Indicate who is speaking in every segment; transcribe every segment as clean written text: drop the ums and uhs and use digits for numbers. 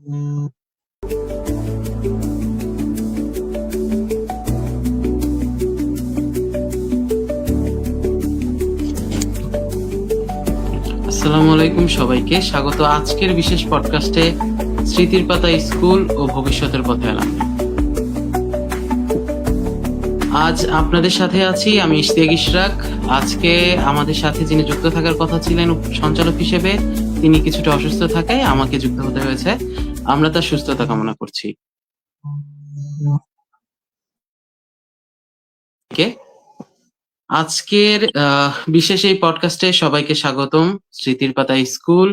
Speaker 1: আসসালামু আলাইকুম সবাইকে স্বাগত আজকের বিশেষ পডকাস্টে স্মৃতির পাতা স্কুল ও ভবিষ্যতের পথে এলাম। আজ আপনাদের সাথে আছি আমি ইশতিয়াক ইশরাক। আজকে আমাদের সাথে যিনি যুক্ত থাকার কথা ছিলেন সঞ্চালক হিসেবে, তিনি কিছুটা অসুস্থ থাকায় আমাকে যুক্ত হতে হয়েছে। আমরা তার সুস্থতা কামনা করছি। আজকের বিশেষ এই পডকাস্টে সবাইকে স্বাগতম। স্মৃতির পাতা স্কুল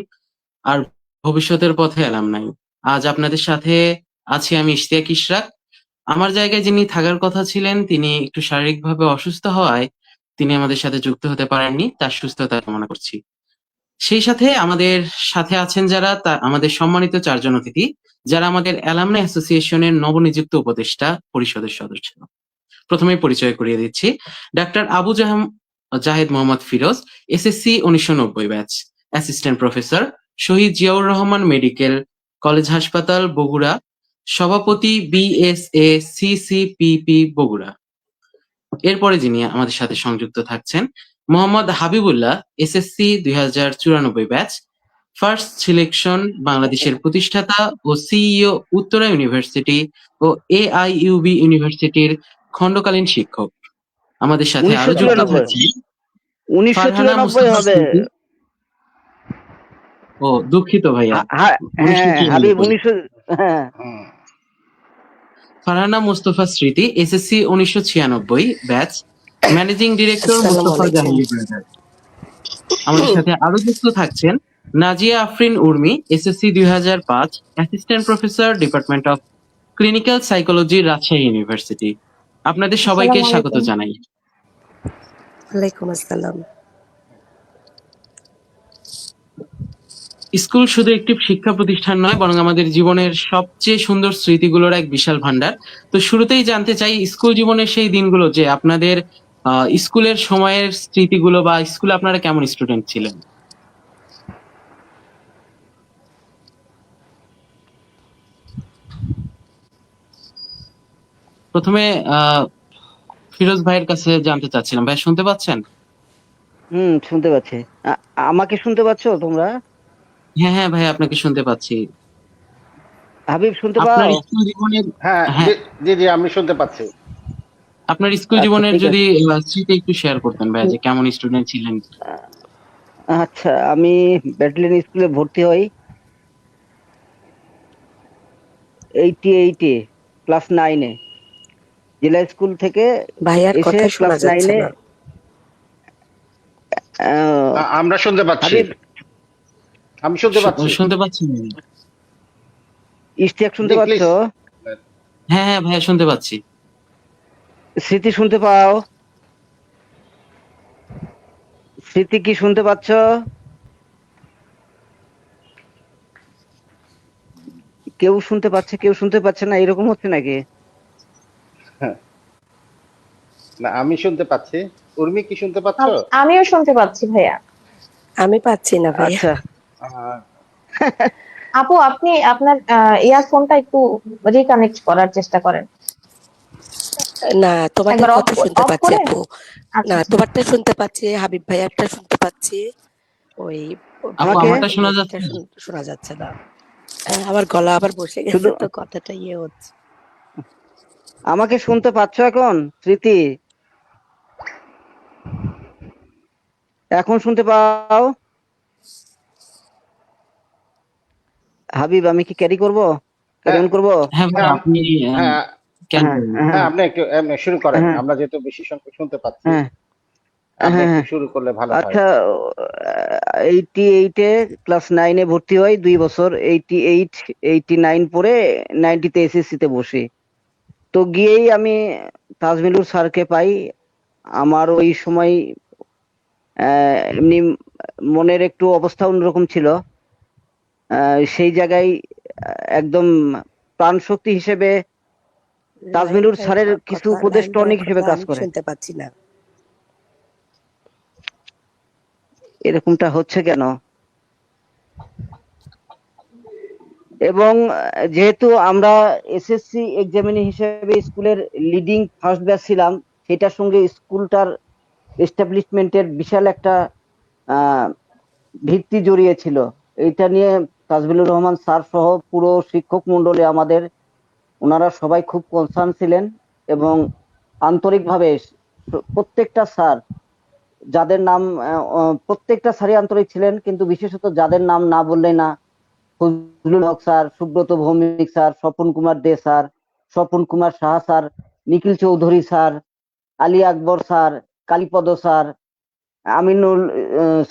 Speaker 1: আর ভবিষ্যতের পথে এলাম নাই। আজ আপনাদের সাথে আছি আমি ইশতিয়াক ইশরাক। আমার জায়গায় যিনি থাকার কথা ছিলেন তিনি একটু শারীরিকভাবে অসুস্থ হওয়ায় তিনি আমাদের সাথে যুক্ত হতে পারেননি, তার সুস্থতা কামনা করছি। সেই সাথে আমাদের সাথে আছেন যারা আমাদের সম্মানিত চারজন অতিথি, যারা আমাদের অ্যালামনাই অ্যাসোসিয়েশনের নবনিযুক্ত উপদেষ্টা পরিষদের সদস্য। প্রথমেই পরিচয় করিয়ে দিচ্ছি, doctor Abu Jahed Mohammad Firoz, SSC 1990 batch, assistant professor, Shahid Ziaur Rahman medical college হাসপাতাল বগুড়া, সভাপতি বিএসএ সিসিপিপি বগুড়া। এরপরে যিনি আমাদের সাথে সংযুক্ত থাকছেন Mohammad Habibullah, SSC 2094 batch, first selection বাংলাদেশের প্রতিষ্ঠাতা ও সিইও উত্তরা ইউনিভার্সিটি ও এআইইউবি ইউনিভার্সিটির খণ্ডকালীন শিক্ষক। আমাদের সাথে আরো যুক্ত থাকছেন ফারহানা
Speaker 2: 1994
Speaker 1: মুস্তাফা
Speaker 2: হবে।
Speaker 1: স্মৃতি। ও দুঃখিত ভাইয়া,
Speaker 2: হাবিব 1900। হ্যাঁ,
Speaker 1: ফারহানা মুস্তফা স্মৃতি, এসএসসি 1996 ব্যাচ, ম্যানেজিং ডিরেক্টর
Speaker 3: আসসালামু
Speaker 1: মুস্তফা
Speaker 3: আলাইকুম।
Speaker 1: জাহাঙ্গীর ব্রাদার। আমাদের সাথে আরো যুক্ত থাকছেন Nazia Afrin Urmi, SSC 2005, assistant professor, department of clinical psychology, Rajshahi university. আপনাদের সবাইকে
Speaker 3: আসসালামু
Speaker 1: স্বাগত
Speaker 3: আলাইকুম।
Speaker 1: জানাই।
Speaker 3: ওয়ালাইকুম আসসালাম।
Speaker 1: স্কুল শুধু একটি শিক্ষা প্রতিষ্ঠান নয়, বরং আমাদের জীবনের সবচেয়ে সুন্দর স্মৃতিগুলোর এক বিশাল ভান্ডার। তো শুরুতেই জানতে চাই স্কুল জীবনের সেই দিনগুলো, যে আপনাদের স্কুলের সময়ের স্মৃতিগুলো, বা স্কুলে আপনারা কেমন স্টুডেন্ট ছিলেন। প্রথমে ফিরোজ ভাইয়ের কাছে জানতে চাচ্ছিলাম। ভাই শুনতে পাচ্ছেন?
Speaker 2: শুনতে পাচ্ছি। আমাকে শুনতে পাচ্ছো তোমরা?
Speaker 1: হ্যাঁ হ্যাঁ ভাই, আপনাকে শুনতে পাচ্ছি।
Speaker 2: হাবিব শুনতে
Speaker 1: আপনার
Speaker 2: পাও?
Speaker 1: স্কুল জীবনের
Speaker 4: হ্যাঁ,
Speaker 1: হ্যাঁ
Speaker 4: জি জি, আমি শুনতে পাচ্ছি।
Speaker 1: আপনার স্কুল
Speaker 2: আচ্ছা,
Speaker 1: জীবনের
Speaker 2: ঠিক
Speaker 1: যদি
Speaker 2: আছে।
Speaker 1: স্মৃতি একটু শেয়ার করতেন ভাই, যে কেমন স্টুডেন্ট ছিলেন।
Speaker 2: আচ্ছা, আমি ব্যাটালিয়ন স্কুলে ভর্তি হই 88-এ, ক্লাস 9-এ। জেলা স্কুল থেকে
Speaker 3: ভাইয়ার
Speaker 2: এসে
Speaker 3: কথা শোনা
Speaker 2: ক্লাস
Speaker 3: যাচ্ছে
Speaker 2: 9-এ।
Speaker 3: না।
Speaker 4: আমরা শুনতে পাচ্ছি।
Speaker 2: হাবিব,
Speaker 4: আমি শুনতে পাচ্ছি।
Speaker 1: শুনতে পাচ্ছেন?
Speaker 2: ইশতিয়াক শুনতে
Speaker 4: জি,
Speaker 2: পাচ্ছো?
Speaker 1: হ্যাঁ হ্যাঁ ভাইয়া, শুনতে পাচ্ছি।
Speaker 2: স্মৃতি শুনতে পাও? স্মৃতি কি শুনতে পাচ্ছ? কেউ শুনতে পাচ্ছে, কেউ শুনতে পাচ্ছে না, এরকম হচ্ছে নাকি?
Speaker 4: না, আমি শুনতে পাচ্ছি। উর্মি কি শুনতে পাচ্ছো?
Speaker 5: আমিও শুনতে পাচ্ছি ভাইয়া।
Speaker 3: আমি পাচ্ছি না ভাইয়া।
Speaker 2: আচ্ছা,
Speaker 4: আহ,
Speaker 5: আপু, আপনি আপনার ইয়ারফোনটা একটু রিকানেক্ট করার চেষ্টা করেন।
Speaker 3: না, তোমাদের
Speaker 5: একবার
Speaker 3: কথা শুনতে
Speaker 5: অফ
Speaker 3: পাচ্ছি
Speaker 5: করে।
Speaker 3: আপু।
Speaker 5: আচ্ছা
Speaker 3: না,
Speaker 5: আচ্ছা।
Speaker 3: তোমারটা শুনতে পাচ্ছি, হাবিব ভাইয়ারটা শুনতে পাচ্ছি। ওই
Speaker 1: আপু
Speaker 2: আমাকে
Speaker 1: আমারটা শোনা যাচ্ছে?
Speaker 3: শোনা যাচ্ছে না। আমার গলা আবার বসে গেছে,
Speaker 2: শুধু
Speaker 3: তো কথাটা হচ্ছে।
Speaker 2: আমাকে শুনতে পাচ্ছ এখন? স্মৃতি এখন শুনতে পাও? হাবিব, আমি কি ক্যারি করব? ক্যারি অন করব?
Speaker 1: হ্যাঁ ভাই,
Speaker 4: হ্যাঁ,
Speaker 1: আপনি
Speaker 4: হ্যাঁ,
Speaker 1: কেন
Speaker 2: হ্যাঁ,
Speaker 1: করেন?
Speaker 2: হ্যাঁ,
Speaker 4: হ্যাঁ, আপনি একটু শুরু করেন।
Speaker 2: হ্যাঁ,
Speaker 4: আমরা যেহেতু বেশি সংখ্যক শুনতে পাচ্ছি,
Speaker 2: হ্যাঁ,
Speaker 4: আপনি
Speaker 2: হ্যাঁ,
Speaker 4: একটু
Speaker 2: হ্যাঁ।
Speaker 4: শুরু করলে ভালো হয়।
Speaker 2: আচ্ছা, 88-এ ক্লাস 9-এ ভর্তি হই, 2 বছর। 88, 89 পরে 90-তে এসএসসিতে বসি। তো গিয়েই আমি তাজমিলুর স্যারকে পাই। আমার ওই সময় এমনি মনের একটু অবস্থা অন্যরকম ছিল। সেই জায়গায় একদম প্রাণশক্তি হিসেবে তাজমিলুর স্যারের কিছু উপদেশ টনিক হিসেবে কাজ
Speaker 3: আমি
Speaker 2: করে।
Speaker 3: শুনতে পাচ্ছি না।
Speaker 2: এরকমটা হচ্ছে কেন? এবং যেহেতু আমরা এসএসসি এক্সামিনি হিসেবে স্কুলের লিডিং ফার্স্ট ব্যাচ ছিলাম, সেটার সঙ্গে স্কুলটার এস্টাবলিশমেন্টের বিশাল একটা আহ, ভিত্তি জড়িয়ে ছিল। এইটা নিয়ে তাজমিলুর রহমান স্যার সহ পুরো শিক্ষক মন্ডলী আমাদের, ওনারা সবাই খুব কনসার্ন ছিলেন এবং আন্তরিকভাবে প্রত্যেকটা স্যার, যাদের নাম প্রত্যেকটা স্যারই আন্তরিক ছিলেন, কিন্তু বিশেষত যাদের নাম না বললে না, Fazlul Haque sir, Subrata Bhowmik sir, Swapan Kumar De sir, Swapan Kumar Saha sir, Nikhil Chowdhury sir, Ali Akbar sir, Kalipada sir, Aminul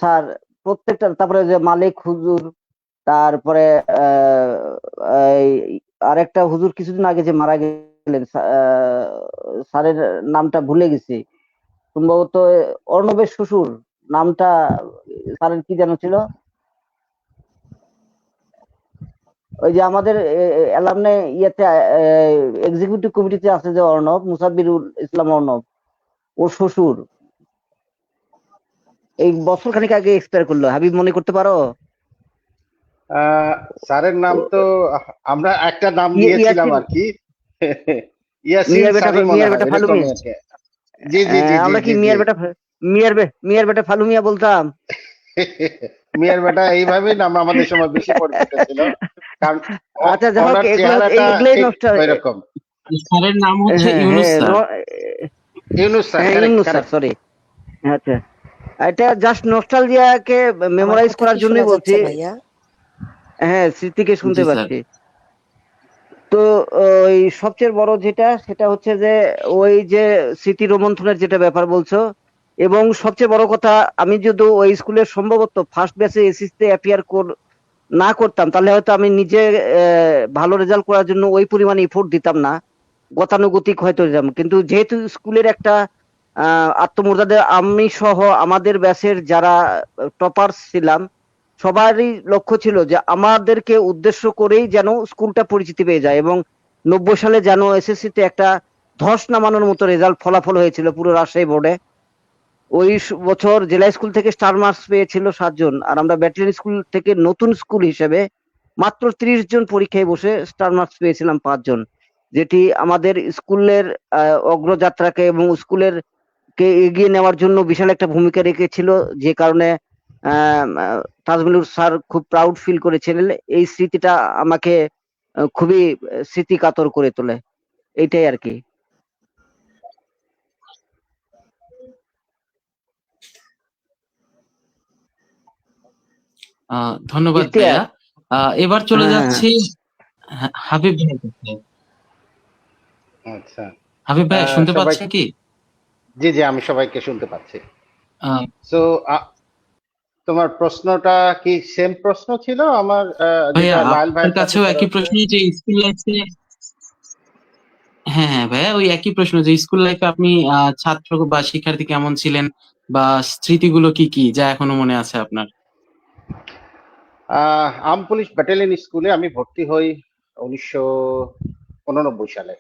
Speaker 2: sir, প্রত্যেকটা, তারপরে যে মালিক হুজুর, তারপরে আরেকটা হুজুর কিছুদিন আগে যে মারা গেলেন, স্যারের নামটা ভুলে গেছি, সম্ভবত অর্ণবের শ্বশুর, নামটা স্যারের কি যেন ছিল, ওই যে আমাদের অ্যালামনে ইয়েতে এক্সিকিউটিভ কমিটিতে আছে যে অর্ণব, মুসাব্বিরুল ইসলাম অর্ণব, ওর শ্বশুর এই বছর খানিক আগে এক্সপায়ার করলো। হাবিব মনে করতে পারো?
Speaker 4: স্যারের নাম তো আমরা একটা নাম দিয়েছিলাম
Speaker 2: ইয়াসিন,
Speaker 4: আর কি। ইয়াসিন
Speaker 2: মিয়ার বেটা,
Speaker 4: স্যারই মনে
Speaker 2: মিয়ার
Speaker 4: হয়
Speaker 2: বেটা ফালু
Speaker 4: এরকমই
Speaker 2: মিয়া।
Speaker 4: আর কি। জি জি জি জি
Speaker 2: আমরা কি
Speaker 4: জি জি।
Speaker 2: মিয়ার বেটা ফালু মিয়া বলতাম?
Speaker 4: মিয়ার বেটা এইভাবেই নাম আমাদের সময় বেশি পরিচিত ছিল, কারণ
Speaker 2: আচ্ছা, যাই হোক,
Speaker 4: ওনার
Speaker 2: এগুলো
Speaker 4: চেহারাটা
Speaker 2: এগুলোই
Speaker 4: ঠিক
Speaker 2: নষ্ট।
Speaker 4: ওইরকম।
Speaker 1: স্যারের নাম হচ্ছে
Speaker 2: হ্যাঁ
Speaker 1: ইউনুস
Speaker 2: হ্যাঁ
Speaker 1: স্যার।
Speaker 4: ইউনুস স্যার,
Speaker 2: হ্যাঁ,
Speaker 4: correct
Speaker 2: Yunus sir,
Speaker 4: correct.
Speaker 2: Sorry. আচ্ছা, এটা জাস্ট নস্টালজিয়াকে
Speaker 3: আমার
Speaker 2: মেমোরাইজ
Speaker 3: কথা
Speaker 2: করার
Speaker 3: কি শোনা
Speaker 2: জন্যই বলছি।
Speaker 3: যাচ্ছে ভাইয়া?
Speaker 2: হ্যাঁ, স্মৃতিকে শুনতে
Speaker 1: জি স্যার।
Speaker 2: পাচ্ছি। তো ওই সবচেয়ে বড় যেটা, সেটা হচ্ছে যে ওই যে স্মৃতি রোমন্থনের যেটা ব্যাপার বলছো, এবং সবচেয়ে বড় কথা, আমি যদি ওই স্কুলের সম্ভবত ফার্স্ট ব্যাচে এসএসসি অ্যাপিয়ার না করতাম, তাহলে হয়তো আমি নিজে ভালো রেজাল্ট করার জন্য ওই পরিমাণে এফোর্ট দিতাম না, গতানুগতিক হয়তো যেতাম। কিন্তু যেহেতু স্কুলের একটা আত্মমর্যাদা, আমি সহ আমাদের ব্যাচের যারা টপার্স ছিলাম, সবারই লক্ষ্য ছিল যে আমাদেরকে উদ্দেশ্য করেই যেন স্কুলটা পরিচিতি পেয়ে যায়, এবং 90 সালে যেন এসএসসি তে একটা ধস নামানোর মতো রেজাল্ট ফলাফল হয়েছিল পুরো রাজশাহী বোর্ডে। ওই বছর জেলা স্কুল থেকে স্টার মার্কস পেয়েছিল 7 জন, আর আমরা ব্যাটালিয়ন স্কুল থেকে নতুন স্কুল হিসেবে মাত্র 30 জন পরীক্ষায় বসে স্টার মার্কস পেয়েছিলাম 5 জন, যেটি আমাদের স্কুলের অগ্রযাত্রাকে এবং স্কুলের কে এগিয়ে নেওয়ার জন্য বিশাল একটা ভূমিকা রেখেছিল, যে কারণে তাজমিলুর স্যার খুব প্রাউড ফিল করেছিলেন। এই স্মৃতিটা আমাকে খুবই স্মৃতিকাতর করে তোলে, এইটাই আর কি।
Speaker 1: ধন্যবাদ
Speaker 2: ইশতিয়াক।
Speaker 1: ভাইয়া। এবার চলে
Speaker 2: হ্যাঁ হ্যাঁ
Speaker 1: যাচ্ছি হাবিব ভাইয়ের কাছে।
Speaker 4: আচ্ছা,
Speaker 1: হাবিব ভাই শুনতে
Speaker 4: সবাই,
Speaker 1: পাচ্ছেন কি?
Speaker 4: জি জি, আমি সবাইকে শুনতে পাচ্ছি।
Speaker 1: আহ,
Speaker 4: সো তোমার প্রশ্নটা কি সেম প্রশ্ন ছিল আমার,
Speaker 1: ভাইয়া
Speaker 4: যেটা লাল
Speaker 1: আপনার
Speaker 4: ভাইয়ের কাছে
Speaker 1: কাছেও
Speaker 4: করা
Speaker 1: একই
Speaker 4: হচ্ছে?
Speaker 1: প্রশ্ন, যে স্কুল লাইফে, হ্যাঁ হ্যাঁ ভাইয়া, ওই একই প্রশ্ন যে স্কুল লাইফে আপনি ছাত্র বা শিক্ষার্থী কেমন ছিলেন, বা স্মৃতিগুলো কি কি যা এখনো মনে আছে আপনার?
Speaker 4: আর্ম পুলিশ ব্যাটালিয়ন স্কুলে আমি ভর্তি হই 1989 সালে,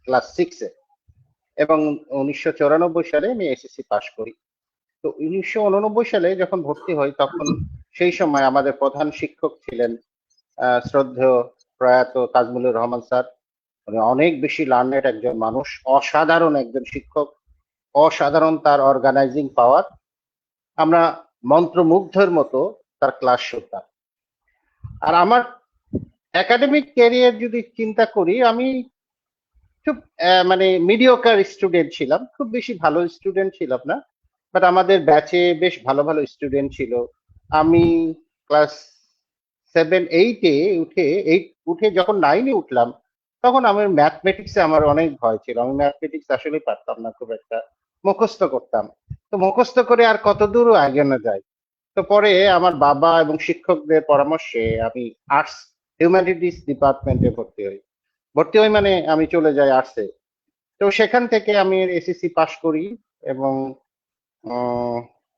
Speaker 4: ক্লাস 6-এ, এবং 1994 সালে আমি এসএসসি পাশ করি। তো 1989 সালে যখন ভর্তি হই, তখন সেই সময় আমাদের প্রধান শিক্ষক ছিলেন শ্রদ্ধেয় প্রয়াত তাজমুলুর রহমান স্যার। উনি অনেক বেশি লার্নেড একজন মানুষ, অসাধারণ একজন শিক্ষক, অসাধারণ তার অর্গানাইজিং পাওয়ার। আমরা মন্ত্রমুগ্ধের মতো তার ক্লাস শুনতাম। আর আমার একাডেমিক ক্যারিয়ার যদি চিন্তা করি, আমি খুব মানে মিডিওকার স্টুডেন্ট ছিলাম, খুব বেশি ভালো স্টুডেন্ট ছিলাম না, বাট আমাদের ব্যাচে বেশ ভালো ভালো স্টুডেন্ট ছিল। আমি ক্লাস 7-8-এ উঠে যখন 9-এ উঠলাম, তখন আমার ম্যাথমেটিক্সে আমার অনেক ভয় ছিল। আমি ম্যাথমেটিক্স আসলে পারতাম না খুব একটা, মুখস্থ করতাম। তো মুখস্থ করে আর কত দূর আগানো যায়। তো পরে আমার বাবা এবং শিক্ষকদের পরামর্শে আমি আর্টস হিউম্যানিটিস ডিপার্টমেন্টে ভর্তি হই মানে আমি চলে যাই আর্টসে। তো সেখান থেকে আমি এসএসসি পাশ করি, এবং উম,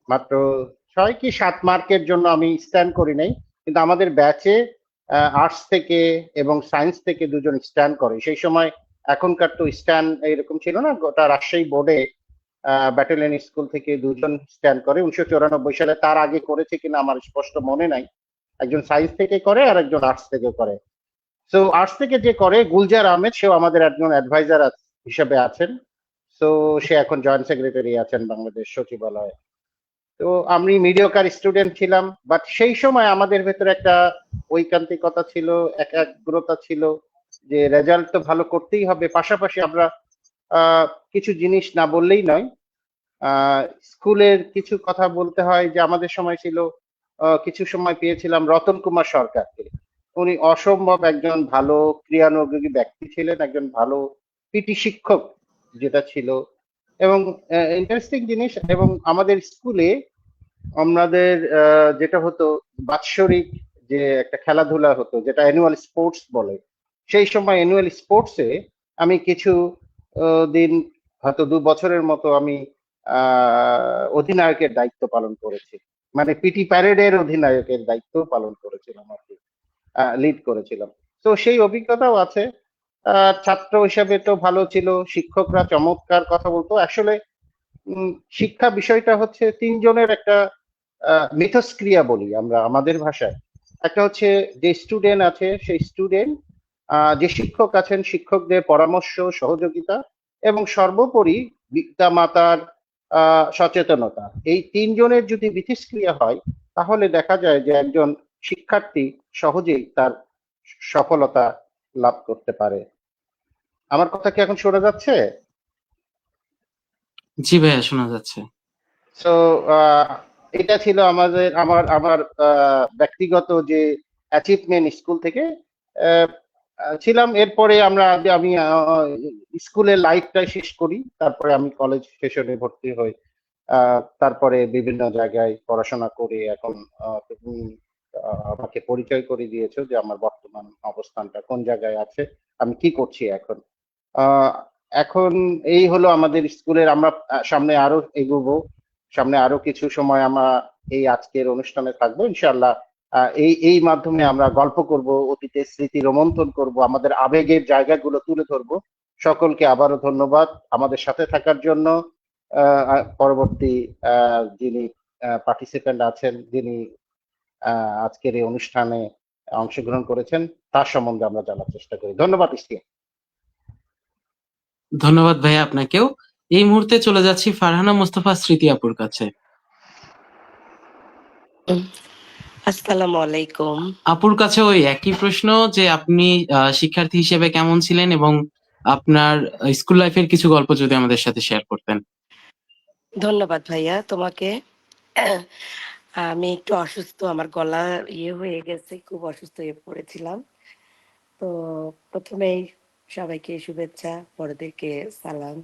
Speaker 4: মাত্র 6 কি 7 মার্কের জন্য আমি স্ট্যান্ড করি নাই, কিন্তু আমাদের ব্যাচে আর্টস থেকে এবং সায়েন্স থেকে দুজন স্ট্যান্ড করে সেই সময়। এখনকার তো স্ট্যান্ড এরকম ছিল না, গোটা রাজশাহী বোর্ডে ব্যাটালিয়ন স্কুল থেকে দুজন স্ট্যান্ড করে 1994 সালে। তার আগে করেছে কিনা আমার স্পষ্ট মনে নাই। একজন সায়েন্স থেকে করে আর একজন আর্টস থেকে করে। সো আর্টস থেকে যে করে গুলজার আহমেদ, সেও আমাদের একজন অ্যাডভাইজার হিসেবে আছেন। সো সে এখন জয়েন্ট সেক্রেটারি আছেন বাংলাদেশ সচিবালয়ে। তো আমি মিডিওকার স্টুডেন্ট ছিলাম, বাট সেই সময় আমাদের ভেতরে একটা ঐকান্তিকতা ছিল, একাগ্রতা ছিল, যে রেজাল্ট তো ভালো করতেই হবে, পাশাপাশি আমরা কিছু জিনিস না বললেই নয়। স্কুলের কিছু কথা বলতে হয়, যে আমাদের সময় ছিল, কিছু সময় পেয়েছিলাম রতন কুমার সরকারকে। উনি অসম্ভব একজন ভালো ক্রিয়ানুযোগী ব্যক্তি ছিলেন, একজন ভালো পিটি শিক্ষক যেটা ছিল। এবং ইন্টারেস্টিং জিনিস, এবং আমাদের স্কুলে আমাদের যেটা হতো বাৎসরিক যে একটা খেলাধুলা হতো, যেটা অ্যানুয়াল স্পোর্টস বলে, সেই সময় অ্যানুয়াল স্পোর্টসে আমি কিছু দিন, হয়তো 2 বছরের মতো আমি অধিনায়কের দায়িত্ব পালন করেছি, মানে পিটি প্যারেডের অধিনায়কের দায়িত্ব পালন করেছিলাম আর কি, লিড করেছিলাম। তো সেই অভিজ্ঞতাও আছে। ছাত্র হিসাবে তো ভালো ছিল, শিক্ষকরা চমৎকার কথা বলতো আসলে। শিক্ষা বিষয়টা হচ্ছে তিনজনের একটা মিথস্ক্রিয়া বলি আমরা আমাদের ভাষায়। একটা হচ্ছে যে স্টুডেন্ট আছে সেই স্টুডেন্ট, যে শিক্ষক আছেন শিক্ষকদের পরামর্শ সহযোগিতা, এবং সর্বোপরি পিতা মাতার সচেতনতা। এই তিনজনের যদি মিথস্ক্রিয়া হয়, তাহলে দেখা যায় যে একজন শিক্ষার্থী সহজেই তার সফলতা লাভ করতে পারে। আমার কথা কি এখন শোনা যাচ্ছে?
Speaker 1: জি ভাইয়া, শোনা যাচ্ছে।
Speaker 4: সো এটা ছিল আমাদের আমার আমার ব্যক্তিগত যে অ্যাচিভমেন্ট স্কুল থেকে আহ, ছিলাম। এরপরে আমি স্কুলের লাইফটা শেষ করি, তারপরে আমি কলেজ সেশনে ভর্তি হই। তারপরে বিভিন্ন জায়গায় পড়াশোনা করে এখন তুমি আমাকে পরিচয় করে দিয়েছো যে আমার বর্তমান অবস্থানটা কোন জায়গায় আছে, আমি কি করছি এখন। আহ, এখন এই হলো আমাদের স্কুলের। আমরা সামনে আরো এগোবো, সামনে আরো কিছু সময় আমরা এই আজকের অনুষ্ঠানে থাকবো ইনশাআল্লাহ। এই এই মাধ্যমে আমরা গল্প করব, অতীতের স্মৃতি রোমন্থন করব, আমাদের আবেগের জায়গাগুলো তুলে ধরবো। সকলকে আবারও ধন্যবাদ আমাদের সাথে থাকার জন্য। পরবর্তী যিনি পার্টিসিপেন্ট আছেন, যিনি আজকের এই অনুষ্ঠানে অংশগ্রহণ করেছেন, তার সম্বন্ধে আমরা জানার চেষ্টা করি। ধন্যবাদ ইস্তিয়া।
Speaker 1: ধন্যবাদ ভাইয়া আপনাকেও। এই মুহূর্তে চলে যাচ্ছি ফারহানা মোস্তফা স্মৃতি আপুর কাছে।
Speaker 3: উম, আসসালামু আলাইকুম।
Speaker 1: আপুর কাছে ওই একই প্রশ্ন, যে আপনি শিক্ষার্থী হিসেবে কেমন ছিলেন এবং আপনার স্কুল লাইফের কিছু গল্প যদি আমাদের সাথে শেয়ার করতেন।
Speaker 3: ধন্যবাদ ভাইয়া তোমাকে। আমি একটু অসুস্থ, আমার গলা হয়ে গেছে, খুব অসুস্থ হয়ে পড়েছিলাম। তো প্রথমেই সবাইকে শুভেচ্ছা, বড়দেরকে সালাম।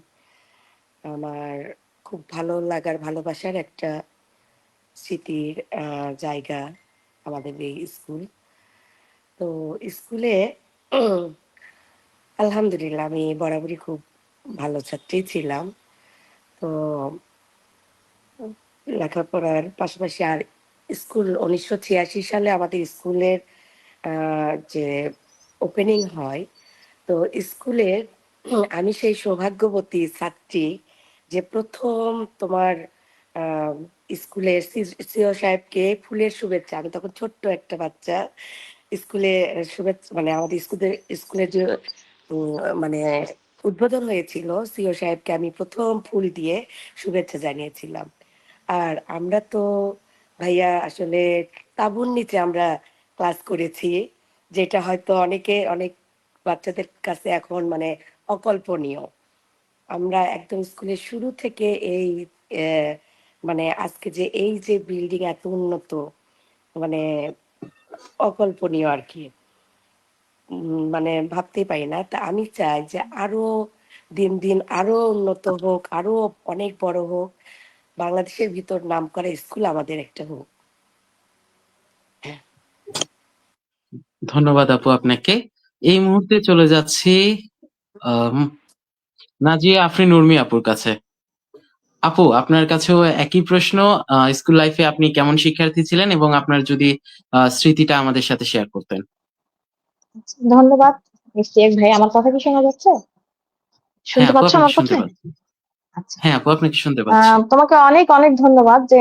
Speaker 3: আমার খুব ভালো লাগার ভালোবাসার একটা স্মৃতির জায়গা আমাদের এই স্কুল। তো স্কুলে আলহামদুলিল্লাহ আমি বরাবরই খুব ভালো ছাত্রী ছিলাম। তো লেখাপড়ার পাশাপাশি আর স্কুল 1986 সালে আমাদের স্কুলের যে ওপেনিং হয়, তো স্কুলের আমি সেই সৌভাগ্যবতী ছাত্রী যে প্রথম তোমার আহ, স্কুলের সিও সাহেবকে ফুলের শুভেচ্ছা, আমি তখন ছোট্ট একটা বাচ্চা, স্কুলে শুভেচ্ছা মানে আমাদের স্কুলের যে মানে উদ্বোধন হয়েছিল, সিও সাহেবকে আমি প্রথম ফুল দিয়ে শুভেচ্ছা জানিয়েছিলাম। আর আমরা তো ভাইয়া আসলে তাঁবুর নিচে আমরা ক্লাস করেছি, যেটা হয়তো অনেক বাচ্চাদের কাছে এখন মানে অকল্পনীয়। আমরা একদম স্কুলের শুরু থেকে এই আহ, মানে আজকে যে এই যে বিল্ডিং এত উন্নত, মানে অকল্পনীয় আর কি। মানে ভাবতেই পারি না। তা আমি চাই যে আরো দিন দিন আরো উন্নত হোক, আরো অনেক বড় হোক, বাংলাদেশের ভিতর নামকরা স্কুল আমাদের একটা হোক।
Speaker 1: ধন্যবাদ আপু আপনাকে। এই মুহূর্তে চলে যাচ্ছি আম, নাজিয়া আফরিন উর্মি আপুর কাছে। আপু, আপনার কাছেও একই প্রশ্ন। স্কুল লাইফে আপনি কেমন শিক্ষার্থী ছিলেন এবং আপনার যদি স্মৃতিটা আমাদের সাথে শেয়ার করতেন।
Speaker 5: ধন্যবাদ। মিস্টেক ভাই, আমার কথা কি শোনা যাচ্ছে?
Speaker 1: হ্যাঁ
Speaker 5: শুনতে
Speaker 1: আপু,
Speaker 5: পাচ্ছ
Speaker 1: আপনাকে
Speaker 5: আমার
Speaker 1: শুনতে
Speaker 5: কথা?
Speaker 1: পাচ্ছি।
Speaker 5: আচ্ছা।
Speaker 1: হ্যাঁ আপু, আপনাকে শুনতে পাচ্ছি।
Speaker 5: তোমাকে অনেক অনেক ধন্যবাদ যে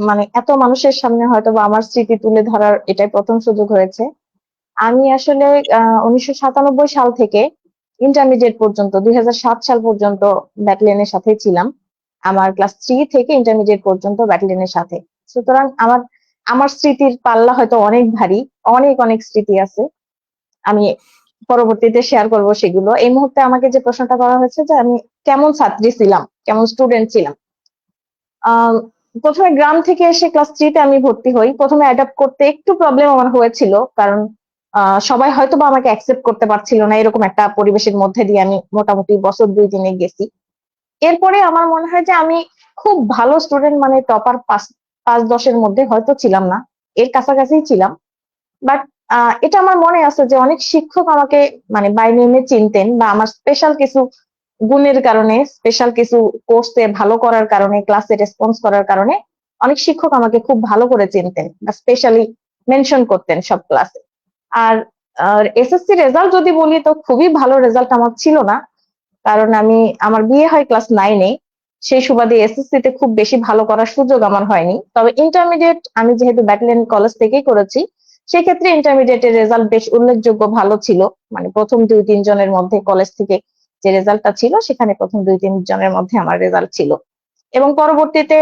Speaker 5: মানে এত মানুষের সামনে হয়তো বা আমার স্মৃতি তুলে ধরার এটাই প্রথম সুযোগ হয়েছে। আমি আসলে 1997 সাল থেকে ইন্টারমিডিয়েট পর্যন্ত 2007 সাল পর্যন্ত ব্যাটালিয়নের সাথে ছিলাম। আমার ক্লাস 3 থেকে ইন্টারমিডিয়েট পর্যন্ত ব্যাটালিয়নের সাথে। সুতরাং আমার আমার স্মৃতির পাল্লা হয়তো অনেক ভারী, অনেক অনেক স্মৃতি আছে। আমি পরবর্তীতে শেয়ার করব সেগুলো। এই মুহূর্তে আমাকে যে প্রশ্নটা করা হয়েছে যে আমি কেমন ছাত্রী ছিলাম, কেমন স্টুডেন্ট ছিলাম। আহ, প্রথমে গ্রাম থেকে এসে ক্লাস 3 তে আমি ভর্তি হই। প্রথমে অ্যাডাপ্ট করতে একটু প্রবলেম আমার হয়েছিল, কারণ সবাই হয়তো বা আমাকে অ্যাকসেপ্ট করতে পারছিল না, এরকম একটা পরিবেশের মধ্যে দিয়ে আমি মোটামুটি বছর 2-3 গেছি। এরপরে আমার মনে হয় যে আমি খুব ভালো স্টুডেন্ট, মানে টপার 5-10-এর মধ্যে হয়তো ছিলাম না, এর কাছাকাছি ছিলাম। বাট এটা আমার মনে আছে যে অনেক শিক্ষক আমাকে মানে বাই নেমে চিনতেন, বা আমার স্পেশাল কিছু গুণের কারণে, স্পেশাল কিছু কোর্সে ভালো করার কারণে, ক্লাসে রেসপন্স করার কারণে অনেক শিক্ষক আমাকে খুব ভালো করে চিনতেন বা স্পেশালি মেনশন করতেন সব ক্লাসে। আর এসএসসি রেজাল্ট যদি বলি তো খুবই ভালো রেজাল্ট আমার ছিল না, কারণ আমার বিয়ে হয় ক্লাস 9-এ। সেই সুবাদে এসএসসি তে খুব বেশি ভালো করার সুযোগ আমার হয়নি। তবে ইন্টারমিডিয়েট আমি যেহেতু ব্যাটালিয়ন কলেজ থেকেই করেছি, সেক্ষেত্রে ইন্টারমিডিয়েটের রেজাল্ট বেশ উল্লেখযোগ্য ভালো ছিল। মানে প্রথম 2-3 জনের মধ্যে কলেজ থেকে যে রেজাল্টটা ছিল, সেখানে প্রথম 2-3 জনের মধ্যে আমার রেজাল্ট ছিল। এবং পরবর্তীতে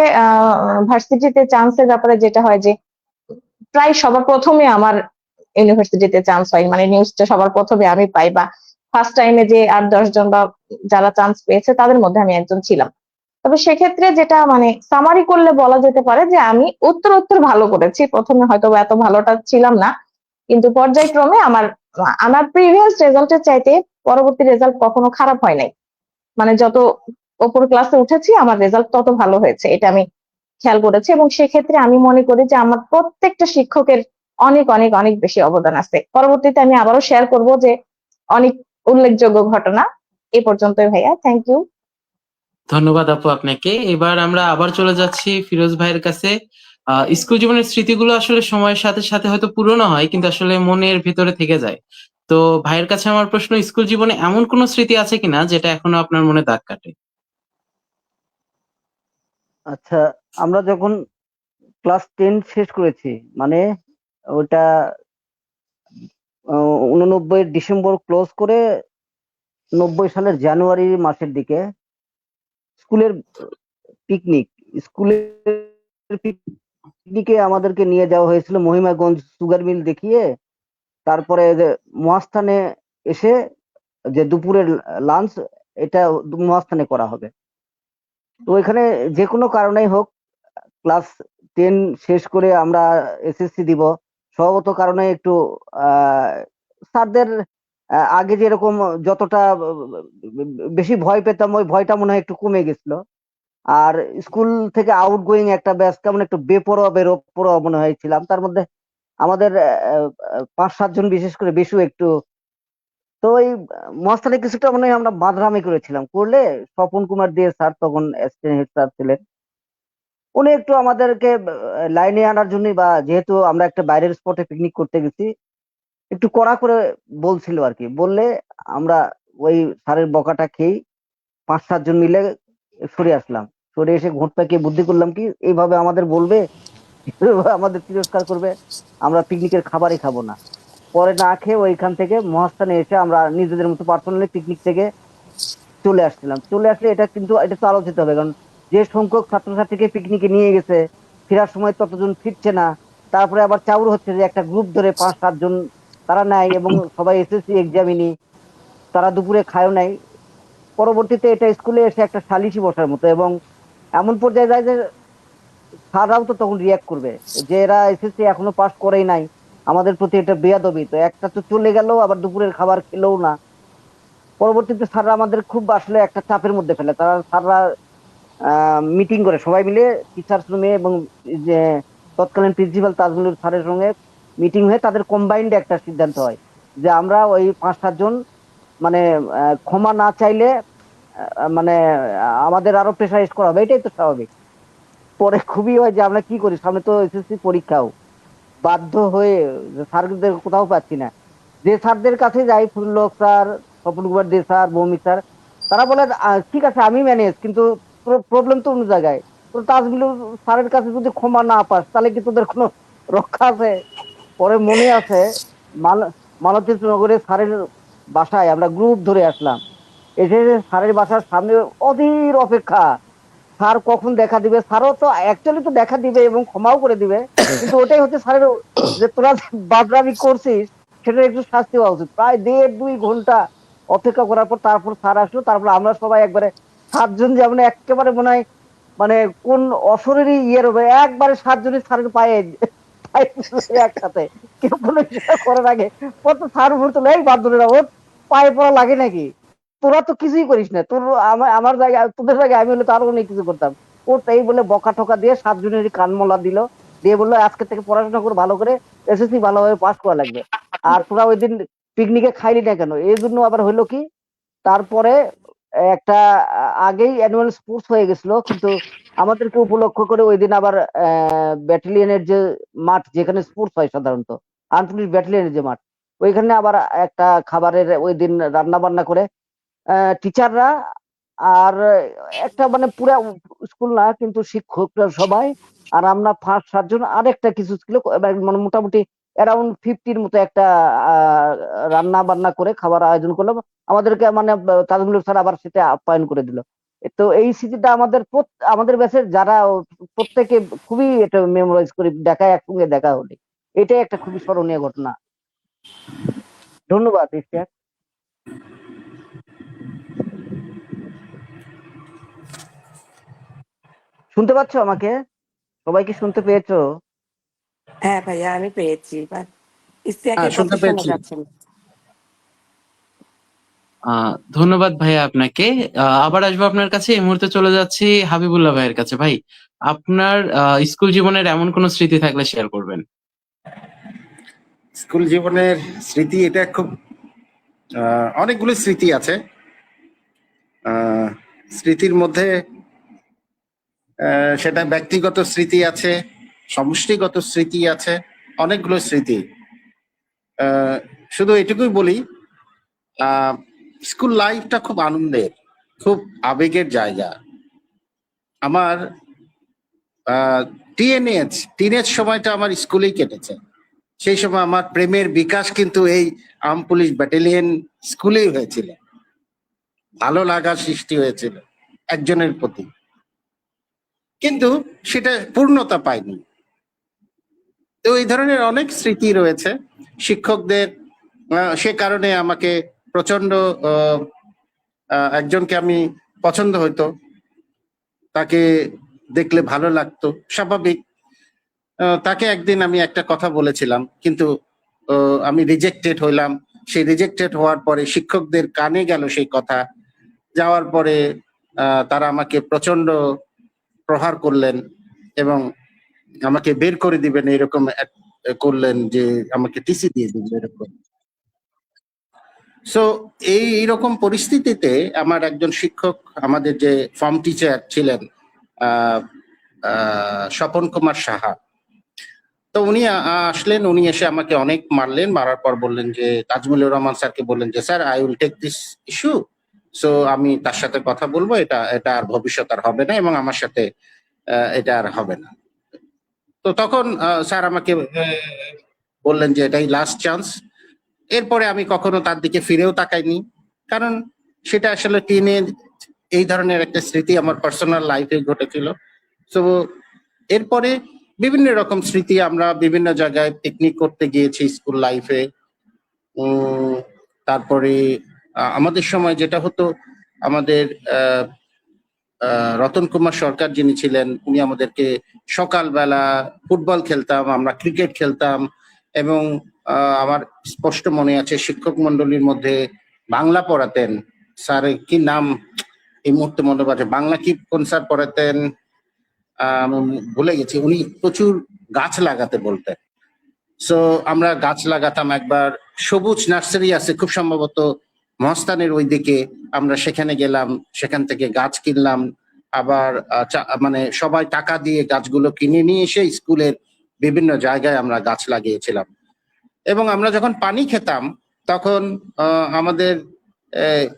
Speaker 5: ভার্সিটিতে চান্সের ব্যাপারে যেটা হয় যে প্রায় সবার প্রথমে আমার ইউনিভার্সিটিতে চান্স হয়, মানে নিউজটা সবার প্রথমে আমি পাই, বা ফার্স্ট টাইমে যে 8-10 জন বা যারা চান্স পেয়েছে তাদের মধ্যে আমি একজন ছিলাম। তবে সেক্ষেত্রে যেটা মানে সামারি করলে বলা যেতে পারে যে আমি উত্তর উত্তর ভালো করেছি। প্রথমে হয়তো বা এত ভালোটা ছিলাম না, কিন্তু পর্যায়ক্রমে আমার আমার প্রিভিয়াস রেজাল্টের চাইতে পরবর্তী রেজাল্ট কখনো খারাপ হয় নাই। মানে যত ওপর ক্লাসে উঠেছি আমার রেজাল্ট তত ভালো হয়েছে, এটা আমি খেয়াল করেছি। এবং সেক্ষেত্রে আমি মনে করি যে আমার প্রত্যেকটা শিক্ষকের অনেক অনেক অনেক বেশি অবদান আছে। পরবর্তীতে আমি আবারও শেয়ার করব যে অনেক উল্লেখযোগ্য ঘটনা। এ পর্যন্তই ভাইয়া, থ্যাংক ইউ।
Speaker 1: ধন্যবাদ আপু আপনাকে। এবার আমরা আবার চলে যাচ্ছি ফিরোজ ভাইয়ের কাছে। স্কুল জীবনের স্মৃতিগুলো আসলে সময়ের সাথে সাথে হয়তো পুরনো হয়, কিন্তু আসলে মনের ভিতরে থেকে যায়। তো ভাইয়ের কাছে আমার প্রশ্ন, স্কুল জীবনে এমন কোনো স্মৃতি আছে কিনা যেটা এখনো আপনার মনে দাগ কাটে?
Speaker 2: আচ্ছা, আমরা যখন ক্লাস 10 শেষ করেছি, মানে ওটা 89 ডিসেম্বর ক্লোজ করে 90 সালের জানুয়ারি মাসের দিকে স্কুলের পিকনিক স্কুলের পিকনিকে আমাদেরকে নিয়ে যাওয়া হয়েছিল মহিমাগঞ্জ সুগার মিল দেখিয়ে। তারপরে যে মহাস্থানে এসে যে দুপুরের লাঞ্চ, এটা মহাস্থানে করা হবে। তো এখানে যে কোনো কারণেই হোক, ক্লাস 10 শেষ করে আমরা এসএসসি দিব, স্বভাবত কারণে একটু স্যারদের আগে যেরকম যতটা বেশি ভয় পেতাম, ওই ভয়টা মনে হয় একটু কমে গেছিল। আর স্কুল থেকে আউট গোয়িং একটা ব্যাচ, কেমন একটু বেপরোয়া বেরোপরোয়া মনে হয়েছিলাম। তার মধ্যে আমাদের 5-7 জন, বিশেষ করে বেশু একটু। তো ওই মহাস্থানে কিছুটা মনে হয় আমরা বাদরামি করেছিলাম করলে। স্বপন কুমার দে স্যার তখন অ্যাসিস্ট্যান্ট হেড স্যার ছিলেন, উনি একটু আমাদেরকে লাইনে আনার জন্য, বা যেহেতু আমরা একটা বাইরের স্পটে পিকনিক করতে গেছি, একটু কড়া করে বলছিল আর কি। বললে আমরা ওই স্যারের বকাটা খেয়ে 5-7 জন মিলে সরে আসলাম। সরে এসে ঘোট পাকিয়ে বুদ্ধি করলাম কি, এইভাবে আমাদের বলবে, এইভাবে আমাদের তিরস্কার করবে, আমরা পিকনিকের খাবারই খাবো না। পরে না খেয়ে ওইখান থেকে মহাস্থানে এসে আমরা নিজেদের মতো পার্সোনালি পিকনিক থেকে চলে আসছিলাম। চলে আসলে এটা তো আলোচিত হবে, কারণ যে সংখ্যক ছাত্রছাত্রীকে পিকনিকে নিয়ে গেছে, ফেরার সময় ততজন ফিরছে না। তারপরে আবার চাউর হচ্ছে যে একটা গ্রুপ ধরে 5-7 জন তারা নেয়, এবং সবাই এসএসসি এক্সামিনি, তারা দুপুরে খায়ও নাই। পরবর্তীতে এটা স্কুলে এসে একটা সালিশি বসার মতো, এবং এমন পর্যায়ে যায় যে স্যাররাও তো তখন রিয়াক্ট করবে যে এরা এসএসসি এখনো পাস করেই নাই, আমাদের প্রতি এটা বেয়াদবি। তো একটা তো চলে গেল, আবার দুপুরের খাবার খেলেও না। পরবর্তীতে স্যাররা আমাদের খুব আসলে একটা চাপের মধ্যে ফেলে। স্যাররা মিটিং করে সবাই মিলে, টিচার্স রুমে, এবং যে তৎকালীন প্রিন্সিপাল তাজমুল স্যারের সঙ্গে মিটিং হয়ে তাদের কম্বাইন্ড একটা সিদ্ধান্ত হয় যে আমরা ওই 5-7 জন, মানে ক্ষমা না চাইলে মানে আমাদের আরো প্রেসারাইজ করা হবে, এটাই তো স্বাভাবিক। পরে খুবই হয় যে আমরা কি করি, সামনে তো এসএসসি পরীক্ষাও, বাধ্য হয়ে স্যারদের কোথাও পাচ্ছি না, যে স্যারদের কাছে যাই, ফুল্লক sir, Swapan Kumar De sir, Bhowmik sir, তারা বলে ঠিক আছে আমি ম্যানেজ, কিন্তু প্রবলেম তো অন্য জায়গায়। তো তাজমুল স্যারের কাছে যদি ক্ষমা না পাস, তাহলে কি তোদের কোনো রক্ষা আছে? পরে মনে আছে, মালতীনগরে স্যারের বাসায় আমরা গ্রুপ ধরে আসলাম। এসে স্যারের বাসার সামনে অধীর অপেক্ষা, স্যার কখন দেখা দিবে। স্যারও তো অ্যাকচুয়ালি তো দেখা দিবে এবং ক্ষমাও করে দিবে, কিন্তু ওটাই হচ্ছে স্যারের, যে তোরা বাদরামি করছিস সেটা একটু শাস্তি হওয়া উচিত। প্রায় 1.5-2 ঘন্টা অপেক্ষা করার পর তারপর স্যার আসলো। তারপর আমরা সবাই একবারে 7 জন, যেমন একেবারে মনে হয় মানে কোন অশরীরই ইয়ের হবে, একবারে 7 জনই স্যারের পায়ে পায়ে পড়লো একসাথে। কেউ কোনো ইশারা করার আগে কত স্যার উপর তোলে, এই বাদরেরা ওর পায়ে পড়া লাগে নাকি, তোরা তো কিছুই করিস না, তোর আমার জায়গায়, তোদের জায়গায় আমি হলে তো আরো অনেক কিছু করতাম। ও তাই বলে বকা ঠকা দিয়ে 7 জনেরই কানমলা দিল, দিয়ে বললো আজকে থেকে পড়াশোনা করে ভালো করে এসএসসি ভালোভাবে পাস করা লাগবে। আর তোরা ওই দিন পিকনিকে খাইলি না কেন, এই জন্য আবার হইলো কি, তারপরে একটা আগেই অ্যানুয়াল স্পোর্টস হয়ে গেছিল, কিন্তু আমাদেরকে উপলক্ষ করে ওই দিন আবার ব্যাটালিয়নের যে মাঠ, যেখানে স্পোর্টস হয় সাধারণত, আর্মড পুলিশ ব্যাটালিয়নের যে মাঠ, ওইখানে আবার একটা খাবারের ওই দিন রান্না বান্না করে টিচাররা আর একটা মানে পুরা স্কুল না কিন্তু শিক্ষকরা সবাই, আর আমরা 5-7 জন আরেকটা কিছু ছিল, মানে মোটামুটি অ্যারাউন্ড 50-র মতো একটা রান্না বান্না করে খাবার আয়োজন করলাম। আমাদেরকে মানে তাজমুল স্যার আবার সেটা আপ্যায়ন করে দিল। তো এই স্মৃতিটা আমাদের আমাদের ব্যাচের যারা প্রত্যেকে খুবই এটা মেমোরাইজ করি, দেখা একসঙ্গে দেখা হলে এটাই একটা খুবই স্মরণীয় ঘটনা। ধন্যবাদ ইশতিয়াক। শুনতে পাচ্ছ আমাকে? সবাই কি শুনতে পেয়েছো?
Speaker 3: হ্যাঁ ভাইয়া, আমি পেয়েছি, বাট
Speaker 4: হ্যাঁ,
Speaker 3: ইস্তিয়াকের
Speaker 4: শুনতে
Speaker 3: কথা শোনা
Speaker 4: পেয়েছি।
Speaker 3: যাচ্ছে না।
Speaker 1: ধন্যবাদ ভাইয়া আপনাকে। আবার আসবো আপনার কাছে। এই মুহূর্তে চলে যাচ্ছি হাবিবুল্লাহ ভাইয়ের কাছে। ভাই, আপনার স্কুল জীবনের এমন কোন স্মৃতি থাকলে শেয়ার করবেন।
Speaker 4: স্কুল জীবনের স্মৃতি, এটা খুব অনেকগুলো স্মৃতি আছে। স্মৃতির মধ্যে সেটা ব্যক্তিগত স্মৃতি আছে, সমষ্টিগত স্মৃতি আছে, অনেকগুলো স্মৃতি। আহ, শুধু এটুকুই বলি, স্কুল লাইফটা খুব আনন্দের, খুব আবেগের জায়গা। আমার টিনেজ সময়টা আমার স্কুলেই কেটেছে। সেই সময় আমার প্রেমের বিকাশ কিন্তু এই আর্মড পুলিশ ব্যাটালিয়ন স্কুলেই হয়েছিল। ভালো লাগা সৃষ্টি হয়েছিল একজনের প্রতি, কিন্তু সেটা পূর্ণতা পায়নি। তো এই ধরনের অনেক স্মৃতি রয়েছে। শিক্ষকদের সে কারণে আমাকে প্রচন্ড একজনকে আমি পছন্দ হইতো, তাকে দেখলে ভালো লাগতো, স্বাভাবিক। তাকে একদিন আমি একটা কথা বলেছিলাম, কিন্তু আমি রিজেক্টেড হইলাম। সেই রিজেক্টেড হওয়ার পরে শিক্ষকদের কানে গেল সেই কথা, যাওয়ার পরে তারা আমাকে প্রচন্ড প্রহার করলেন এবং আমাকে বের করে দিবেন এরকম করলেন, যে আমাকে টিসি দিয়ে দিবেন এরকম। সো এইরকম পরিস্থিতিতে আমার একজন শিক্ষক, আমাদের যে ফর্ম টিচার ছিলেন, আহ স্বপন কুমার সাহা, তো উনি আসলেন। উনি এসে আমাকে অনেক মারলেন। মারার পর বললেন যে, তাজমুলুর রহমান স্যারকে বললেন যে, sir, I will take this issue. So আমি তার সাথে কথা বলবো, এটা এটা আর ভবিষ্যৎ আর হবে না, এবং আমার সাথে এটা আর হবে না। তো তখন স্যার আমাকে বললেন যে এটাই লাস্ট চান্স। এরপরে আমি কখনো তার দিকে ফিরেও তাকাইনি, কারণ সেটা আসলে এই ধরনের একটা স্মৃতি আমার পার্সোনাল লাইফে ঘটেছিল। তো এরপরে বিভিন্ন রকম স্মৃতি, আমরা বিভিন্ন জায়গায় পিকনিক করতে গিয়েছি স্কুল লাইফে। তারপরে আমাদের সময় যেটা হতো, আমাদের রতন কুমার সরকার যিনি ছিলেন, উনি আমাদেরকে সকালবেলা ফুটবল খেলতাম, আমরা ক্রিকেট খেলতাম, এবং আমার স্পষ্ট মনে আছে শিক্ষক মন্ডলীর মধ্যে বাংলা পড়াতেন স্যার, কি নাম এই মুহূর্তে মনে পড়ছে, বাংলা কি কোন স্যার পড়াতেন আমি ভুলে গেছি। উনি প্রচুর গাছ লাগাতে বলতেন। সো আমরা গাছ লাগাতাম। একবার সবুজ নার্সারি আছে খুব সম্ভবত মহস্থানের ওইদিকে, আমরা সেখানে গেলাম, সেখান থেকে গাছ কিনলাম। আবার মানে সবাই টাকা দিয়ে গাছগুলো কিনে নিয়ে এসে স্কুলের বিভিন্ন জায়গায় আমরা গাছ লাগিয়েছিলাম। এবং আমরা যখন পানি খেতাম তখন আমাদের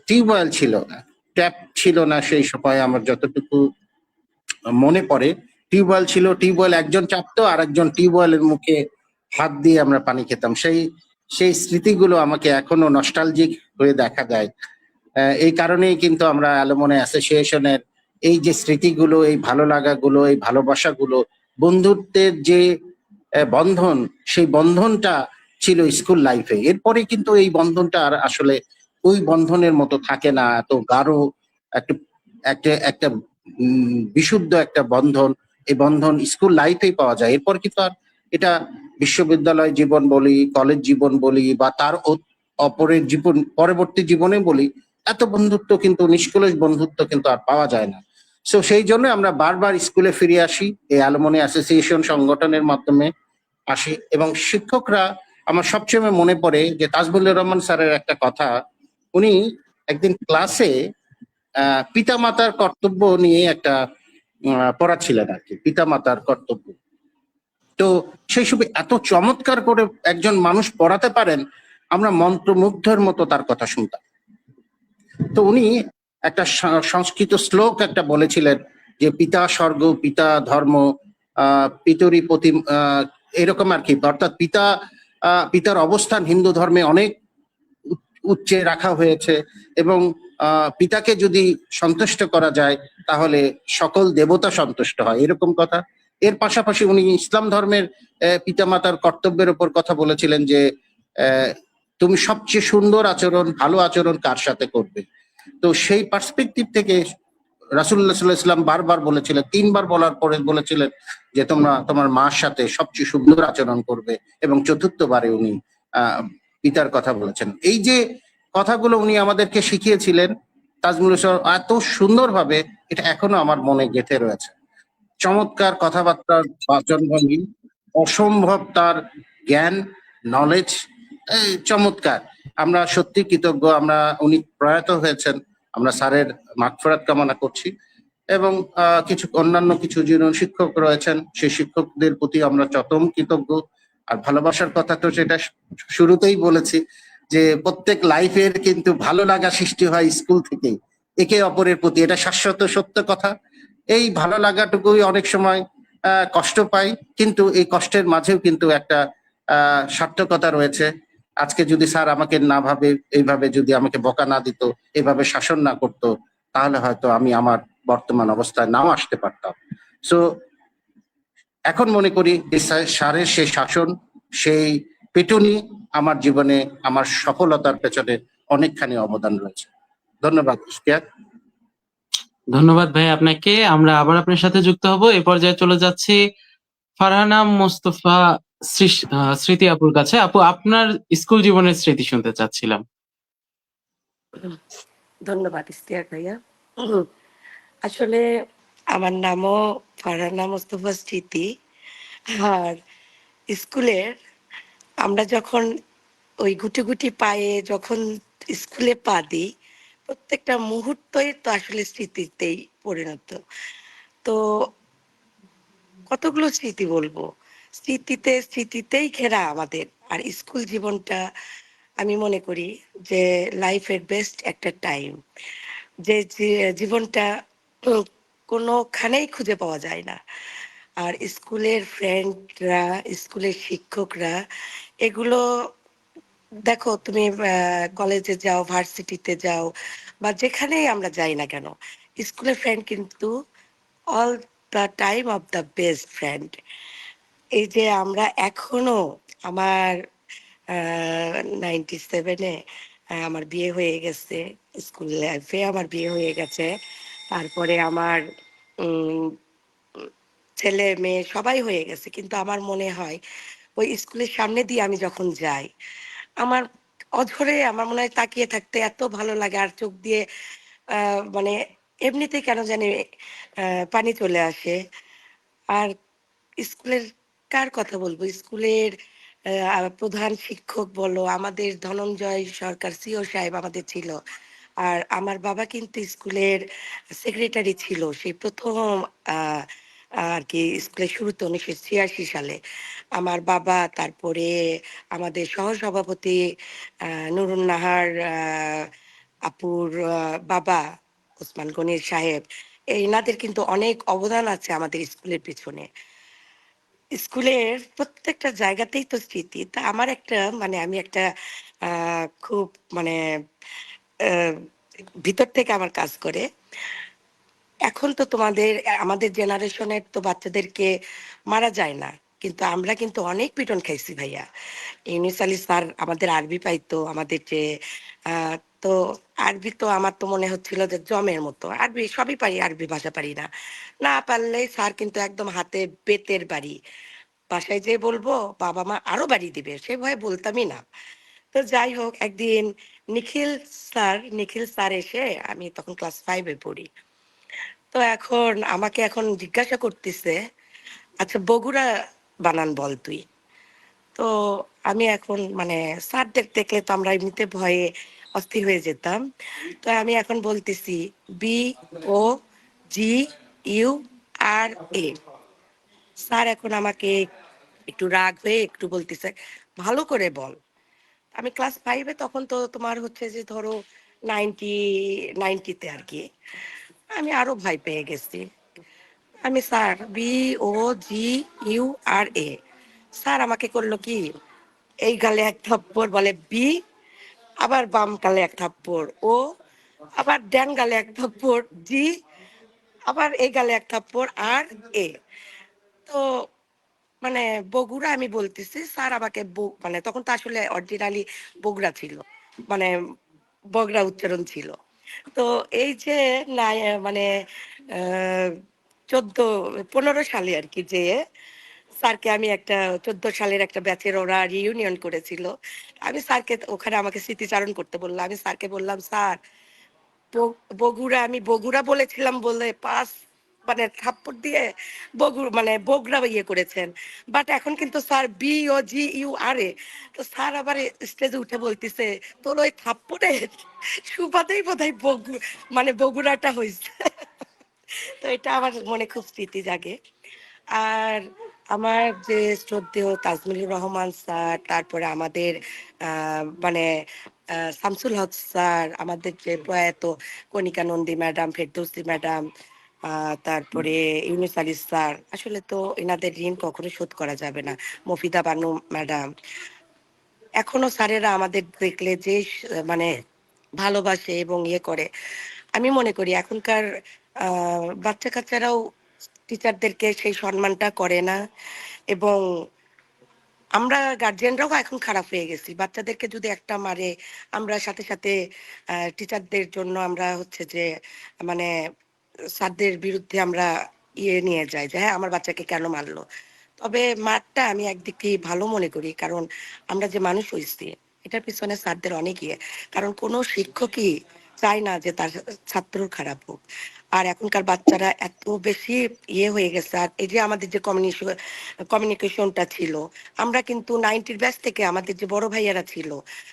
Speaker 4: টিউবওয়েল ছিল না, ট্যাপ ছিল না সেই সময়। আমার যতটুকু মনে পড়ে, টিউবওয়েল ছিল, টিউবওয়েল একজন চাপতো আর একজন টিউবওয়েলের মুখে হাত দিয়ে আমরা পানি খেতাম। সেই স্মৃতিগুলো আমাকে এখনো নস্টালজিক হয়ে দেখা দেয়। এই কারণেই কিন্তু আমরা অ্যালুমনি অ্যাসোসিয়েশনের এই যে স্মৃতিগুলো, এই ভালো লাগাগুলো, এই ভালোবাসাগুলো, বন্ধুত্বের যে বন্ধন, সেই বন্ধনটা ছিল স্কুল লাইফে। এরপরে কিন্তু এই বন্ধনটা আর আসলে ওই বন্ধনের মতো থাকে না, এত গাঢ় একটা একটা একটা বিশুদ্ধ একটা বন্ধন। এই বন্ধন স্কুল লাইফেই পাওয়া যায়। এরপর কিন্তু আর এটা বিশ্ববিদ্যালয় জীবন বলি, কলেজ জীবন বলি, বা তার অপরের জীবন, পরবর্তী জীবনে বলি, এত বন্ধুত্ব কিন্তু, নিষ্কলুষ বন্ধুত্ব কিন্তু আর পাওয়া যায় না। সো সেই জন্য আমরা বারবার স্কুলে ফিরে আসি, এই অ্যালুমনি অ্যাসোসিয়েশন সংগঠনের মাধ্যমে আসি। এবং শিক্ষকরা, আমার সবচেয়ে মনে পড়ে যে তাজবুল্লুর রহমান স্যারের একটা কথা, উনি একদিন ক্লাসে পিতামাতার কর্তব্য নিয়ে একটা পড়াচ্ছিলেন আর কি, পিতামাতার কর্তব্য। তো সেই সব এত চমৎকার করে একজন মানুষ পড়াতে পারেন, আমরা মন্ত্রমুগ্ধের মতো তার কথা শুনতাম। তো উনি একটা সংস্কৃত শ্লোক একটা বলেছিলেন যে পিতা স্বর্গ, পিতা ধর্ম, পিতরি প্রতি, এরকম আর কি। অর্থাৎ পিতার অবস্থান হিন্দু ধর্মে অনেক উচ্চে রাখা হয়েছে, এবং পিতাকে যদি সন্তুষ্ট করা যায় তাহলে সকল দেবতা সন্তুষ্ট হয়, এরকম কথা। এর পাশাপাশি উনি ইসলাম ধর্মের পিতামাতার কর্তব্যের উপর কথা বলেছিলেন যে তুমি সবচেয়ে সুন্দর আচরণ, ভালো আচরণ কার সাথে করবে। তো সেই পার্সপেক্টিভ থেকে রাসূলুল্লাহ সাল্লাল্লাহু আলাইহি ওয়াসাল্লাম বারবার বলেছিলেন, ৩ বার বলার পরে বলেছিলেন যে তোমরা তোমার মার সাথে সবচেয়ে সুন্দর আচরণ করবে, এবং চতুর্থবারে উনি পিতার কথা বলেছেন। এই যে কথাগুলো উনি আমাদেরকে শিখিয়েছিলেন তাজমুল হোসেন এত সুন্দরভাবে, এটা এখনো আমার মনে গেঁথে রয়েছে। চমৎকার কথাবার্তার বাচনভঙ্গি, অসম্ভব তার জ্ঞান, নলেজ, চমৎকার। আমরা সত্যি কৃতজ্ঞ। উনি প্রয়াত হয়েছেন, আমরা স্যারের মাগফিরাত কামনা করছি। এবং কিছু অন্যান্য কিছু যিনি শিক্ষক রয়েছেন, সেই শিক্ষকদের প্রতি আমরা চরম কৃতজ্ঞ। আর ভালোবাসার কথা তো সেটা শুরুতেই বলেছি যে প্রত্যেক লাইফের কিন্তু ভালো লাগা সৃষ্টি হয় স্কুল থেকেই, একে অপরের প্রতি, এটা শাশ্বত সত্য কথা। এই ভালো লাগাটুকুই অনেক সময় কষ্ট পাই, কিন্তু এই কষ্টের মাঝেও কিন্তু একটা সার্থকতা রয়েছে। আজকে যদি স্যার আমাকে না ভাবে, এইভাবে যদি আমাকে বকা না দিত, এইভাবে শাসন না করতো, তাহলে হয়তো আমি আমার বর্তমান অবস্থায় নাও আসতে পারতাম। সো এখন মনে করি যে স্যারের সেই শাসন, সেই পিটুনি আমার জীবনে, আমার সফলতার পেছনে অনেকখানি অবদান রয়েছে। ধন্যবাদ।
Speaker 1: ধন্যবাদ ভাই আপনাকে। আমরা আবার আপনার সাথে যুক্ত হব। এই পর্যায়ে চলে যাচ্ছি ফারহানা মোস্তফা স্মৃতি আপুর কাছে। আপু, আপনার স্কুল জীবনের স্মৃতি শুনতে চাচ্ছিলাম।
Speaker 3: ধন্যবাদ ইস্তিয়াক ভাইয়া। আসলে আমার নামও ফারহানা মোস্তফা স্মৃতি। আর স্কুলের আমরা যখন ওই গুটি গুটি পায়ে যখন স্কুলে পা দিই, প্রত্যেকটা মুহূর্তই তো আসলে স্মৃতিতেই পরিণত। তো কতগুলো স্মৃতি বলবো, স্মৃতিতেই ঘেরা আমাদের। আর স্কুল জীবনটা আমি মনে করি যে লাইফের বেস্ট একটা টাইম, যে জীবনটা কোনোখানেই খুঁজে পাওয়া যায় না। আর স্কুলের ফ্রেন্ডরা, স্কুলের শিক্ষকরা, এগুলো দেখো তুমি কলেজে যাও, ভার্সিটিতে যাও, বা যেখানেই আমরা যাই না কেন, স্কুলের ফ্রেন্ড কিন্তু all the time of the best friend. এই যে আমরা এখনো, আমার 97-এ আমার বিয়ে হয়ে গেছে, স্কুল লাইফে আমার বিয়ে হয়ে গেছে। তারপরে আমার উম ছেলে মেয়ে সবাই হয়ে গেছে, কিন্তু আমার মনে হয় ওই স্কুলের সামনে দিয়ে আমি যখন যাই, আমার অঝরে আমার মনে হয় তাকিয়ে থাকতে এত ভালো লাগে, আর চোখ দিয়ে মানে এমনিতেই কেন জানি পানি চলে আসে। আর স্কুলের কার কথা বলবো, স্কুলের প্রধান শিক্ষক বলো, আমাদের ধনঞ্জয় সরকার সিও সাহেব আমাদের ছিল। আর আমার বাবা কিন্তু স্কুলের সেক্রেটারি ছিল সেই প্রথম আহ আর কি স্কুলের শুরুতে 1986 সালে আমার বাবা। তারপরে আমাদের সহসভাপতি নুরুন নাহার আপুর বাবা ওসমান গনির সাহেব, এনাদের কিন্তু অনেক অবদান আছে আমাদের স্কুলের পিছনে। স্কুলের প্রত্যেকটা জায়গাতেই তো স্মৃতি। তা আমার একটা আমি একটা খুব মানে আ ভিতর থেকে আমার কাজ করে। এখন তো আমাদের জেনারেশনের তো বাচ্চাদেরকে মারা যায় না। কিন্তু আমরা কিন্তু অনেক পিটন খাইছি ভাইয়া। ইউনুস আলী স্যার আমাদের আরবি পাইতো। আমাদের যে আ তো আরবি তো আমার তো মনে হচ্ছিল যে জমের মতো। আরবি সবই পারি, আরবি ভাষা পারি না। না পারলেই স্যার কিন্তু একদম হাতে বেতের বাড়ি। বাসায় যেয়ে বলবো, বাবা-মা আরো বাড়ি দিবে। সে ভয়ে বলতামই না। তো যাই হোক একদিন নিখিল স্যার এসে আমি তখন ক্লাস 5 এ পড়ি। তো আমাকে জিজ্ঞাসা করতেছে, "আচ্ছা বগুড়া বানান বল তুই।" তো আমি এখন স্যারদের দেখলে তো আমরা এমনিতে ভয়ে অস্থির হয়ে যেতাম। তো আমি এখন বলতেছি BOGURA। স্যার এখন আমাকে একটু রাগ হয়ে একটু বলতেছে, "ভালো করে বল।" আমি ক্লাস 5 এ তখন তো তোমার হচ্ছে যে ধরো 90 90 তে আরকি। আমি আরো ভয় পেয়ে গেছি। Sir BOGURA। স্যার আমাকে করলো কি, এই গালে এক থাপ্পড় বলে বি, আবার বাম গালে এক থাপ্পড় ও, আবার ডান গালে এক থাপ্পড় জি, আবার এই গালে এক থাপ্পড় আর এ। তো মানে বগুড়া আমি বলতেছি, স্যার আমাকে তখন তো আসলে অরিজিনালি বগুড়া ছিল। মানে বগরা উচ্চারণ ছিল। তো এই যে নাই মানে আ 15 সালে আরকি যেয়ে স্যারকে আমি একটা 14 সালের একটা ব্যাচের ওরা রিইউনিয়ন করেছিল। স্যারকে ওখানে আমাকে স্মৃতিচারণ করতে বলল। আমি স্যারকে বললাম, "স্যার আমি বগুড়া বলেছিলাম বলে ৫ থাপ্পড় দিয়ে বগরা ইয়ে করেছেন। বাট এখন কিন্তু স্যার BOGURA।" তো স্যার আবার স্টেজে উঠে বলতেছে, "তোর ওই থাপ্পড়ের সুবাদেই বোধহয় বগুড়াটা হইছে।" তো এটা আমার মনে খুব স্মৃতি জাগে। আর আমার যে শ্রদ্ধেয় তাজমিলুর রহমান স্যার, তারপরে আমাদের আ মানে শামসুল হক স্যার, আমাদের যে প্রয়াত কণিকা নন্দী ম্যাডাম, ফেরদৌসী ম্যাডাম, আ তারপরে ইউনুস আলী স্যার। আসলে তো এনাদের ঋণ কখনো শোধ করা যাবে না। মফিদা বানু ম্যাডাম। এখনো স্যারেরা আমাদের দেখলে যে ভালোবাসে এবং ইয়ে করে। আমি মনে করি এখনকার আ বাচ্চা-কাচ্চারাও টিচারদেরকে সেই সম্মানটা করে না এবং আমরা গার্জিয়ানরাও এখন খারাপ হয়ে গেছি। বাচ্চাদেরকে যদি একটা মারে, আমরা সাথে সাথে টিচারদের জন্য আমরা হচ্ছে যে মানে স্যারদের বিরুদ্ধে আমরা নিয়ে যাই যে, "হ্যাঁ, আমার বাচ্চাকে কেন মারলো?" তবে মারটা আমি একদিক দিয়ে ভালো মনে করি। কারণ আমরা যে মানুষ হইছি, এটার পিছনে স্যারদের অনেক ইয়ে। কারণ কোনো শিক্ষকই চায় না যে তার ছাত্র খারাপ হোক। আর এখনকার বাচ্চারা এত বেশি হয়ে গেছে। আর এই যে আমাদের যে কমিউনিকেশনটা ছিল, আমরা কিন্তু 90 র ব্যাচ থেকে আমাদের যে বড় ভাইয়ারা ছিল,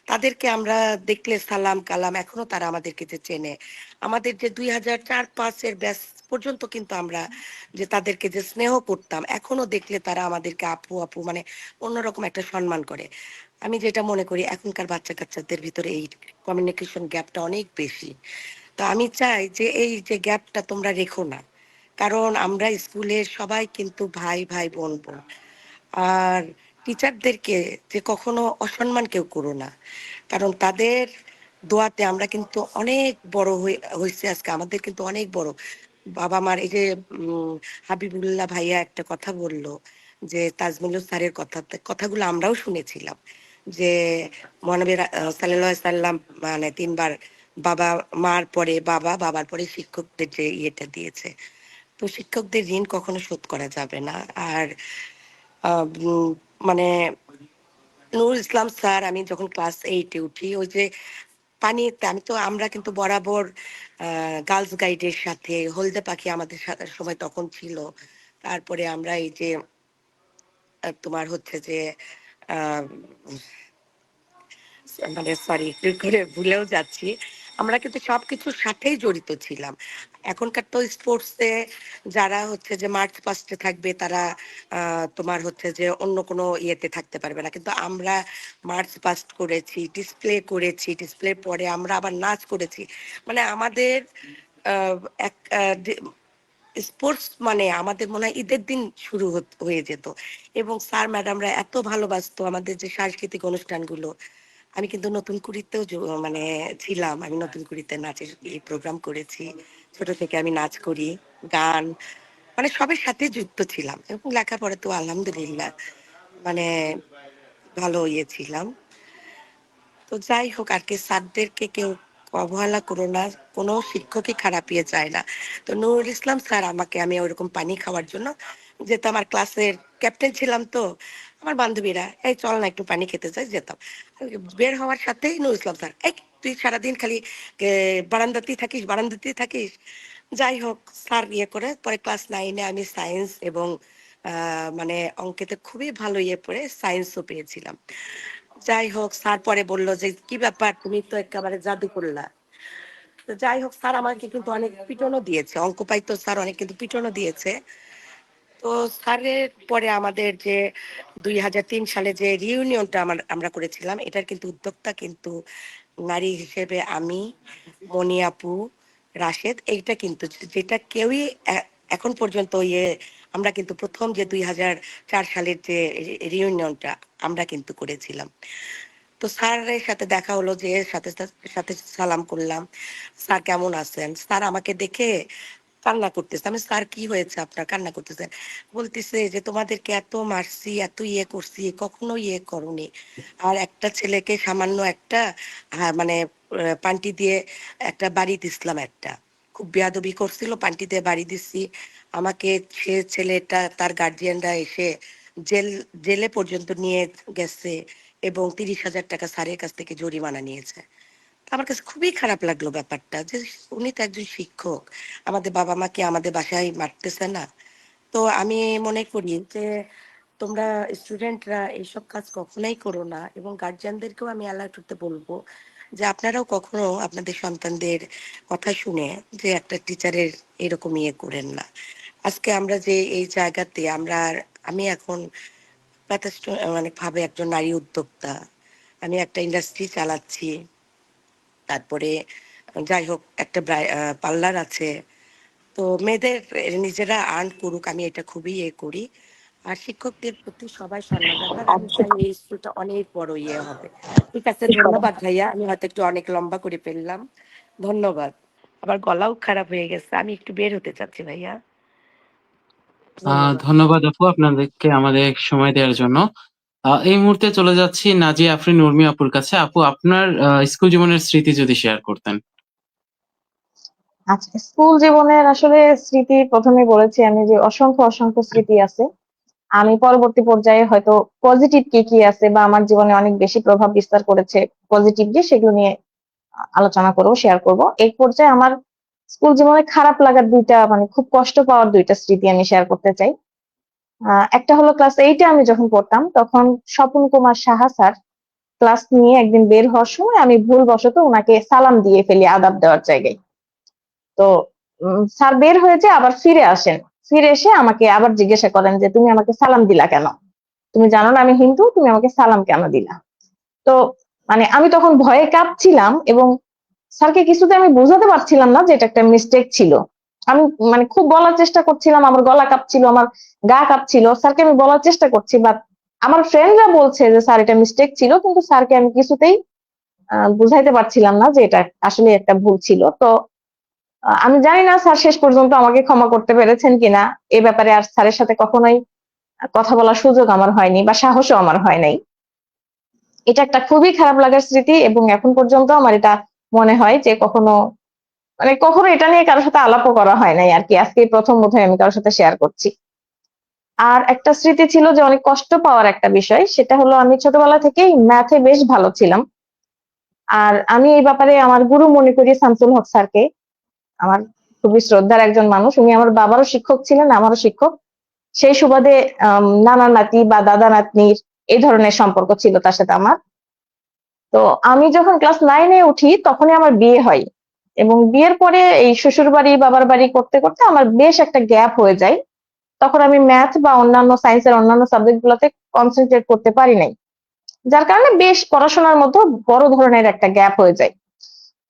Speaker 3: তাদেরকে আমরা দেখলে সালাম কালাম এখনো তারা আমাদেরকে যে চেনে। আমাদের যে 2004-5 এর ব্যাচ পর্যন্ত কিন্তু আমরা যে তাদেরকে যে স্নেহ করতাম, এখনো দেখলে তারা আমাদেরকে আপু, আপু অন্যরকম একটা সম্মান করে। আমি যেটা মনে করি এখনকার বাচ্চা-কাচ্চাদের ভিতরে এই কমিউনিকেশন গ্যাপটা অনেক বেশি। তো আমি চাই যে এই যে গ্যাপটা তোমরা রেখো না। কারণ আমরা স্কুলের সবাই কিন্তু ভাই, ভাই, বোন, বোন। আর টিচারদেরকে যে কখনো অসম্মান কেউ করো না। কারণ তাদের দোয়াতে আমরা কিন্তু অনেক বড় হইছি আজকে। আমাদের কিন্তু অনেক বড়। বাবা-মার এই যে উম হাবিবুল্লাহ ভাইয়া একটা কথা বলল যে তাজমুল স্যারের কথা। কথাগুলো আমরাও শুনেছিলাম। যে মহানবী সাল্লাল্লাহু আলাইহি সাল্লাম ৩ বার মার পরে বাবা, বাবার পরে শিক্ষকদের যে ইয়েটা দিয়েছে। তো শিক্ষকদের ঋণ কখনো শোধ করা যাবে না। আর আ উম মানে নুরুল ইসলাম স্যার আমি যখন ক্লাস 8 এ উঠি, ওই যে আমরা কিন্তু বরাবর গার্লস গাইডের সাথে হলদে পাখি আমাদের সময় তখন ছিল। তারপরে আমরা এই যে তোমার হচ্ছে যে আ সরি একটু করে ভুলেও যাচ্ছি। আমরা কিন্তু সবকিছুর সাথেই জড়িত ছিলাম। এখনকার তো স্পোর্টস এ যারা হচ্ছে যে মার্চ পাস্ট এ থাকবে তারা তোমার হচ্ছে যে অন্য কোনো ইয়েতে থাকতে পারবে না। কিন্তু আমরা মার্চ পাস্ট করেছি, ডিসপ্লে করেছি, ডিসপ্লের পরে আমরা আবার নাচ করেছি। আমাদের আ এক আ ডে স্পোর্টস মানে আমাদের মনে হয় ঈদের দিন শুরু হয়ে যেত, এবং স্যার ম্যাডামরা এত ভালোবাসতো আমাদের যে সাংস্কৃতিক অনুষ্ঠানগুলো। আমি কিন্তু নতুন কুড়িতেও মানে ছিলাম, আমি নতুন কুড়িতে নাচের এই প্রোগ্রাম করেছি। ছোট থেকে আমি নাচ করি, গান, মানে সবের সাথে যুক্ত ছিলাম, এবং লেখাপড়া তো আলহামদুলিল্লাহ মানে ভালো ছিলাম। তো যাই হোক আর কি, স্যারদেরকে কেউ অবহেলা করো না, কোনো শিক্ষকই খারাপ চায় না। তো নুরুল ইসলাম স্যার আমাকে, আমি ওরকম পানি খাওয়ার জন্য যেতাম, আমার ক্লাসের ক্যাপ্টেন ছিলাম তো, আমার বান্ধবীরা এই চল না একটু পানি খেতে চাই, যেতাম। আর বের হওয়ার সাথেই নুরুল ইসলাম স্যার, এই তুই সারাদিন খালি বারান্দাতেই থাকিস। যাই হোক স্যার করে পরে ক্লাস 9-এ আমি সায়েন্স এবং মানে অঙ্কেতে খুবই ভালো পড়ে সায়েন্সও পেয়েছিলাম। যাই হোক স্যার পরে বলল যে কি ব্যাপার, তুমি তো একেবারে জাদু করলা। তো যাই হোক স্যার আমাকে কিন্তু অনেক পিটনও দিয়েছে, অঙ্ক পাইতো স্যার অনেক কিন্তু পিটনও দিয়েছে। তো স্যারের পরে আমাদের যে 2003 সালে যে রিইউনিয়নটা আমরা করেছিলাম, এটার কিন্তু উদ্যোক্তা কিন্তু নারী হিসেবে আমি, মনি আপু, রাশেদ, এইটা কিন্তু যেটা কেউই এখন পর্যন্ত আমরা কিন্তু প্রথম যে 2004 সালের যে রিইউনিয়নটা আমরা কিন্তু করেছিলাম। তো স্যারের সাথে দেখা হলো, যে সাথে সাথে সালাম করলাম, স্যার কেমন আছেন। স্যার আমাকে দেখে কান্না করতেছে। আমি স্যার কি হয়েছে আপনার, কান্না করতেছেন? বলতেছে যে তোমাদেরকে এত মারছি, এত করছি, কখনো করনি। আর একটা ছেলেকে সামান্য একটা মানে পান্টি দিয়ে একটা বাড়ি দিছিলাম, একটা খুব বেয়াদবি করছিল, পান্টি দিয়ে বাড়ি দিছি। আমাকে সে ছেলেটা তার গার্জিয়ানরা এসে জেল জেলে পর্যন্ত নিয়ে গেছে, এবং 30,000 টাকা স্যারের কাছ থেকে জরিমানা নিয়েছে। তো আমার কাছে খুবই খারাপ লাগলো ব্যাপারটা, যে উনি তো একজন শিক্ষক, আমাদের বাবা মা কি আমাদের বাসায় মারতেছে না? তো আমি মনে করি যে তোমরা স্টুডেন্টরা এইসব কাজ কখনোই করো না, এবং গার্জিয়ানদেরকেও আমি অ্যালার্ট হতে বলবো যে আপনারাও কখনো আপনাদের সন্তানদের কথা শুনে যে একটা টিচারের এরকম করেন না। আজকে আমরা যে এই জায়গাতে আমি এখন যথেষ্ট মানে ভাবে একজন নারী উদ্যোক্তা, আমি একটা ইন্ডাস্ট্রি চালাচ্ছি, তারপরে যাই হোক একটা পার্লার আছে। তো মেয়েদের নিজেরা আর্ন করুক, আমি এটা খুবই করি। আর শিক্ষকদের প্রতি সবাই সম্মান রাখার, আমি চাই এই স্কুলটা অনেক বড় হবে। ঠিক আছে, ধন্যবাদ ভাইয়া, আমি হয়তো একটু অনেক লম্বা করে ফেললাম। ধন্যবাদ। আবার গলাও খারাপ হয়ে গেছে, আমি একটু বের হতে চাচ্ছি ভাইয়া। ধন্যবাদ।
Speaker 1: ধন্যবাদ আপু আপনাদেরকে আমাদের সময় দেওয়ার জন্য। এই মুহূর্তে চলে যাচ্ছি নাজিয়া আফরিন উর্মি আপুর কাছে। আপু, আপনার স্কুল জীবনের স্মৃতি যদি শেয়ার করতেন।
Speaker 5: আচ্ছা, স্কুল জীবনের আসলে স্মৃতি প্রথমে বলেছি আমি যে অসংখ্য অসংখ্য স্মৃতি আছে। আমি পরবর্তী পর্যায়ে হয়তো পজিটিভ কি কি আছে বা আমার জীবনে অনেক বেশি প্রভাব বিস্তার করেছে পজিটিভলি, সেগুলো নিয়ে আলোচনা করব, শেয়ার করব। এই পর্যায়ে আমার স্কুল জীবনে খারাপ লাগার দুইটা, মানে খুব কষ্ট পাওয়ার দুইটা স্মৃতি আমি শেয়ার করতে চাই। একটা হলো ক্লাস 8-এ আমি যখন পড়তাম, তখন স্বপন কুমার সাহা স্যার ক্লাস নিয়ে একদিন বের হওয়ার সময় আমি ভুলবশত ওনাকে সালাম দিয়ে ফেলি আদাব দেওয়ার জায়গায়। তো স্যার বের হয়েছে, আবার ফিরে আসেন, ফিরে এসে আমাকে আবার জিজ্ঞাসা করেন যে তুমি আমাকে সালাম দিলা কেন, তুমি জানো না আমি হিন্দু, তুমি আমাকে সালাম কেন দিলা? তো মানে আমি তখন ভয়ে কাঁপছিলাম, এবং স্যারকে কিছুতে আমি বোঝাতে পারছিলাম না যে এটা একটা মিস্টেক ছিল। আমি মানে খুব বলার চেষ্টা করছিলাম, আমার গলা কাঁপছিল, আমার গা কাঁপছিল, স্যারকে আমি বলার চেষ্টা করছি, বাট আমার ফ্রেন্ডরা বলছে যে স্যার এটা মিস্টেক ছিল, কিন্তু স্যারকে আমি কিছুতেই বুঝাইতে পারছিলাম না যে এটা আসলে একটা ভুল ছিল। তো আমি জানি না স্যার শেষ পর্যন্ত আমাকে ক্ষমা করতে পেরেছেন কিনা। এ ব্যাপারে আর স্যারের সাথে কখনোই কথা বলার সুযোগ আমার হয়নি বা সাহসও আমার হয় নাই। এটা একটা খুবই খারাপ লাগার স্মৃতি, এবং এখন পর্যন্ত আমার এটা মনে হয় যে কখনো, মানে কখনো এটা নিয়ে কারোর সাথে আলাপও করা হয় নাই আর কি, আজকেই প্রথম বোধহয় আমি কারোর সাথে শেয়ার করছি। আর একটা স্মৃতি ছিল যে অনেক কষ্ট পাওয়ার একটা বিষয়, সেটা হলো আমি ছোটবেলা থেকেই ম্যাথে বেশ ভালো ছিলাম। আর আমি এই ব্যাপারে আমার গুরু মনে করি শামসুল হক স্যারকে। আমার খুবই শ্রদ্ধার একজন মানুষ, উনি আমার বাবারও শিক্ষক ছিলেন, আমারও শিক্ষক। সেই সুবাদে নানা নাতি বা দাদা নাতনির এই ধরনের সম্পর্ক ছিল তার সাথে আমার। তো আমি যখন ক্লাস 9-এ উঠি তখনই আমার বিয়ে হয়, এবং বিয়ের পরে এই শ্বশুর বাড়ি বাবার বাড়ি করতে করতে আমার বেশ একটা গ্যাপ হয়ে যায়। তখন আমি ম্যাথ বা অন্যান্য সায়েন্সের অন্যান্য সাবজেক্ট গুলোতে কনসেন্ট্রেট করতে পারি নাই, যার কারণে বেশ পড়াশোনার মধ্যে বড় ধরনের একটা গ্যাপ হয়ে যায়।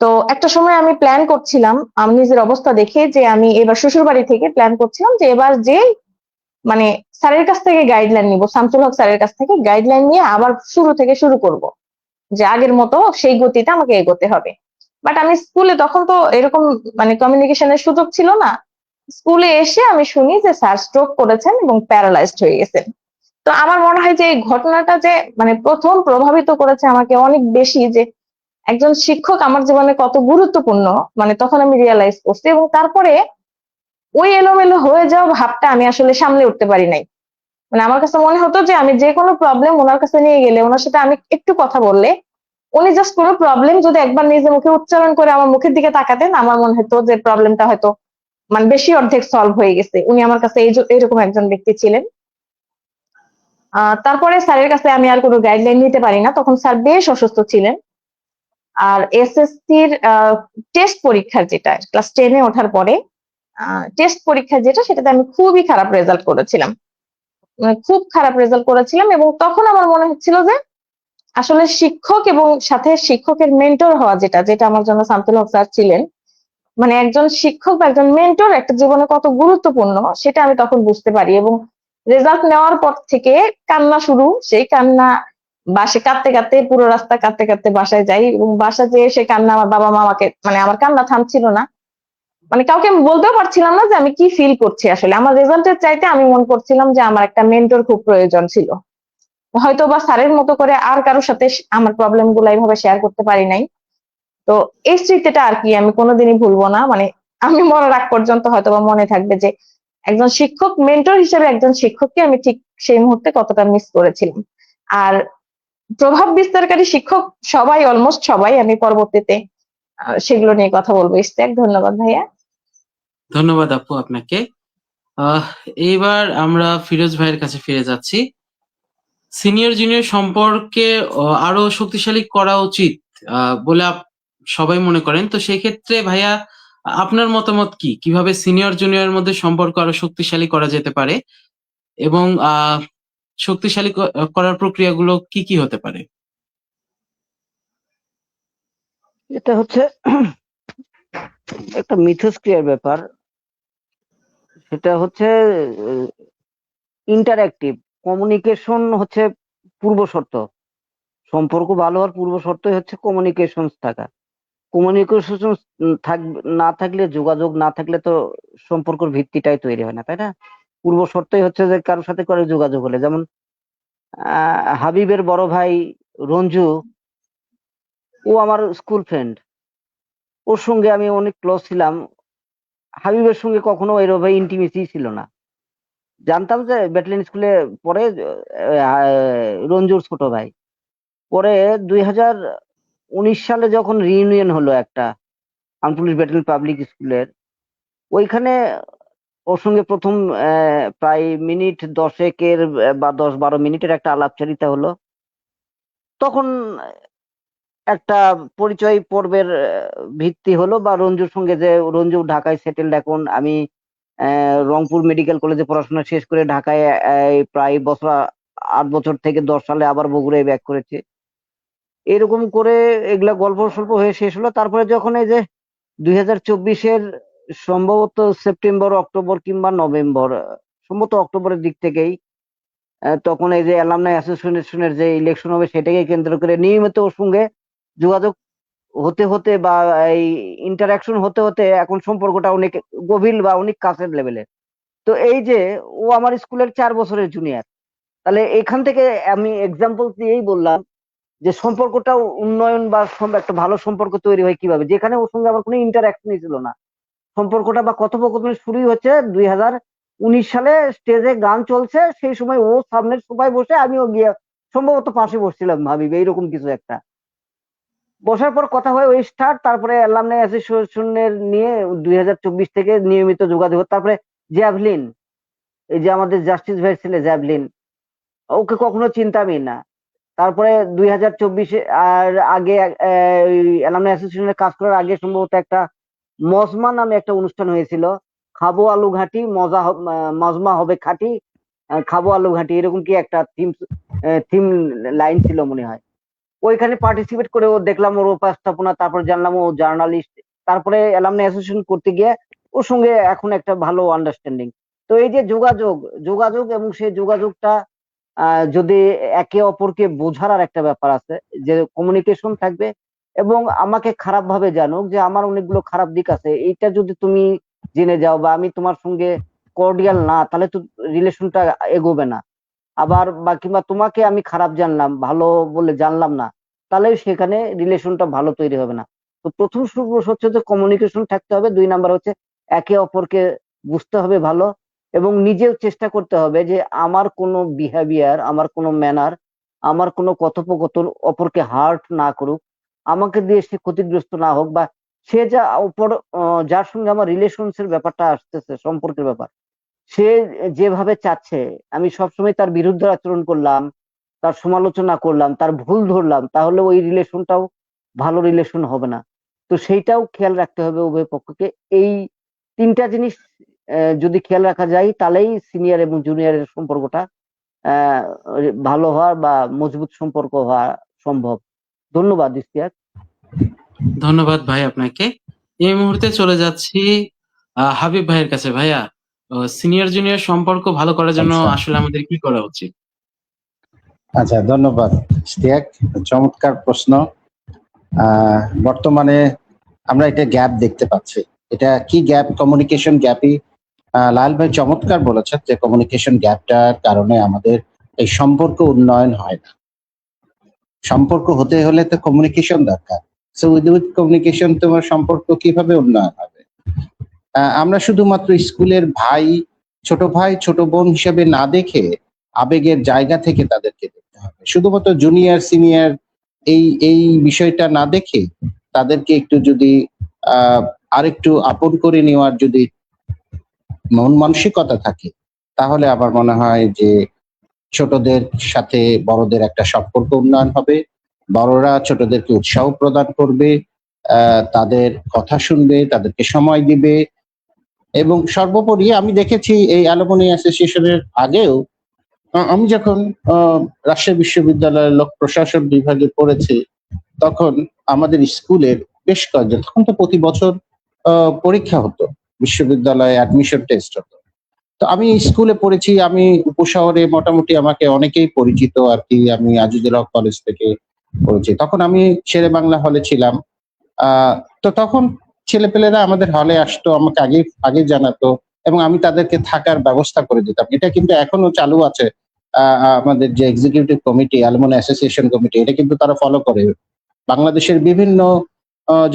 Speaker 5: তো একটা সময় আমি প্ল্যান করছিলাম, আমি নিজের অবস্থা দেখে, যে আমি এবার শ্বশুর বাড়ি থেকে প্ল্যান করছিলাম যে এবার যে মানে স্যারের কাছ থেকে গাইডলাইন নিব, শামসুল হক স্যারের কাছ থেকে গাইডলাইন নিয়ে আবার শুরু থেকে শুরু করব, যে আগের মতো সেই গতিতে আমাকে এগোতে হবে। বাট আমি স্কুলে তখন তো এরকম কমিউনিকেশনের সুযোগ ছিল না। স্কুলে এসে আমি শুনি যে স্যার স্ট্রোক করেছেন এবং প্যারালাইজড হয়ে গেছেন। তো আমার মনে হয় যে এই ঘটনাটা যে প্রথম প্রভাবিত করেছে আমাকে অনেক বেশি, যে একজন শিক্ষক আমার জীবনে কত গুরুত্বপূর্ণ, তখন আমি রিয়েলাইজ করছি। এবং তারপরে ওই এলোমেলো হয়ে যাওয়া ভাবটা আমি আসলে সামলে উঠতে পারি নাই। আমার কাছে মনে হতো যে আমি যে কোনো প্রবলেম ওনার কাছে নিয়ে গেলে, ওনার সাথে আমি একটু কথা বললে, উনি জাস্ট কোনো প্রবলেম যদি একবার নিজে মুখে উচ্চারণ করে আমার মুখের দিকে তাকাতেন, আমার মনে হতো যে প্রবলেমটা হয়তো বেশি অর্ধেক সলভ হয়ে গেছে। উনি আমার কাছে এইরকম একজন ব্যক্তি ছিলেন। তারপরে স্যারের কাছে আমি আর কোনো গাইডলাইন নিতে পারি না, তখন স্যার বেশ অসুস্থ ছিলেন। আর এসএসসির টেস্ট পরীক্ষার যেটা ক্লাস 10-এ ওঠার পরে টেস্ট পরীক্ষা যেটা, সেটাতে আমি খুবই খারাপ রেজাল্ট করেছিলাম। খুব খারাপ রেজাল্ট করেছিলাম, এবং তখন আমার মনে হচ্ছিল যে আসলে শিক্ষক এবং সাথে শিক্ষকের মেন্টর হওয়া, যেটা যেটা আমার জন্য শামসুল হক স্যার ছিলেন, একজন শিক্ষক বা একজন মেন্টর একটা জীবনে কত গুরুত্বপূর্ণ, সেটা আমি তখন বুঝতে পারি। এবং রেজাল্ট নেওয়ার পর থেকে কান্না শুরু, সেই কান্না বাসে কাঁদতে কাঁদতে, পুরো রাস্তা কাঁদতে কাঁদতে বাসায় যাই, এবং বাসা যেয়ে সে কান্না, আমার বাবা মা আমাকে, আমার কান্না থামছিল না। কাউকে আমি বলতেও পারছিলাম না যে আমি কি ফিল করছি। আসলে আমার রেজাল্টের চাইতে আমি মনে করছিলাম যে আমার একটা মেন্টর খুব প্রয়োজন ছিল। হয়তো বা স্যারের মতো করে আর কারোর সাথে আমার প্রবলেম গুলো এইভাবে শেয়ার করতে পারি নাই। তো এই স্মৃতিটা আর কি আমি কোনোদিনই ভুলবো না। আমি মরার আগ পর্যন্ত হয়তো বা মনে থাকবে যে একজন শিক্ষক, মেন্টর হিসেবে একজন শিক্ষককে আমি ঠিক সেই মুহূর্তে কতটা মিস করেছিলাম। আর প্রভাব বিস্তারকারী শিক্ষক সবাই, অলমোস্ট সবাই, আমি পরবর্তীতে সেগুলো নিয়ে কথা বলবো। ইস্তেক, ধন্যবাদ ভাইয়া।
Speaker 1: ধন্যবাদ আপু আপনাকে। আহ এইবার আমরা ফিরোজ ভাইয়ের কাছে ফিরে যাচ্ছি। সিনিয়র জুনিয়র সম্পর্কে আরো শক্তিশালী করা উচিত বলে সবাই মনে করেন, তো সেই ক্ষেত্রে ভাইয়া আপনার মতামত কি? কিভাবে সিনিয়র জুনিয়রের মধ্যে সম্পর্ক আরো শক্তিশালী করা যেতে পারে, এবং শক্তিশালী করার প্রক্রিয়াগুলো কি কি হতে পারে?
Speaker 2: এটা হচ্ছে একটা মিথস্ক্রিয়ার ব্যাপার। সেটা হচ্ছে ইন্টারঅ্যাক্টিভ কমিউনিকেশন হচ্ছে পূর্ব শর্ত। সম্পর্ক ভালো হওয়ার পূর্ব শর্তই হচ্ছে কমিউনিকেশন থাকা। কমিউনিকেশন না থাকলে, যোগাযোগ না থাকলে তো সম্পর্কের ভিত্তিটাই তৈরি হয় না, তাই না? পূর্ব শর্তই হচ্ছে যে কারোর সাথে করে যোগাযোগ হলে, যেমন হাবিবের বড় ভাই রঞ্জু, ও আমার স্কুল ফ্রেন্ড, ওর সঙ্গে আমি অনেক ক্লোজ ছিলাম। হাবিবের সঙ্গে কখনো এরভাবে ইন্টিমেসি ছিল না। জানতাম যে ব্যাটালিয়ন স্কুলে পরে রঞ্জুর ছোট ভাই। পরে 2019 সালে যখন রিইউনিয়ন হলো একটা আনপুলিশ ব্যাটালিয়ন পাবলিক স্কুলের, ওইখানে ওর সঙ্গে প্রথম প্রায় মিনিট 10-এর বা 10-12 মিনিটের একটা আলাপচারিতা হলো। তখন একটা পরিচয় পর্বের ভিত্তি হলো, বা রঞ্জুর সঙ্গে, যে রঞ্জু ঢাকায় সেটেলড এখন, আমি রংপুর মেডিকেল কলেজে পড়াশোনা শেষ করে ঢাকায় প্রায় 8 বছর থেকে 10 সালে আবার বগুড়ায় ব্যাক করেছে। এরকম করে এগুলা গল্প স্বল্প হয়ে শেষ হলো। তারপরে যখন এই যে 2024-এর সম্ভবত সেপ্টেম্বর, অক্টোবর কিংবা নভেম্বর, সম্ভবত অক্টোবরের দিক থেকেই, তখন এই যে অ্যালামনাই অ্যাসোসিয়েশনের যে ইলেকশন হবে, সেটাকে কেন্দ্র করে নিয়মিত ওর সঙ্গে যোগাযোগ হতে হতে বা এই ইন্টারাকশন হতে হতে এখন সম্পর্কটা অনেক গভীর বা অনেক কাছের লেভেলের। তো এই যে ও আমার স্কুলের 4 বছরের জুনিয়র, তাহলে এখান থেকে আমি এক্সাম্পল দিয়েই বললাম যে সম্পর্কটা উন্নয়ন বা একটা ভালো সম্পর্ক তৈরি হয় কিভাবে, যেখানে ওর সঙ্গে আমার কোনো ইন্টারাকশনই ছিল না। সম্পর্কটা বা কথোপকথন শুরুই হচ্ছে 2019 সালে, স্টেজে গান চলছে, সেই সময় ও সামনের সোফায় বসে, আমিও গিয়ে সম্ভবত পাশে বসছিলাম, ভাবি এইরকম কিছু একটা। বসার পর কথা হয় ওই স্টার্ট, তারপরে অ্যালামনাই অ্যাসোসিয়েশনের নিয়ে 2024 থেকে নিয়মিত যোগাযোগ। তারপরে জ্যাভলিন, এই যে আমাদের জাস্টিস ভাইয়ের ছেলে জ্যাভলিন, ওকে কখনো চিনতামই না। তারপরে 2024-এ আর আগে অ্যালামনাই অ্যাসোসিয়েশনের কাজ করার আগে সম্ভবত একটা মজমা নামে একটা অনুষ্ঠান হয়েছিল, খাবো আলু ঘাটি মজমা হবে খাঁটি, খাবো আলু ঘাটি, এরকম কি একটা থিম লাইন ছিল মনে হয়। ওইখানে পার্টিসিপেট করে ও দেখলাম ওর উপস্থাপনা, তারপর জানলাম ও জার্নালিস্ট, তারপরে অ্যালামনি অ্যাসোসিয়েশন করতে গিয়ে ওর সঙ্গে এখন একটা ভালো আন্ডারস্ট্যান্ডিং। তো এই যে যোগাযোগ যোগাযোগ এবং সেই যোগাযোগটা যদি একে অপরকে বোঝার আর একটা ব্যাপার আছে, যে কমিউনিকেশন থাকবে এবং আমাকে খারাপ ভাবে জানুক যে আমার অনেকগুলো খারাপ দিক আছে, এইটা যদি তুমি জেনে যাও বা আমি তোমার সঙ্গে কর্ডিয়াল না, তাহলে তো রিলেশনটা এগোবে না। আবার বা কিংবা তোমাকে আমি খারাপ জানলাম, ভালো বলে জানলাম না, তাহলে সেখানে রিলেশনটা ভালো তৈরি হবে না। তো প্রথম সুযোগ হচ্ছে যে কমিউনিকেশন থাকতে হবে, 2 নাম্বার হচ্ছে একে অপরকে বুঝতে হবে ভালো, এবং নিজেও চেষ্টা করতে হবে যে আমার কোনো বিহেভিয়ার, আমার কোনো ম্যানার, আমার কোনো কথোপকথন অপরকে হার্ট না করুক, আমাকে দিয়ে সে ক্ষতিগ্রস্ত না হোক, বা সে যা অপর যার সঙ্গে আমার রিলেশনস এর ব্যাপারটা আসতেছে, সম্পর্কের ব্যাপার, সে যেভাবে চাচ্ছে আমি সবসময় তার বিরুদ্ধে আচরণ করলাম, তার সমালোচনা করলাম, তার ভুল ধরলাম, তাহলে ওই রিলেশনটাও ভালো রিলেশন হবে না। তো সেইটাও খেয়াল রাখতে হবে উভয় পক্ষকে। এই 3টা জিনিস যদি খেয়াল রাখা যায়, তাহলেই সিনিয়র এবং জুনিয়রের সম্পর্কটা আহ ভালো হওয়ার বা মজবুত সম্পর্ক হওয়া সম্ভব। ধন্যবাদ ইশতিয়াক।
Speaker 1: ধন্যবাদ ভাই আপনাকে। এই মুহূর্তে চলে যাচ্ছি হাবিব ভাইয়ের কাছে। ভাইয়া, সিনিয়র জুনিয়র সম্পর্ক ভালো করার জন্য
Speaker 6: আচ্ছা
Speaker 1: আসলে আমাদের কি করা উচিত?
Speaker 6: আচ্ছা, ধন্যবাদ ইশতিয়াক, চমৎকার প্রশ্ন। বর্তমানে আমরা এটা গ্যাপ দেখতে পাচ্ছি। এটা কি গ্যাপ? কমিউনিকেশন গ্যাপই। লাল ভাই চমৎকার বলেছেন যে কমিউনিকেশন গ্যাপটার কারণে আমাদের এই সম্পর্ক উন্নয়ন হয় না। সম্পর্ক হতে হলে তো কমিউনিকেশন দরকার। সো উইদাউট কমিউনিকেশন তোমার সম্পর্ক কিভাবে উন্নয়ন হবে? আমরা শুধুমাত্র স্কুলের ভাই, ছোট বোন হিসেবে না দেখে আবেগের জায়গা থেকে তাদেরকে দেখতে হবে। শুধুমাত্র জুনিয়র সিনিয়র এই বিষয়টা না দেখে তাদেরকে একটু যদি আরেকটু আপন করে নেওয়ার যদি মন মানসিকতা থাকে, তাহলে আমার মনে হয় যে ছোটদের সাথে বড়দের একটা সম্পর্ক উন্নয়ন হবে। বড়রা ছোটদেরকে উৎসাহ প্রদান করবে, তাদের কথা শুনবে, তাদেরকে সময় দিবে। এবং সর্বোপরি আমি দেখেছি এই অ্যালুমনি অ্যাসোসিয়েশনের আগেও, আমি যখন রাজশাহী বিশ্ববিদ্যালয়ের লোক প্রশাসন বিভাগে পড়েছি, তখন আমাদের স্কুলের বেশ কয়েকজন, তখন তো প্রতি বছর পরীক্ষা হতো, বিশ্ববিদ্যালয়ে অ্যাডমিশন টেস্ট হতো। তো আমি স্কুলে পড়েছি, আমি উপশহরে মোটামুটি আমাকে অনেকেই পরিচিত আর কি। আমি আজিজুল হক কলেজ থেকে পড়েছি, তখন আমি শেরে বাংলা হলে ছিলাম। তো তখন ছেলেপেলেরা আমাদের হলে আসতো, আমাকে আগে জানাতো এবং আমি তাদেরকে থাকার ব্যবস্থা করে দিতাম। এটা কিন্তু এখনো চালু আছে। আমাদের যে executive committee, alumni association committee, এটা কিন্তু তারা ফলো করে। বাংলাদেশের বিভিন্ন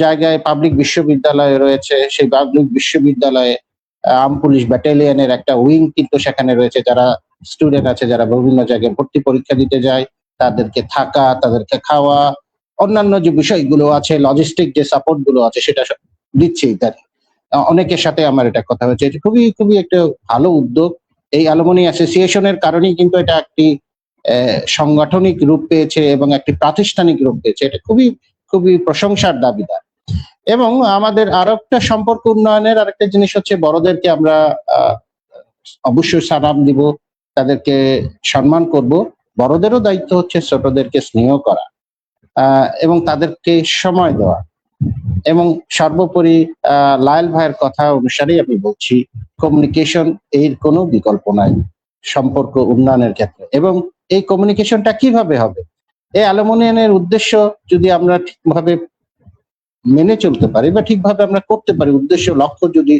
Speaker 6: জায়গায় পাবলিক বিশ্ববিদ্যালয় রয়েছে, সেই পাবলিক বিশ্ববিদ্যালয়ে আর্ম পুলিশ ব্যাটালিয়নের একটা উইং কিন্তু সেখানে রয়েছে, যারা স্টুডেন্ট আছে, যারা বিভিন্ন জায়গায় ভর্তি পরীক্ষা দিতে যায়, তাদেরকে থাকা, তাদেরকে খাওয়া, অন্যান্য যে বিষয়গুলো আছে, লজিস্টিক যে সাপোর্ট গুলো আছে, সেটা দিচ্ছে ইত্যাদি। অনেকের সাথে আমার এটা কথা হয়েছে। এটা খুবই খুবই একটা ভালো উদ্যোগ। এই অ্যালুমনি অ্যাসোসিয়েশনের কারণেই কিন্তু এটা একটি সাংগঠনিক রূপ পেয়েছে এবং একটি প্রাতিষ্ঠানিক রূপ পেয়েছে। এটা খুবই খুবই প্রশংসার দাবিদার। এবং আমাদের আরো একটা সম্পর্ক উন্নয়নের আরেকটা জিনিস হচ্ছে, বড়দেরকে আমরা অবশ্যই সালাম দিব, তাদেরকে সম্মান করব। বড়দেরও দায়িত্ব হচ্ছে ছোটদেরকে স্নেহ করা এবং তাদেরকে সময় দেওয়া। এবং সর্বোপরি লায়ল ভাইয়ের কথা অনুসারেই আমি বলছি, কমিউনিকেশন এর কোনো বিকল্প নাই সম্পর্ক উন্নয়নের ক্ষেত্রে। এবং এই কমিউনিকেশনটা কিভাবে হবে? এই অ্যালুমিনিয়ামের উদ্দেশ্য যদি আমরা ঠিকভাবে মেনে চলতে পারি বা ঠিকভাবে আমরা করতে পারি, উদ্দেশ্য লক্ষ্য যদি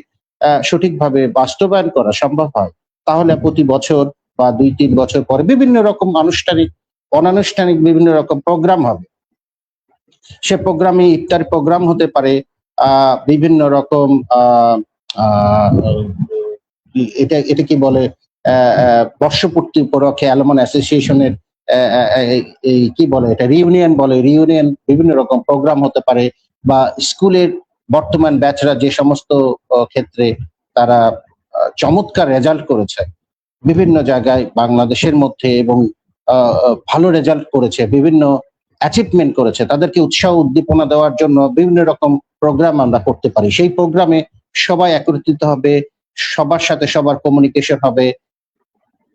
Speaker 6: সঠিকভাবে বাস্তবায়ন করা সম্ভব হয়, তাহলে প্রতি বছর বা 2-3 বছর পরে বিভিন্ন রকম আনুষ্ঠানিক অনানুষ্ঠানিক বিভিন্ন রকম প্রোগ্রাম হবে। সে প্রোগ্রামে ইফতার প্রোগ্রাম হতে পারে, বিভিন্ন রকম এটা কি বলে, বর্ষপূর্তি উপলক্ষে অ্যালুমনি অ্যাসোসিয়েশনের এই কি বলে এটা, রিউনিয়ন, বিভিন্ন রকম প্রোগ্রাম হতে পারে। বা স্কুলের বর্তমান ব্যাচরা যে সমস্ত ক্ষেত্রে তারা চমৎকার রেজাল্ট করেছে বিভিন্ন জায়গায় বাংলাদেশের মধ্যে, এবং ভালো রেজাল্ট করেছে, বিভিন্ন অ্যাচিভমেন্ট করেছে, তাদেরকে উৎসাহ উদ্দীপনা দেওয়ার জন্য বিভিন্ন রকম প্রোগ্রাম আমরা করতে পারি। সেই প্রোগ্রামে সবাই একত্রিত হবে, সবার সাথে সবার কমিউনিকেশন হবে।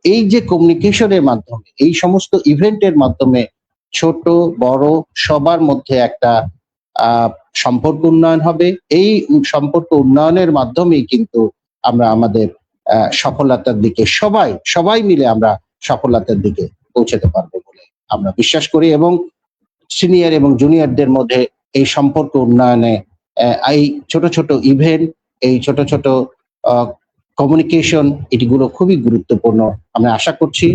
Speaker 6: এই যে কমিউনিকেশনের মাধ্যমে, এই সমস্ত ইভেন্টের মাধ্যমে ছোট বড় সবার মধ্যে একটা আহ সম্পর্ক উন্নয়ন হবে। এই সম্পর্ক উন্নয়নের মাধ্যমেই কিন্তু আমরা আমাদের সফলতার দিকে সবাই মিলে আমরা সফলতার দিকে পৌঁছাতে পারবো বলে আমরা বিশ্বাস করি। এবং সিনিয়র এবং জুনিয়রদের মধ্যে এই সম্পর্ক উন্নয়নে এই ছোট ছোট ইভেন্ট, এই ছোট ছোট কমিউনিকেশন, এটিগুলো খুবই গুরুত্বপূর্ণ। আমরা আশা করছি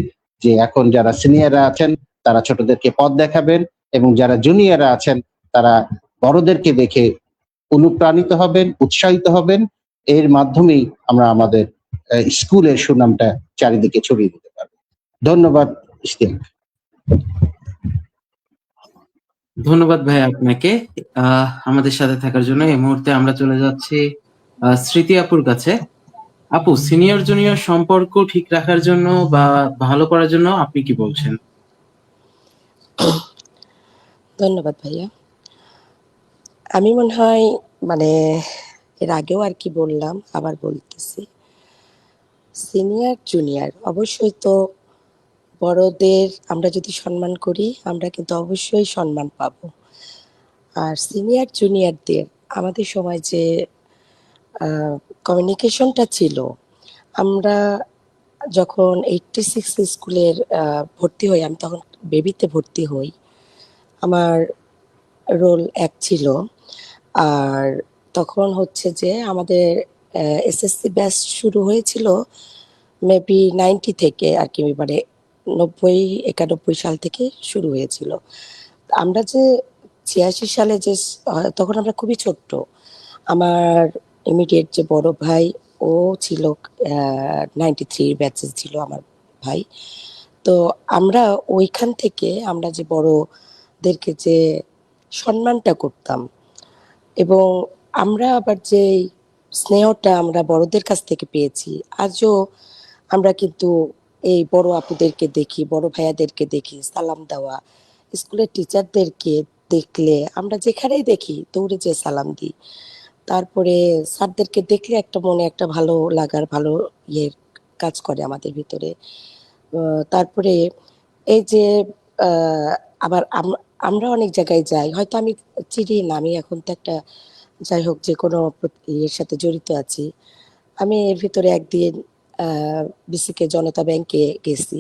Speaker 6: যে এখন যারা সিনিয়ররা আছেন তারা ছোটদেরকে পথ দেখাবেন, এবং যারা জুনিয়ররা আছেন তারা বড়দেরকে দেখে অনুপ্রাণিত হবেন, উৎসাহিত হবেন। এর মাধ্যমেই আমরা আমাদের স্কুলের সুনামটা চারিদিকে ছড়িয়ে দিতে পারবো। ধন্যবাদ ইশতিয়াক।
Speaker 1: ধন্যবাদ ভাই আপনাকে আমাদের সাথে থাকার জন্য। এই মুহূর্তে আমরা চলে যাচ্ছি স্মৃতি আপুর কাছে। আপু, সিনিয়র জুনিয়র সম্পর্ক ঠিক রাখার জন্য বা ভালো করার জন্য আপনি কি বলছেন?
Speaker 3: ধন্যবাদ ভাইয়া। আমি মনে হয় মানে এর আগেও আর কি বললাম, আবার বলতেছি, সিনিয়র জুনিয়র অবশ্যই তো বড়দের আমরা যদি সম্মান করি আমরা কিন্তু অবশ্যই সম্মান পাবো। আর সিনিয়র জুনিয়রদের আমাদের সময় যে কমিউনিকেশনটা ছিল, আমরা যখন 86 স্কুলের ভর্তি হই, আমি তখন বেবিতে ভর্তি হই, আমার রোল 1 ছিল। আর তখন হচ্ছে যে আমাদের এসএসসি ব্যাচ শুরু হয়েছিল মেবি 90 থেকে আর কি, মানে 90-91 সাল থেকে শুরু হয়েছিল। আমরা যে 86 সালে যে তখন আমরা খুবই ছোট্ট। আমার ইমিডিয়েট যে বড় ভাই ও ছিল 93 ব্যাচেস ছিল আমার ভাই। তো আমরা ওইখান থেকে আমরা যে বড়দেরকে যে সম্মানটা করতাম, এবং আমরা আবার যে স্নেহটা আমরা বড়দের কাছ থেকে পেয়েছি, আজও আমরা কিন্তু এই বড় আপুদেরকে দেখি, বড় ভাইয়াদেরকে দেখি সালাম দেওয়া, স্কুলের টিচারদেরকে দেখলে আমরা যেখানেই দেখি দৌড়ে যেয়ে সালাম দিই। তারপরে স্যারদেরকে দেখলে একটা মনে একটা ভালো লাগার, ভালো ইয়ে কাজ করে আমাদের ভিতরে। তারপরে এই যে আহ, আবার আমরা অনেক জায়গায় যাই, হয়তো আমি চিনি না, আমি এখন তো একটা যাই হোক যে কোনো ইয়ের সাথে জড়িত আছি। আমি এর ভিতরে একদিন বিসিকে জনতা ব্যাংকে গেছি,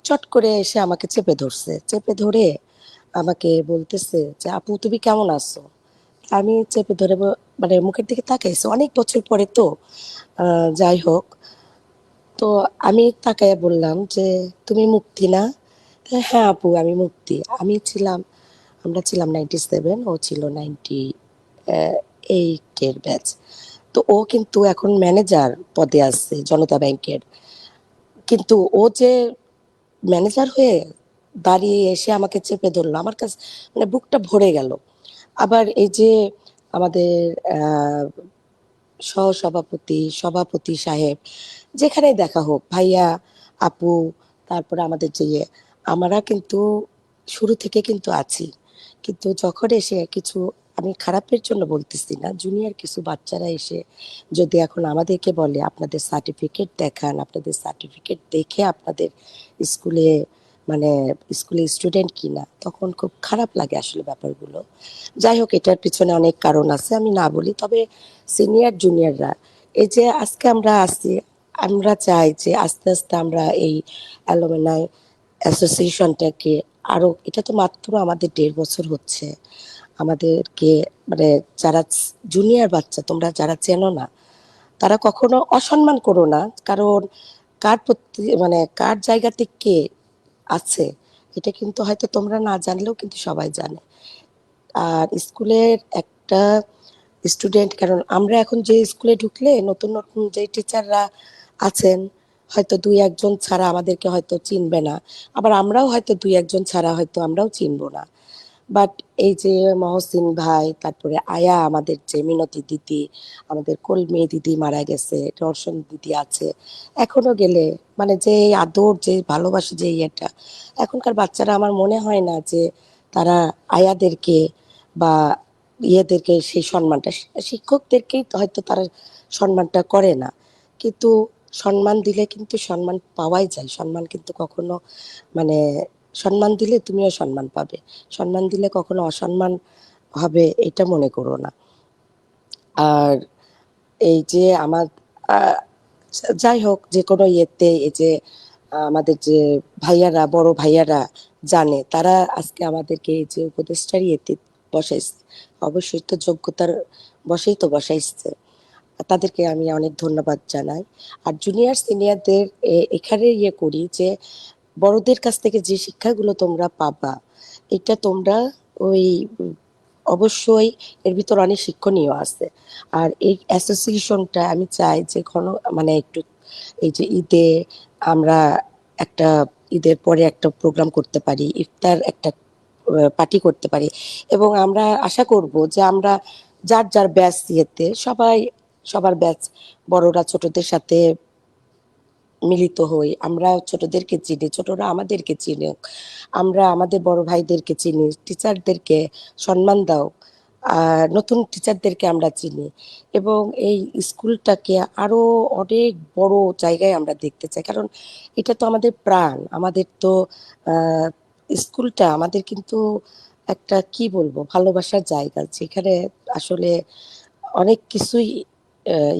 Speaker 3: চট করে এসে আমাকে চেপে ধরছে, চেপে ধরে আমাকে বলতেছে যে আপু তুমি কেমন আছো। আমি চেপে ধরে মানে মুখের দিকে তাকাইছি, অনেক বছর পরে তো যাই হোক। তো আমি তাকাইয়া বললাম যে তুমি মুক্তি না? হ্যাঁ আপু আমি মুক্তি। আমরা ছিলাম 97, ও ছিল 98 এর ব্যাচ। তো ও কিন্তু এখন ম্যানেজার পদে আছে জনতা ব্যাংকের। কিন্তু ও যে ম্যানেজার হয়ে দাঁড়িয়ে এসে আমাকে চেপে ধরলো, আমার কাছে মানে বুকটা ভরে গেল। আবার এই যে আমাদের আহ সহসভাপতি, সভাপতি সাহেব, যেখানেই দেখা হোক ভাইয়া, আপু, তারপরে আমাদের যে আমরা কিন্তু শুরু থেকে কিন্তু আছি। কিন্তু যখন এসে কিছু, আমি খারাপের জন্য বলতেছি না, জুনিয়র কিছু বাচ্চারা এসে যদি এখন আমাদেরকে বলে আপনাদের সার্টিফিকেট দেখান, আপনাদের সার্টিফিকেট দেখে আপনাদের স্কুলে মানে স্কুলে স্টুডেন্ট কিনা, তখন খুব খারাপ লাগে আসলে ব্যাপারগুলো। যাই হোক, এটার পিছনে অনেক কারণ আছে, আমি না বলি। তবে সিনিয়র জুনিয়ররা এই যে আজকে আমরা আছি, আমরা চাই যে আস্তে আস্তে আমরা এই অ্যালুমিনাই অ্যাসোসিয়েশনটাকে আরো, এটা তো মাত্র আমাদের 1.5 বছর হচ্ছে, আমাদেরকে মানে যারা জুনিয়র বাচ্চা তোমরা যারা চেনো না, তারা কখনো অসম্মান করো না, কারণ কার প্রতি মানে কার জায়গাতে কে আছে এটা কিন্তু হয়তো তোমরা না জানলেও কিন্তু সবাই জানে। আর স্কুলের একটা স্টুডেন্ট, কারণ আমরা এখন যে স্কুলে ঢুকলে নতুন নতুন যে টিচাররা আছেন, হয়তো 2-1 জন ছাড়া আমাদেরকে হয়তো চিনবে না, আবার আমরাও হয়তো 2-1 জন ছাড়া হয়তো আমরাও চিনবো না। বাট এই যে মহসিন ভাই, তারপরে আয়া, আমাদের যে মিনতি দিদি, আমাদের কলমি দিদি মারা গেছে, রওশন দিদি আছে, এখনো গেলে মানে যে এই আদর, যে ভালোবাসে, যে ইয়েটা, এখনকার বাচ্চারা আমার মনে হয় না যে তারা আয়াদেরকে বা ইয়েদেরকে সেই সম্মানটা, শিক্ষকদেরকেই হয়তো তারা সম্মানটা করে না। কিন্তু সম্মান দিলে কিন্তু সম্মান পাওয়াই যায়, সম্মান কিন্তু কখনো মানে সম্মান দিলে তুমিও সম্মান পাবে, সম্মান দিলে কখনো অসম্মান হবে এটা মনে করো না। আর এই যে আমার আহ, যাই হোক, যে কোনো ইয়েতে এই যে আমাদের যে ভাইয়ারা, বড় ভাইয়ারা জানে, তারা আজকে আমাদেরকে এই যে উপদেষ্টার ইয়েতে বসাইছে, অবশ্যই তো যোগ্যতার বসেই তো বসাইছে, তাদেরকে আমি অনেক ধন্যবাদ জানাই। আর জুনিয়র সিনিয়রদের এখানে ইয়ে করি যে বড়দের কাছ থেকে যে শিক্ষাগুলো তোমরা পাবা, এটা তোমরা ওই অবশ্যই এর ভিতর অনেক শিক্ষণীয় আছে। আর এই অ্যাসোসিয়েশনটা আমি চাই যে মানে একটু এই যে ঈদে আমরা একটা, ঈদের পরে একটা প্রোগ্রাম করতে পারি, ইফতার একটা পার্টি করতে পারি, এবং আমরা আশা করব যে আমরা যার যার ব্যাচ ইয়েতে সবাই, সবার ব্যাচ, বড়রা ছোটদের সাথে মিলিত হই, আমরা ছোটদেরকে চিনি, ছোটরা আমাদেরকে চিনে, আমরা আমাদের বড় ভাইদেরকে চিনি, টিচারদেরকে সম্মান দাও, আর নতুন টিচারদেরকে আমরা চিনি, এবং এই স্কুলটাকে আরো অনেক বড় জায়গায় আমরা দেখতে চাই। কারণ এটা তো আমাদের প্রাণ, আমাদের তো আহ স্কুলটা আমাদের কিন্তু একটা কি বলবো ভালোবাসার জায়গা, যেখানে আসলে অনেক কিছুই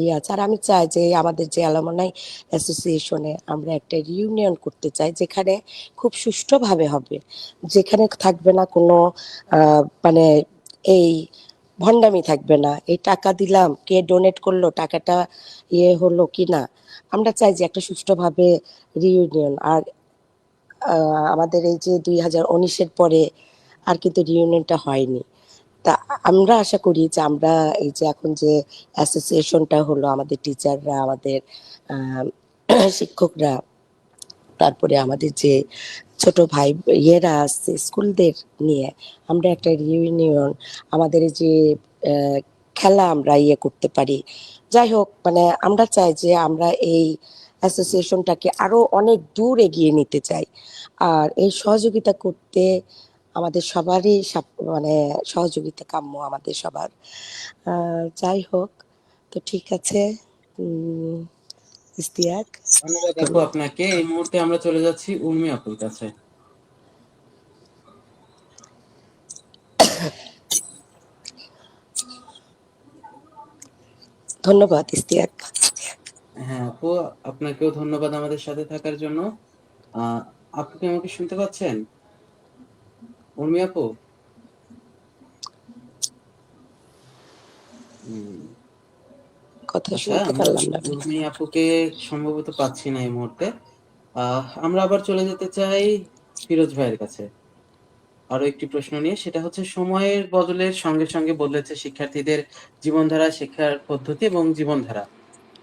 Speaker 3: ইয়ে আছে। আর আমি চাই যে আমাদের যে অ্যালুমনাই অ্যাসোসিয়েশনে আমরা একটা রিউনিয়ন করতে চাই, যেখানে খুব সুষ্ঠুভাবে হবে, যেখানে থাকবে না কোনো মানে এই ভণ্ডামি থাকবে না, এই টাকা দিলাম, কে ডোনেট করলো, টাকাটা ইয়ে হলো কি না। আমরা চাই যে একটা সুষ্ঠুভাবে রিউনিয়ন। আর আমাদের এই যে 2019-এর পরে আর কিন্তু রিউনিয়নটা হয়নি। তা আমরা আশা করি যে আমরা এই যে এখন যে অ্যাসোসিয়েশনটা হলো, আমাদের টিচাররা, আমাদের আহ, শিক্ষকরা, তারপরে আমাদের যে ছোট ভাই ইয়েরা আছে স্কুলদের নিয়ে, আমরা একটা রিউনিয়ন, আমাদের এই যে আহ, খেলা আমরা ইয়ে করতে পারি। যাই হোক, মানে আমরা চাই যে আমরা এই অ্যাসোসিয়েশনটাকে আরো অনেক দূর এগিয়ে নিতে চাই। আর এই সহযোগিতা করতে আমাদের সবারই মানে সহযোগিতা কাম্য আমাদের সবার। যাই হোক, তো ঠিক আছে। উম ইস্তিয়াক,
Speaker 1: ধন্যবাদ আপু
Speaker 3: ধন্যবাদ।
Speaker 1: আপনাকে। এই মুহূর্তে আমরা চলে যাচ্ছি উর্মি আপুর কাছে।
Speaker 3: ধন্যবাদ ইস্তিয়াক।
Speaker 1: হ্যাঁ আপু, আপনাকেও ধন্যবাদ আমাদের সাথে থাকার জন্য। আহ আপু কি আমাকে শুনতে পাচ্ছেন? উর্মি আপু? উম,
Speaker 3: কথা
Speaker 1: আচ্ছা,
Speaker 3: শুনতে
Speaker 1: আমরা
Speaker 3: পারলাম না কেন?
Speaker 1: উর্মি আপুকে সম্ভবত পাচ্ছি না এই মুহূর্তে। আমরা আবার চলে যেতে চাই ফিরোজ ভাইয়ের কাছে আরো একটি প্রশ্ন নিয়ে। সেটা হচ্ছে, সময়ের বদলের সঙ্গে সঙ্গে বদলেছে শিক্ষার্থীদের জীবনধারা, শিক্ষার পদ্ধতি এবং জীবনধারা।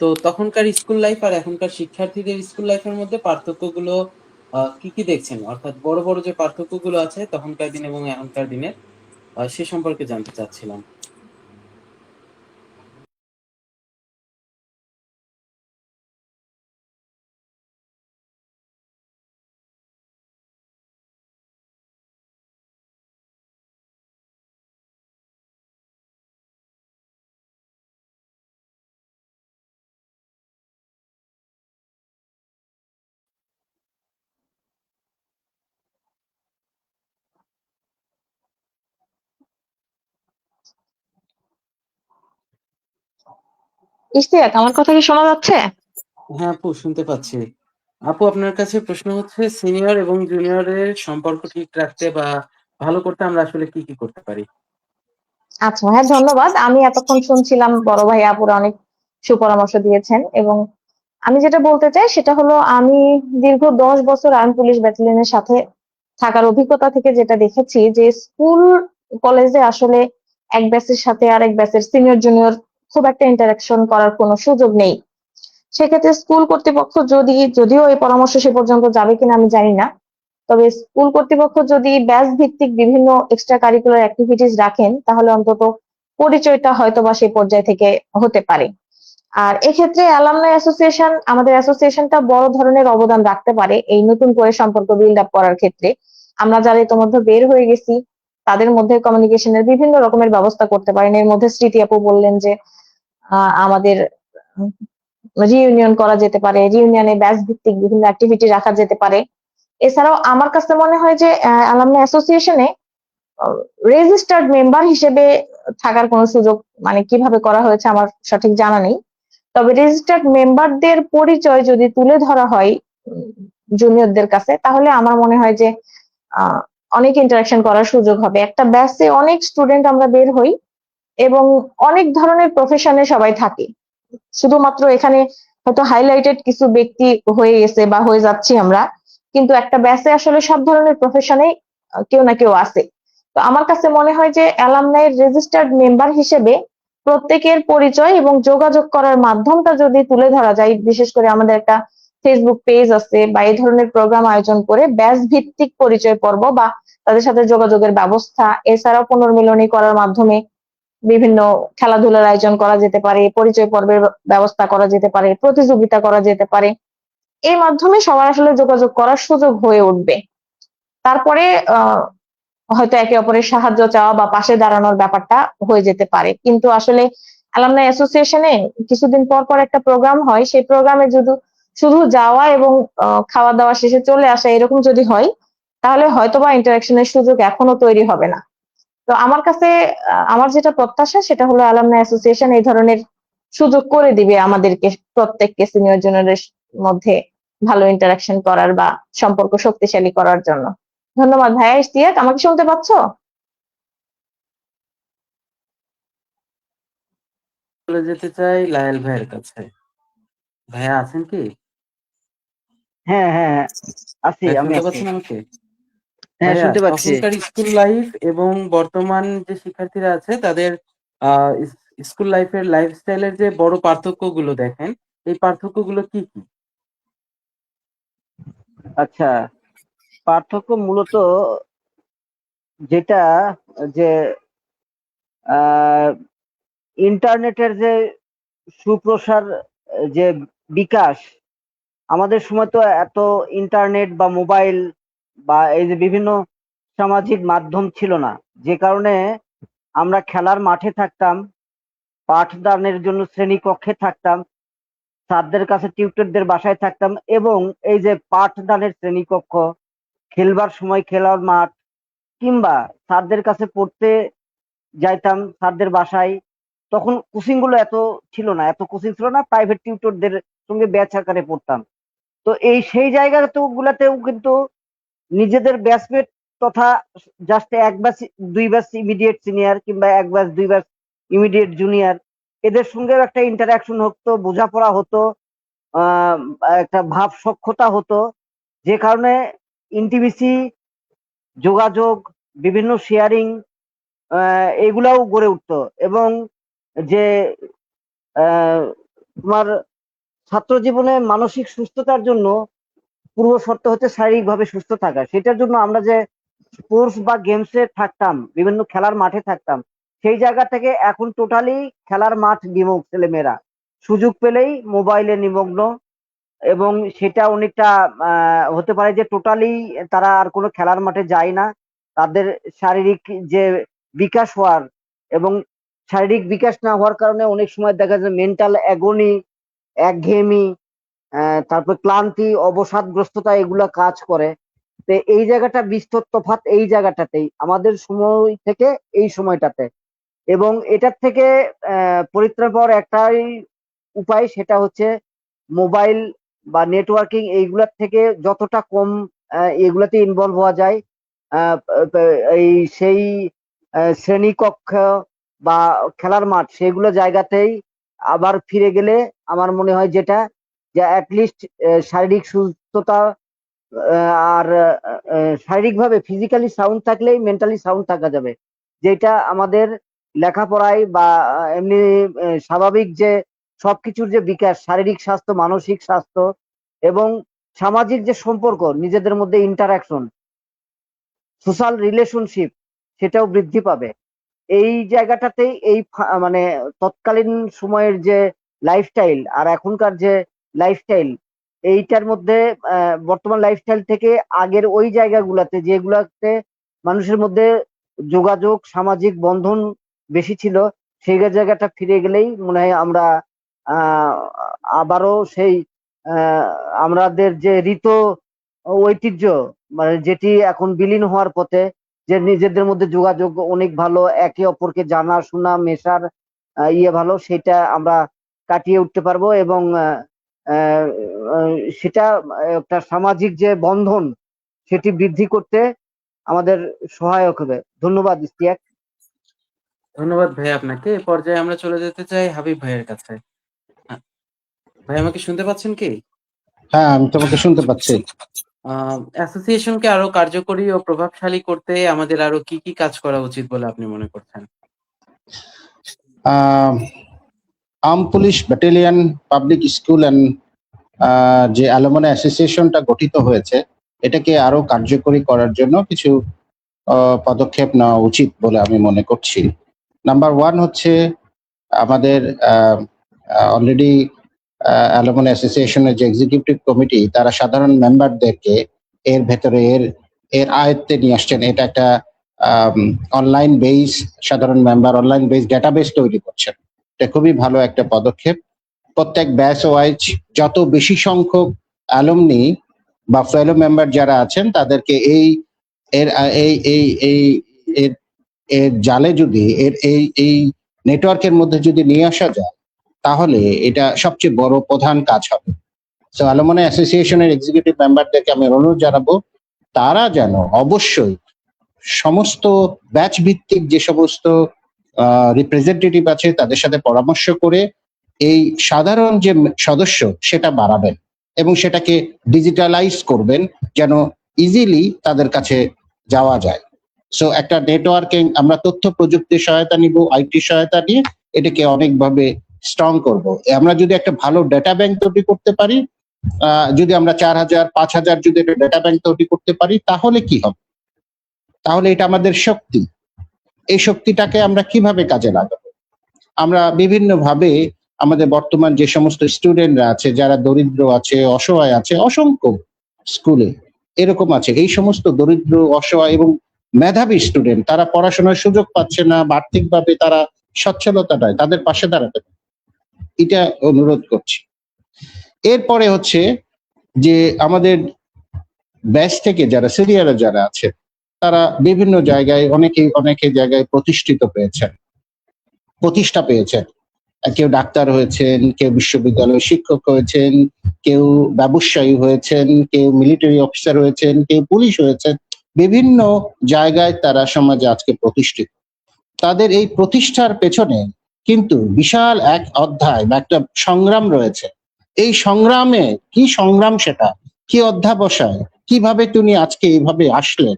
Speaker 1: তো তখনকার স্কুল লাইফ আর এখনকার শিক্ষার্থীদের স্কুল লাইফের মধ্যে পার্থক্যগুলো কি কি দেখছেন? অর্থাৎ বড় বড় যে পার্থক্যগুলো আছে তখনকার দিন এবং এখনকার দিনে, সে সম্পর্কে জানতে চাচ্ছিলাম।
Speaker 5: ইশতিয়াক, আমার কথা কি শোনা যাচ্ছে?
Speaker 1: হ্যাঁ আপু, শুনতে পাচ্ছি। আপু, আপনার কাছে প্রশ্ন হচ্ছে, সিনিয়র এবং জুনিয়রের সম্পর্ক ঠিক রাখতে বা ভালো করতে আমরা আসলে কি কি করতে পারি?
Speaker 5: আচ্ছা, হ্যাঁ, ধন্যবাদ। আমি এতক্ষণ শুনছিলাম, বড় ভাই আপুরা অনেক সুপরামর্শ দিয়েছেন, এবং আমি যেটা বলতে চাই সেটা হলো, আমি দীর্ঘ 10 বছর আর্ম পুলিশ ব্যাটালিয়নের সাথে থাকার অভিজ্ঞতা থেকে যেটা দেখেছি, যে স্কুল কলেজে আসলে এক ব্যাচের সাথে আরেক ব্যাচের সিনিয়র জুনিয়র খুব একটা ইন্টারাকশন করার কোনো সুযোগ নেই। সেক্ষেত্রে স্কুল কর্তৃপক্ষ যদিও এই পরামর্শ সে পর্যন্ত যাবে কিনা আমি জানি না, তবে স্কুল কর্তৃপক্ষ যদি ব্যাচ ভিত্তিক বিভিন্ন এক্সট্রা কারিকুলার অ্যাক্টিভিটিস রাখেন, তাহলে অন্তত পরিচয়টা হয়তো বা সেই পর্যায় থেকে হতে পারে। আর এক্ষেত্রে অ্যালামনাই অ্যাসোসিয়েশন, আমাদের অ্যাসোসিয়েশনটা বড় ধরনের অবদান রাখতে পারে এই নতুন করে সম্পর্ক বিল্ড আপ করার ক্ষেত্রে। আমরা যারা ইতোমধ্যে বের হয়ে গেছি, তাদের মধ্যে কমিউনিকেশনের বিভিন্ন রকমের ব্যবস্থা করতে পারেন। এর মধ্যে স্মৃতি আপু বললেন যে আমাদের রিইউনিয়ন করা যেতে পারে, রিইউনিয়নে ব্যাচ ভিত্তিক বিভিন্ন অ্যাক্টিভিটি রাখা যেতে পারে, এছাড়াও আমার কাছে মনে হয় যে অ্যালামনাই অ্যাসোসিয়েশনে রেজিস্টার্ড মেম্বার হিসেবে থাকার কোনো সুযোগ মানে কিভাবে করা হয়েছে আমার সঠিক জানা নেই। তবে রেজিস্টার্ড মেম্বারদের পরিচয় যদি তুলে ধরা হয় জুনিয়রদের কাছে, তাহলে আমার মনে হয় যে আহ, অনেক ইন্টারাকশন করার সুযোগ হবে। একটা ব্যাচে অনেক স্টুডেন্ট আমরা বের হই এবং অনেক ধরনের প্রফেশনে সবাই থাকে। শুধুমাত্র এখানে হয়তো হাইলাইটেড কিছু ব্যক্তি হয়ে গেছে বা হয়ে যাচ্ছি আমরা, কিন্তু একটা ব্যাচে আসলে সব ধরনের প্রফেশনে কেউ না কেউ আছে। তো আমার কাছে মনে হয় যে অ্যালামনাইয়ের রেজিস্টার্ড মেম্বার হিসেবে প্রত্যেকের পরিচয় এবং যোগাযোগ করার মাধ্যমটা যদি তুলে ধরা যায়, বিশেষ করে আমাদের একটা ফেসবুক পেজ আছে বা এই ধরনের প্রোগ্রাম আয়োজন করে ব্যাচ ভিত্তিক পরিচয় পর্ব বা তাদের সাথে যোগাযোগের ব্যবস্থা, এছাড়াও পুনর্মিলনী করার মাধ্যমে বিভিন্ন খেলাধুলার আয়োজন করা যেতে পারে, পরিচয় পর্বের ব্যবস্থা করা যেতে পারে, প্রতিযোগিতা করা যেতে পারে। এই মাধ্যমে সবার আসলে যোগাযোগ করার সুযোগ হয়ে উঠবে। তারপরে হয়তো একে অপরের সাহায্য চাওয়া বা পাশে দাঁড়ানোর ব্যাপারটা হয়ে যেতে পারে। কিন্তু আসলে অ্যালামনাই অ্যাসোসিয়েশনে কিছুদিন পর পর একটা প্রোগ্রাম হয়, সেই প্রোগ্রামে যদি শুধু যাওয়া এবং খাওয়া দাওয়া শেষে চলে আসা এরকম যদি হয়, তাহলে হয়তোবা ইন্টারাকশনের সুযোগ এখনো তৈরি হবে না। তো আমার কাছে আমার যেটা প্রত্যাশা সেটা হলো অ্যালামনাই অ্যাসোসিয়েশন এই ধরনের সুযোগ করে দিবে আমাদেরকে, প্রত্যেককে সিনিয়র জুনিয়রের মধ্যে ভালো ইন্টারাকশন করার বা সম্পর্ক শক্তিশালী করার জন্য। ধন্যবাদ ভাইয়া। ইশতিয়াক, আমাকে শুনতে পাচ্ছো?
Speaker 1: চলে যেতে চাই লায়েল ভাইয়ের কাছে। ভাইয়া আছেন কি?
Speaker 2: হ্যাঁ হ্যাঁ হ্যাঁ, আছি,
Speaker 1: ভাই
Speaker 2: আমি
Speaker 1: শুনতে
Speaker 2: আছি।
Speaker 1: পাচ্ছেন আমাকে?
Speaker 2: হ্যাঁ,
Speaker 1: ভাইয়া
Speaker 2: শুনতে পাচ্ছি।
Speaker 1: তখনকার স্কুল লাইফ এবং বর্তমান যে শিক্ষার্থীরা আছে তাদের স্কুল লাইফের লাইফস্টাইলের যে বড় পার্থক্যগুলো দেখেন, এই পার্থক্যগুলো কি কি?
Speaker 2: আচ্ছা, পার্থক্য মূলত যেটা, যে ইন্টারনেটের যে সুপ্রসার, যে বিকাশ, আমাদের সময় তো এত ইন্টারনেট বা মোবাইল বা এই যে বিভিন্ন সামাজিক মাধ্যম ছিল না, যে কারণে আমরা খেলার মাঠে থাকতাম, পাঠদানের জন্য শ্রেণীকক্ষে থাকতাম, স্যারদের কাছে টিউটরদের বাসায় থাকতাম, এবং এই যে পাঠদানের শ্রেণীকক্ষ, খেলবার সময় খেলার মাঠ, কিংবা স্যারদের কাছে পড়তে যাইতাম স্যারদের বাসায়। তখন কোচিং গুলো এত ছিল না, এত কোচিং ছিল না, প্রাইভেট টিউটরদের সঙ্গে ব্যাচ আকারে পড়তাম। তো এই সেই জায়গা তো গুলাতেও কিন্তু নিজেদের ব্যাচমেট তথা জাস্ট এক ব্যাচ দুই ব্যাচ ইমিডিয়েট সিনিয়র কিংবা এক ব্যাচ দুই ব্যাচ ইমিডিয়েট জুনিয়র, এদের সঙ্গেও একটা ইন্টারাকশন হতো, বোঝাপড়া হতো, আহ একটা ভাব সখ্যতা হতো, যে কারণে ইন্টিমেসি, যোগাযোগ, বিভিন্ন শেয়ারিং, এগুলাও গড়ে উঠতো। এবং যে তোমার ছাত্র জীবনে মানসিক সুস্থতার জন্য পূর্ব শর্ত হচ্ছে শারীরিকভাবে সুস্থ থাকা। সেটার জন্য আমরা যে স্পোর্টস বা গেমসে থাকতাম, বিভিন্ন খেলার মাঠে থাকতাম, সেই জায়গা থেকে এখন টোটালি খেলার মাঠ বিমুখ ছেলেমেয়েরা, সুযোগ পেলেই মোবাইলে নিমগ্ন। এবং সেটা অনেকটা হতে পারে যে টোটালি তারা আর কোনো খেলার মাঠে যায় না। তাদের শারীরিক যে বিকাশ হওয়ার, এবং শারীরিক বিকাশ না হওয়ার কারণে অনেক সময় দেখা যায় মেন্টাল অ্যাগোনি, একঘেয়েমি, তারপর ক্লান্তি, অবসাদগ্রস্ততা এগুলা কাজ করে। তো এই জায়গাটা বিস্তর তফাৎ এই জায়গাটাতেই আমাদের সময় থেকে এই সময়টাতে। এবং এটার থেকে পরিত্রাণ পাওয়ার একটাই উপায়, সেটা হচ্ছে মোবাইল বা নেটওয়ার্কিং এইগুলার থেকে যতটা কম এগুলাতে ইনভলভ হওয়া যায়। আহ, এই সেই শ্রেণীকক্ষ বা খেলার মাঠ সেগুলো জায়গাতেই আবার ফিরে গেলে আমার মনে হয় যেটা, যে অ্যাটলিস্ট শারীরিক সুস্থতা আর শারীরিকভাবে ফিজিক্যালি সাউন্ড থাকলেই মেন্টালি সাউন্ড থাকা যাবে, যেটা আমাদের লেখাপড়ায় বা এমনি স্বাভাবিক যে সবকিছুর যে বিকাশ, শারীরিক স্বাস্থ্য, মানসিক স্বাস্থ্য এবং সামাজিক যে সম্পর্ক, নিজেদের মধ্যে ইন্টারাকশন, সোশ্যাল রিলেশনশিপ, সেটাও বৃদ্ধি পাবে। এই জায়গাটাতেই এই মানে তৎকালীন সময়ের যে লাইফস্টাইল আর এখনকার যে লাইফস্টাইল, এইটার মধ্যে বর্তমান লাইফস্টাইল থেকে আগের ওই জায়গাগুলাতে যেগুলাতে মানুষের মধ্যে যোগাযোগ, সামাজিক বন্ধন বেশি ছিল, সেই জায়গাটা ফিরে গেলেই মনে হয় আমরা আহ আবারও সেই আহ আমাদের যে ঋত ঐতিহ্য, মানে যেটি এখন বিলীন হওয়ার পথে, যে নিজেদের মধ্যে যোগাযোগ অনেক ভালো, একে অপরকে জানা শোনা মেশার ভালো, সেটা আমরা কাটিয়ে উঠতে পারবো এবং আহ, আহ, সেটা একটা সামাজিক যে বন্ধন সেটি বৃদ্ধি করতে আমাদের সহায়ক হবে। ধন্যবাদ ইস্তিয়াক।
Speaker 1: ধন্যবাদ ভাই আপনাকে। এ পর্যায়ে আমরা চলে যেতে চাই হাবিব ভাইয়ের কাছে। আ ভাই আমাকে শুনতে পাচ্ছেন কি?
Speaker 6: হ্যাঁ, আমি তোমাকে শুনতে পাচ্ছি।
Speaker 1: অ্যাসোসিয়েশনকে আরো কার্যকরী ও প্রভাবশালী করতে আমাদের আরো কি, কি কাজ করা উচিত বলে আপনি মনে করছেন?
Speaker 6: Arm police battalion public school and যে অ্যালুমনি অ্যাসোসিয়েশনটা গঠিত হয়েছে, এটাকে আরো কার্যকরী করার জন্য কিছু পদক্ষেপ নেওয়া উচিত বলে আমি মনে করছি। নাম্বার ওয়ান হচ্ছে আমাদের অলরেডি অ্যালুমনি অ্যাসোসিয়েশনের যে এক্সিকিউটিভ কমিটি, তারা সাধারণ মেম্বারদেরকে এর ভেতরে এর আয়ত্তে নিয়ে আসছেন। এটা একটা অনলাইন বেস, সাধারণ মেম্বার অনলাইন বেস ডেটাবেস তৈরি করছেন। এটা খুবই ভালো একটা পদক্ষেপ। প্রত্যেক ব্যাচ ওয়াইজ যত বেশি সংখ্যক অ্যালুমনি বা ফেলো মেম্বার যারা আছেন, তাদেরকে এর এই এই এই এর এর জালে যদি এই নেটওয়ার্কের মধ্যে যদি নিয়ে আসা যায়, তাহলে এটা সবচেয়ে বড় প্রধান কাজ হবে। সো অ্যালুমনি অ্যাসোসিয়েশনের এক্সিকিউটিভ মেম্বারদেরকে আমি অনুরোধ জানাবো, তারা যেন অবশ্যই সমস্ত ব্যাচ ভিত্তিক যে সমস্ত রিপ্রেজেন্টেটিভ আছে তাদের সাথে পরামর্শ করে এই সাধারণ যে সদস্য সেটা বাড়াবেন এবং সেটাকে ডিজিটালাইজ করবেন, যেন ইজিলি তাদের কাছে যাওয়া যায়। সো একটা নেটওয়ার্কিং, আমরা তথ্য প্রযুক্তির সহায়তা নিব, আইটি সহায়তা নিয়ে এটাকে অনেকভাবে স্ট্রং করব। আমরা যদি একটা ভালো ডেটা ব্যাংক তৈরি করতে পারি, যদি আমরা 4000 5000 যদি একটা ডেটা ব্যাংক তৈরি করতে পারি, তাহলে কি হবে? তাহলে এটা আমাদের শক্তি। এই শক্তিটাকে আমরা কিভাবে কাজে লাগাবো? আমরা বিভিন্ন ভাবে আমাদের বর্তমান যে সমস্ত স্টুডেন্টরা আছে, যারা দরিদ্র আছে, অসহায় আছে, অসংখ্য স্কুলে এরকম আছে, এই সমস্ত দরিদ্র অসহায় এবং মেধাবী স্টুডেন্ট, তারা পড়াশোনার সুযোগ পাচ্ছে না, আর্থিকভাবে তারা সচ্ছলতা নয়, তাদের পাশে দাঁড়াতে হবে। এটা অনুরোধ করছি। এরপরে হচ্ছে যে আমাদের ব্যাচ থেকে যারা সিনিয়ররা যারা আছে, তারা বিভিন্ন জায়গায় অনেকে জায়গায় প্রতিষ্ঠা পেয়েছেন। কেউ ডাক্তার হয়েছেন, কেউ বিশ্ববিদ্যালয়ের শিক্ষক হয়েছেন, কেউ ব্যবসায়ী হয়েছেন, কেউ মিলিটারি অফিসার হয়েছেন, কেউ পুলিশ হয়েছেন। বিভিন্ন জায়গায় তারা সমাজে আজকে প্রতিষ্ঠিত। তাদের এই প্রতিষ্ঠার পেছনে কিন্তু বিশাল এক অধ্যায় বা একটা সংগ্রাম রয়েছে। এই সংগ্রামে কি সংগ্রাম, সেটা কি অধ্যাবসায়, কিভাবে তুমি আজকে এইভাবে আসলেন,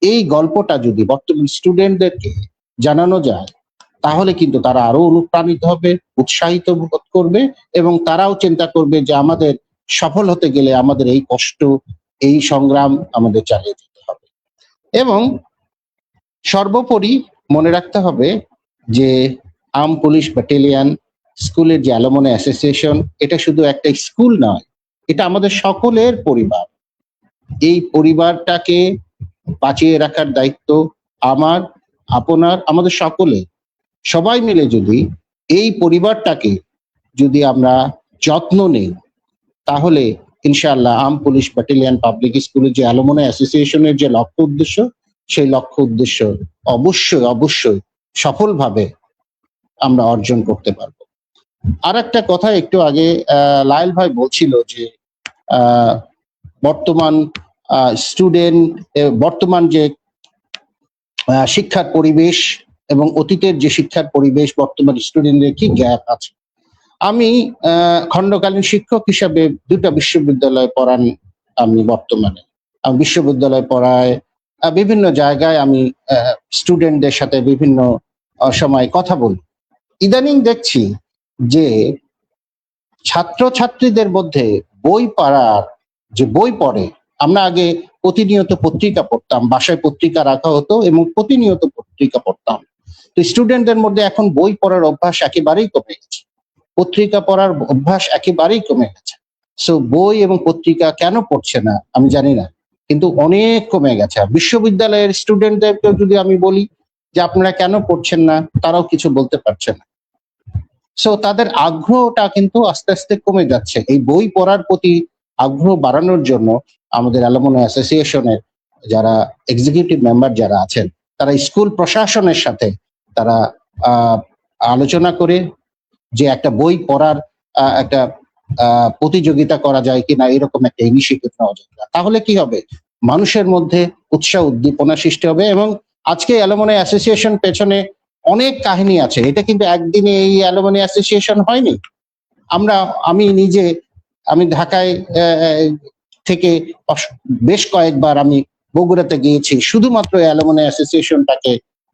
Speaker 6: এই গল্পটা যদি বর্তমান স্টুডেন্টদেরকে জানানো যায়, তাহলে কিন্তু তারা আরো অনুপ্রাণিত হবে, উৎসাহিত বোধ করবে এবং তারাও চিন্তা করবে যে আমাদের সফল হতে গেলে আমাদের এই কষ্ট, এই সংগ্রাম আমাদের চালিয়ে যেতে হবে। এবং সর্বোপরি মনে রাখতে হবে যে আর্ম পুলিশ ব্যাটালিয়ন স্কুলের যে অ্যালুমনি অ্যাসোসিয়েশন, এটা শুধু একটা স্কুল নয়, এটা আমাদের সকলের পরিবার। এই পরিবারটাকে বাঁচিয়ে রাখার দায়িত্ব আমার, আপনার, আমাদের সকলে। সবাই মিলে যদি এই পরিবারটাকে যদি আমরা যত্ন নেই, তাহলে ইনশাআল্লাহ আর্ম পুলিশ ব্যাটালিয়ন পাবলিক স্কুলের যে অ্যালুমনি অ্যাসোসিয়েশনের যে লক্ষ্য উদ্দেশ্য, সেই লক্ষ্য উদ্দেশ্য অবশ্যই সফলভাবে আমরা অর্জন করতে পারবো। আর একটা কথা, একটু আগে লাইল ভাই বলছিল যে বর্তমান যে শিক্ষার পরিবেশ এবং অতীতের যে শিক্ষার পরিবেশ, বর্তমান স্টুডেন্টদের কি গ্যাপ আছে। আমি খণ্ডকালীন শিক্ষক হিসাবে দুটো বিশ্ববিদ্যালয়ে পড়ান। আমি বর্তমানে বিশ্ববিদ্যালয়ে পড়ায়, বিভিন্ন জায়গায় আমি স্টুডেন্টদের সাথে বিভিন্ন সময় কথা বলি। ইদানিং দেখছি যে ছাত্রছাত্রীদের মধ্যে বই পড়ে, আমরা আগে প্রতিনিয়ত পত্রিকা পড়তাম, বাসায় পত্রিকা রাখা হতো এবং প্রতিনিয়ত পত্রিকা পড়তাম। তো স্টুডেন্টদের মধ্যে এখন বই পড়ার অভ্যাস একেবারেই কমে গেছে, পত্রিকা পড়ার অভ্যাস একেবারেই কমে গেছে। সো বই এবং পত্রিকা কেন পড়ছে না আমি জানি না, কিন্তু অনেক কমে গেছে। বিশ্ববিদ্যালয়ের স্টুডেন্টদেরকেও যদি আমি বলি যে আপনারা কেন পড়ছেন না, তারাও কিছু বলতে পারছে না। সো তাদের আগ্রহটা কিন্তু আস্তে আস্তে কমে যাচ্ছে এই বই পড়ার প্রতি, আগ্রহ বাড়ানোর জন্য আমাদের অ্যালুমনি অ্যাসোসিয়েশনের যারা এক্সিকিউটিভ মেম্বার যারা আছেন, তারা স্কুল প্রশাসনের সাথে তারা আহ, আলোচনা করে যে একটা বই পড়ার একটা প্রতিযোগিতা করা যায় কিনা, এরকম একটা ইনিশিয়েটিভ নেওয়া যায় কিনা। তাহলে কি হবে, মানুষের মধ্যে উৎসাহ উদ্দীপনা সৃষ্টি হবে। এবং আজকে অ্যালুমনি অ্যাসোসিয়েশন পেছনে অনেক কাহিনী আছে, এটা কিন্তু একদিনে এই অ্যালুমনি অ্যাসোসিয়েশন হয়নি। আমি নিজে আমি ঢাকায় থেকে বেশ কয়েকবার আমি বগুড়াতে গিয়েছি শুধুমাত্র অ্যালুমনি অ্যাসোসিয়েশনটাকে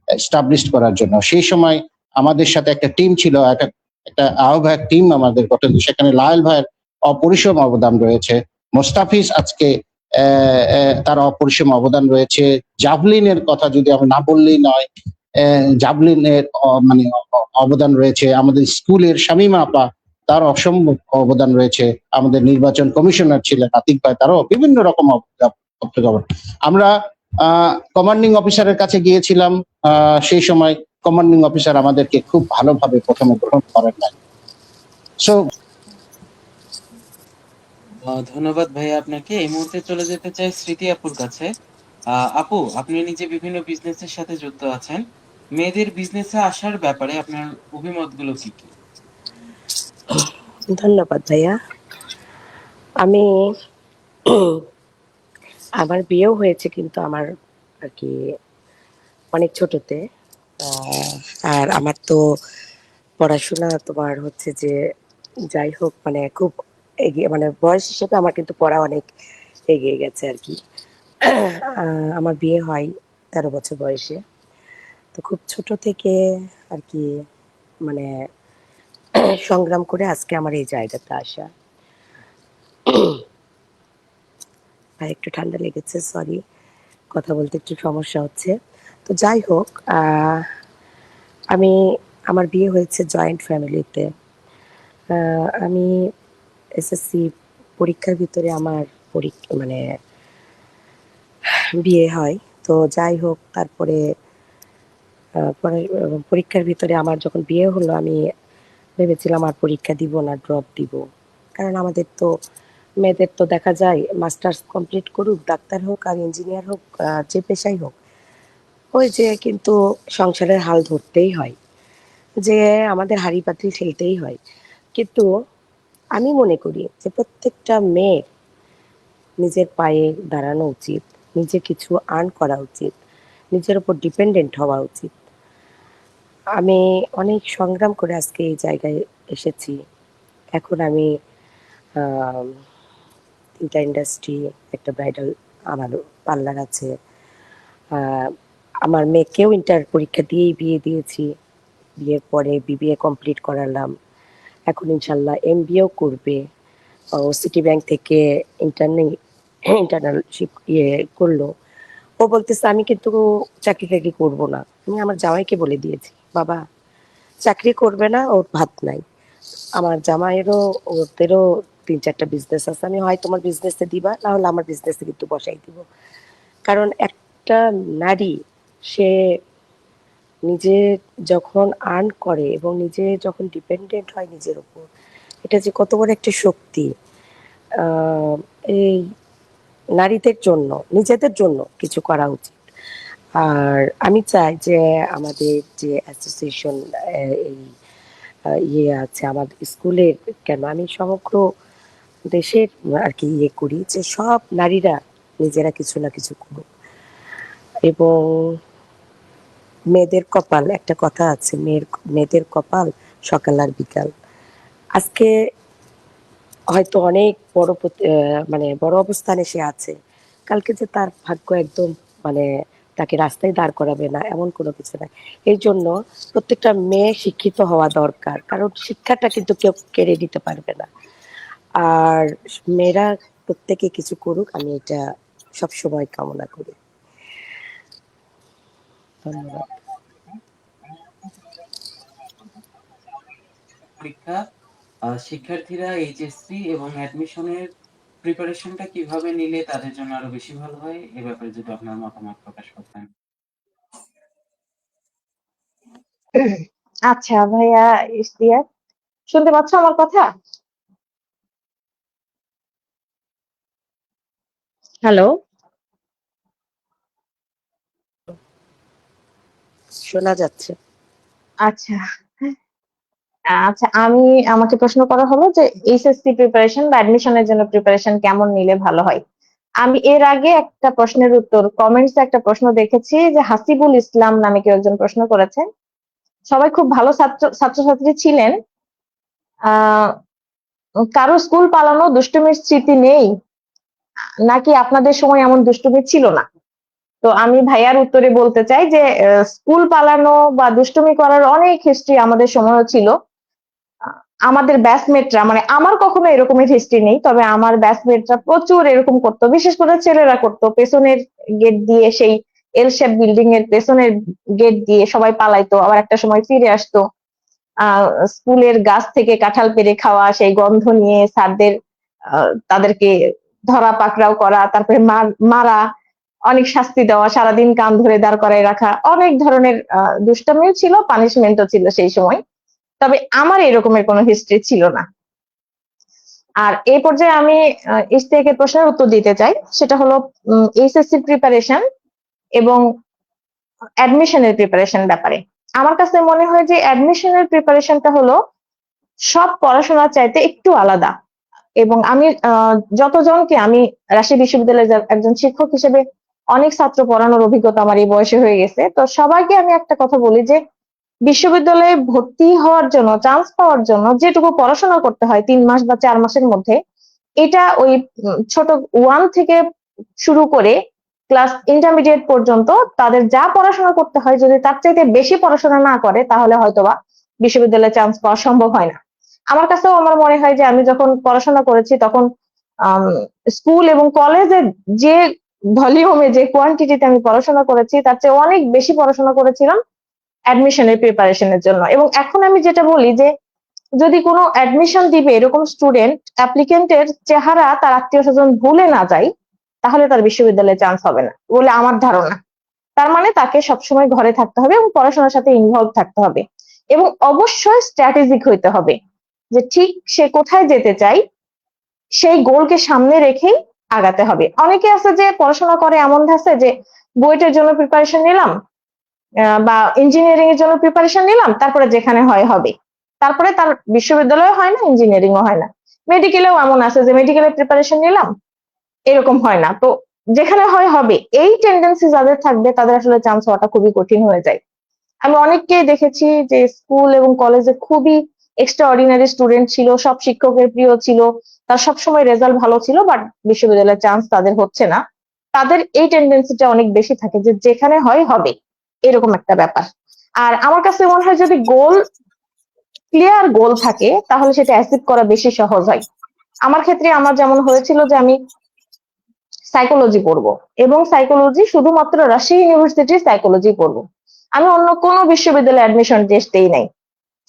Speaker 6: এস্টাবলিশ করার জন্য। সেই সময় আমাদের সাথে একটা টিম ছিল, একটা আহ্বায়ক টিম আমাদের গঠন, সেখানে লায়ল ভাইয়ের অপরিসীম অবদান রয়েছে, মোস্তাফিজ আজকে তার অপরিসীম অবদান রয়েছে, জাভলিনের কথা যদি আমি না বললেই নয়, জাভলিনের মানে অবদান রয়েছে, আমাদের স্কুলের শামীমা আপা তার অসম্ভব অবদান রয়েছে, আমাদের নির্বাচন কমিশনার ছিলেন আতিক ভাই, তারও বিভিন্ন রকম অবদান। আমরা কমান্ডিং অফিসারের কাছে গিয়েছিলাম, সেই সময় কমান্ডিং অফিসার আমাদেরকে খুব ভালোভাবে প্রথমে গ্রহণ করেন নাই। সো
Speaker 1: ধন্যবাদ ভাইয়া আপনাকে। এই মুহূর্তে চলে যেতে চাই স্মৃতি আপুর কাছে। আপু, আপনি নিজে বিভিন্ন বিজনেসের সাথে যুক্ত আছেন। মেয়েদের বিজনেসে আসার ব্যাপারে আপনার অভিমতগুলো কি কি?
Speaker 3: ধন্যবাদ ভাইয়া। আমি আমার বিয়েও হয়েছে, কিন্তু আমার আর কি অনেক ছোটতে। আর আমার তো পড়াশোনা তোমার হচ্ছে যে যাই হোক, মানে খুব এগিয়ে, মানে বয়স হিসেবে আমার কিন্তু পড়া অনেক এগিয়ে গেছে আর কি। আমার বিয়ে হয় 13 বছর বয়সে। তো খুব ছোট থেকে আর কি, মানে সংগ্রাম করে আজকে আমার এই জায়গাতে আসা। আর একটু ঠান্ডা লেগেছে, সরি, কথা বলতে একটু সমস্যা হচ্ছে। তো যাই হোক, আমি আমার বিয়ে হয়েছে জয়েন্ট ফ্যামিলিতে। আমি এসএসসি পরীক্ষার ভিতরে আমার মানে বিয়ে হয়। তো যাই হোক, তারপরে পরে পরীক্ষার ভিতরে আমার যখন বিয়ে হলো, আমি ভেবেছিলাম আর পরীক্ষা দিব না, ড্রপ দিব। কারণ আমাদের তো মেয়েদের তো দেখা যায় মাস্টার্স কমপ্লিট করুক, ডাক্তার হোক আর ইঞ্জিনিয়ার হোক, যে পেশাই হোক, ওই যে কিন্তু সংসারের হাল ধরতেই হয়, যে আমাদের হাঁড়ি পাতিল ঠেলতেই হয়। কিন্তু আমি মনে করি যে প্রত্যেকটা মেয়ের নিজের পায়ে দাঁড়ানো উচিত, নিজে কিছু আর্ন করা উচিত, নিজের উপর ডিপেন্ডেন্ট হওয়া উচিত। আমি অনেক সংগ্রাম করে আজকে এই জায়গায় এসেছি। এখন আমি আহ, 3টা ইন্ডাস্ট্রি, একটা ব্রাইডাল, আমারও পার্লার আছে। আহ, আমার মেয়েকেও ইন্টার পরীক্ষা দিয়েই বিয়ে দিয়েছি। বিয়ের পরে বিবিএ কমপ্লিট করালাম। এখন ইনশাল্লাহ এমবিএও করবে। ও সিটি ব্যাংক থেকে ইন্টার্নালশিপ করলো। ও বলতেছে আমি কিন্তু চাকরি টাকরি করবো না। আমি আমার জামাইকে বলে দিয়েছি, বাবা চাকরি করবে না, ওর ভাত নাই। আমার জামাইয়েরও, ওদেরও 3-4টা বিজনেস আছে। আমি হয় তোমার বিজনেসে দিবা, না হলে আমার বিজনেসে কিন্তু বসাই দিব। কারণ একটা নারী, সে নিজে যখন আর্ন করে এবং নিজে যখন ডিপেন্ডেন্ট হয় নিজের উপর, এটা যে কত বড় একটা শক্তি। আহ, এই নারীদের জন্য, নিজেদের জন্য কিছু করা উচিত। আর আমি চাই যে আমাদের যে অ্যাসোসিয়েশন, এই ইয়ে আছে আমাদের স্কুলের, কেন আমি সমগ্র দেশের আর কি ইয়ে করি, যে সব নারীরা নিজেরা কিছু না কিছু করুক। এবং মেয়েদের কপাল, একটা কথা আছে, মেয়েদের কপাল সকাল আর বিকাল। আজকে হয়তো অনেক বড় মানে বড় অবস্থানে সে আছে, কালকে যে তার ভাগ্য একদম, মানে তাকে রাস্তায় দাঁড় করাবে না এমন কোনো কিছু নাই। এই জন্য প্রত্যেকটা মেয়ে শিক্ষিত হওয়া দরকার, কারণ শিক্ষাটা কিন্তু কেউ কেড়ে নিতে পারবে না। আর মেয়েরা প্রত্যেকে কিছু করুক, আমি এটা সবসময় কামনা করি। ধন্যবাদ।
Speaker 1: পরীক্ষা, শিক্ষার্থীরা এইচএসসি এবং অ্যাডমিশনের প্রিপারেশনটা কিভাবে নিলে তাদের জন্য আরো বেশি ভালো হয়, এ ব্যাপারে যদি আপনার মতামত প্রকাশ করতেন।
Speaker 5: আচ্ছা ভাইয়া ইশতিয়াক, শুনতে পাচ্ছ আমার কথা? হ্যালো।
Speaker 3: শোনা যাচ্ছে।
Speaker 5: আচ্ছা। আচ্ছা, আমাকে প্রশ্ন করা হলো যে এইচএসসি প্রিপারেশন বা অ্যাডমিশনের জন্য প্রিপারেশন কেমন নিলে ভালো হয়। আমি এর আগে একটা প্রশ্নের উত্তর কমেন্টসে একটা প্রশ্ন দেখেছি যে হাসিবুল ইসলাম নামে কেউ একজন প্রশ্ন করেছেন। সবাই খুব ভালো ছাত্রছাত্রী ছিলেন। আহ কারো স্কুল পালানো দুষ্টুমির স্মৃতি নেই নাকি আপনাদের সময় এমন দুষ্টুমি ছিল না? তো আমি ভাইয়ার উত্তরে বলতে চাই যে স্কুল পালানো বা দুষ্টুমি করার অনেক হিস্ট্রি আমাদের সময়ও ছিল। আ- আমাদের ব্যাচমেটরা মানে আমার কখনো এরকমের হিস্ট্রি নেই, তবে আমার ব্যাচমেটরা প্রচুর এরকম করতো, বিশেষ করে ছেলেরা করতো। পেছনের গেট দিয়ে, সেই এল শেপ বিল্ডিং এর পেছনের গেট দিয়ে সবাই পালাইতো, আবার একটা সময় ফিরে আসতো। আহ স্কুলের গাছ থেকে কাঁঠাল পেড়ে খাওয়া, সেই গন্ধ নিয়ে স্যারদের তাদেরকে ধরা পাকড়াও করা, তারপরে মারা, অনেক শাস্তি দেওয়া, সারাদিন কান ধরে দাঁড় করায় রাখা, অনেক ধরনের দুষ্টামিও ছিল, পানিশমেন্টও ছিল সেই সময়। তবে আমার এরকমের কোনো হিস্ট্রি ছিল না। আর এই পর্যায়ে আমি ইশতিয়াকের প্রশ্নের উত্তর দিতে চাই। সেটা হলো এইচএসসি প্রিপারেশন এবং অ্যাডমিশনের প্রিপারেশন ব্যাপারে। আমার কাছে মনে হয় যে অ্যাডমিশনের প্রিপারেশনটা হলো সব পড়াশোনার চাইতে একটু আলাদা। এবং আমি যতজনকে আমি রাজশাহী বিশ্ববিদ্যালয়ের একজন শিক্ষক হিসেবে অনেক ছাত্র পড়ানোর অভিজ্ঞতা আমার এই বয়সে হয়ে গেছে, তো সবাইকে আমি একটা কথা বলি যে বিশ্ববিদ্যালয়ে ভর্তি হওয়ার জন্য, চান্স পাওয়ার জন্য যেটুকু পড়াশোনা করতে হয় 3 মাস বা 4 মাসের মধ্যে, এটা ওই ছোট ওয়ান থেকে শুরু করে ক্লাস ইন্টারমিডিয়েট পর্যন্ত তাদের যা পড়াশোনা করতে হয়, যদি তার চাইতে বেশি পড়াশোনা না করে তাহলে হয়তোবা বিশ্ববিদ্যালয়ে চান্স পাওয়া সম্ভব হয় না। আমার কাছেও আমার মনে হয় যে আমি যখন পড়াশোনা করেছি তখন স্কুল এবং কলেজে যে ভলিউমে, যে কোয়ান্টিটিতে আমি পড়াশোনা করেছি তার চেয়ে অনেক বেশি পড়াশোনা করেছিলাম অ্যাডমিশনের প্রিপারেশনের জন্য। এবং এখন আমি যেটা বলি যে যদি কোনো অ্যাডমিশন দিবে এরকম স্টুডেন্ট অ্যাপ্লিকেন্টের চেহারা তার আত্মীয় স্বজন ভুলে না যায়, তাহলে তার বিশ্ববিদ্যালয়ে চান্স হবে না বলে আমার ধারণা। তার মানে তাকে সবসময় ঘরে থাকতে হবে এবং পড়াশোনার সাথে ইনভলভ থাকতে হবে, এবং অবশ্যই স্ট্র্যাটেজিক হইতে হবে যে ঠিক সে কোথায় যেতে চায় সেই গোলকে সামনে রেখেই আগাতে হবে। অনেকে আছে যে পড়াশোনা করে এমন ধাসে যে বুয়েটের জন্য প্রিপারেশন নিলাম বা ইঞ্জিনিয়ারিং এর জন্য প্রিপারেশন নিলাম, তারপরে যেখানে হয় হবে, তারপরে তার বিশ্ববিদ্যালয় হয় না, ইঞ্জিনিয়ারিং ও হয় না। মেডিকেলেও এমন আছে যে মেডিকেলের প্রিপারেশন নিলাম, এরকম হয় না। তো যেখানে হয় হবে, এই টেন্ডেন্সি যাদের থাকবে তাদের আসলে চান্স হওয়াটা খুবই কঠিন হয়ে যায়। আমি অনেককেই দেখেছি যে স্কুল এবং কলেজে খুবই এক্সট্রা অর্ডিনারি স্টুডেন্ট ছিল, সব শিক্ষকের প্রিয় ছিল, তার সবসময় রেজাল্ট ভালো ছিল, বাট বিশ্ববিদ্যালয়ের চান্স তাদের হচ্ছে না। তাদের এই টেন্ডেন্সিটা অনেক বেশি থাকে যে যেখানে হয় হবে, এরকম একটা ব্যাপার। আর আমার কাছে মনে হয় যদি ক্লিয়ার গোল থাকে তাহলে সেটা অ্যাচিভ করা বেশি সহজ হয়। আমার ক্ষেত্রে আমার যেমন হয়েছিল যে আমি সাইকোলজি পড়বো, এবং সাইকোলজি শুধুমাত্র রাজশাহী ইউনিভার্সিটির সাইকোলজি পড়বো। আমি অন্য কোনো বিশ্ববিদ্যালয়ে অ্যাডমিশন টেস্ট দেই নাই,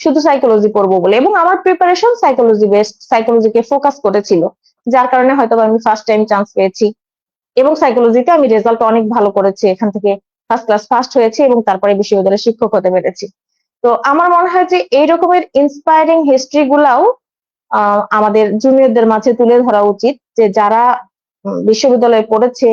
Speaker 5: শুধু সাইকোলজি পড়বো বলে। এবং আমার প্রিপারেশন সাইকোলজি বেসড, সাইকোলজিকে ফোকাস করেছিল, যার কারণে হয়তো আমি ফার্স্ট টাইম চান্স পেয়েছি। এবং সাইকোলজিতে আমি রেজাল্ট অনেক ভালো করেছি, এখান থেকে ফার্স্ট ক্লাস ফার্স্ট হয়েছি এবং তারপরে বিশ্ববিদ্যালয়ের শিক্ষক হতে পেরেছি। তো আমার মনে হয় যে এই রকমের ইন্সপায়ারিং হিস্ট্রি গুলাও আমাদের জুনিয়রদের মাঝে তুলে ধরা উচিত, যে যারা বিশ্ববিদ্যালয়ে পড়েছে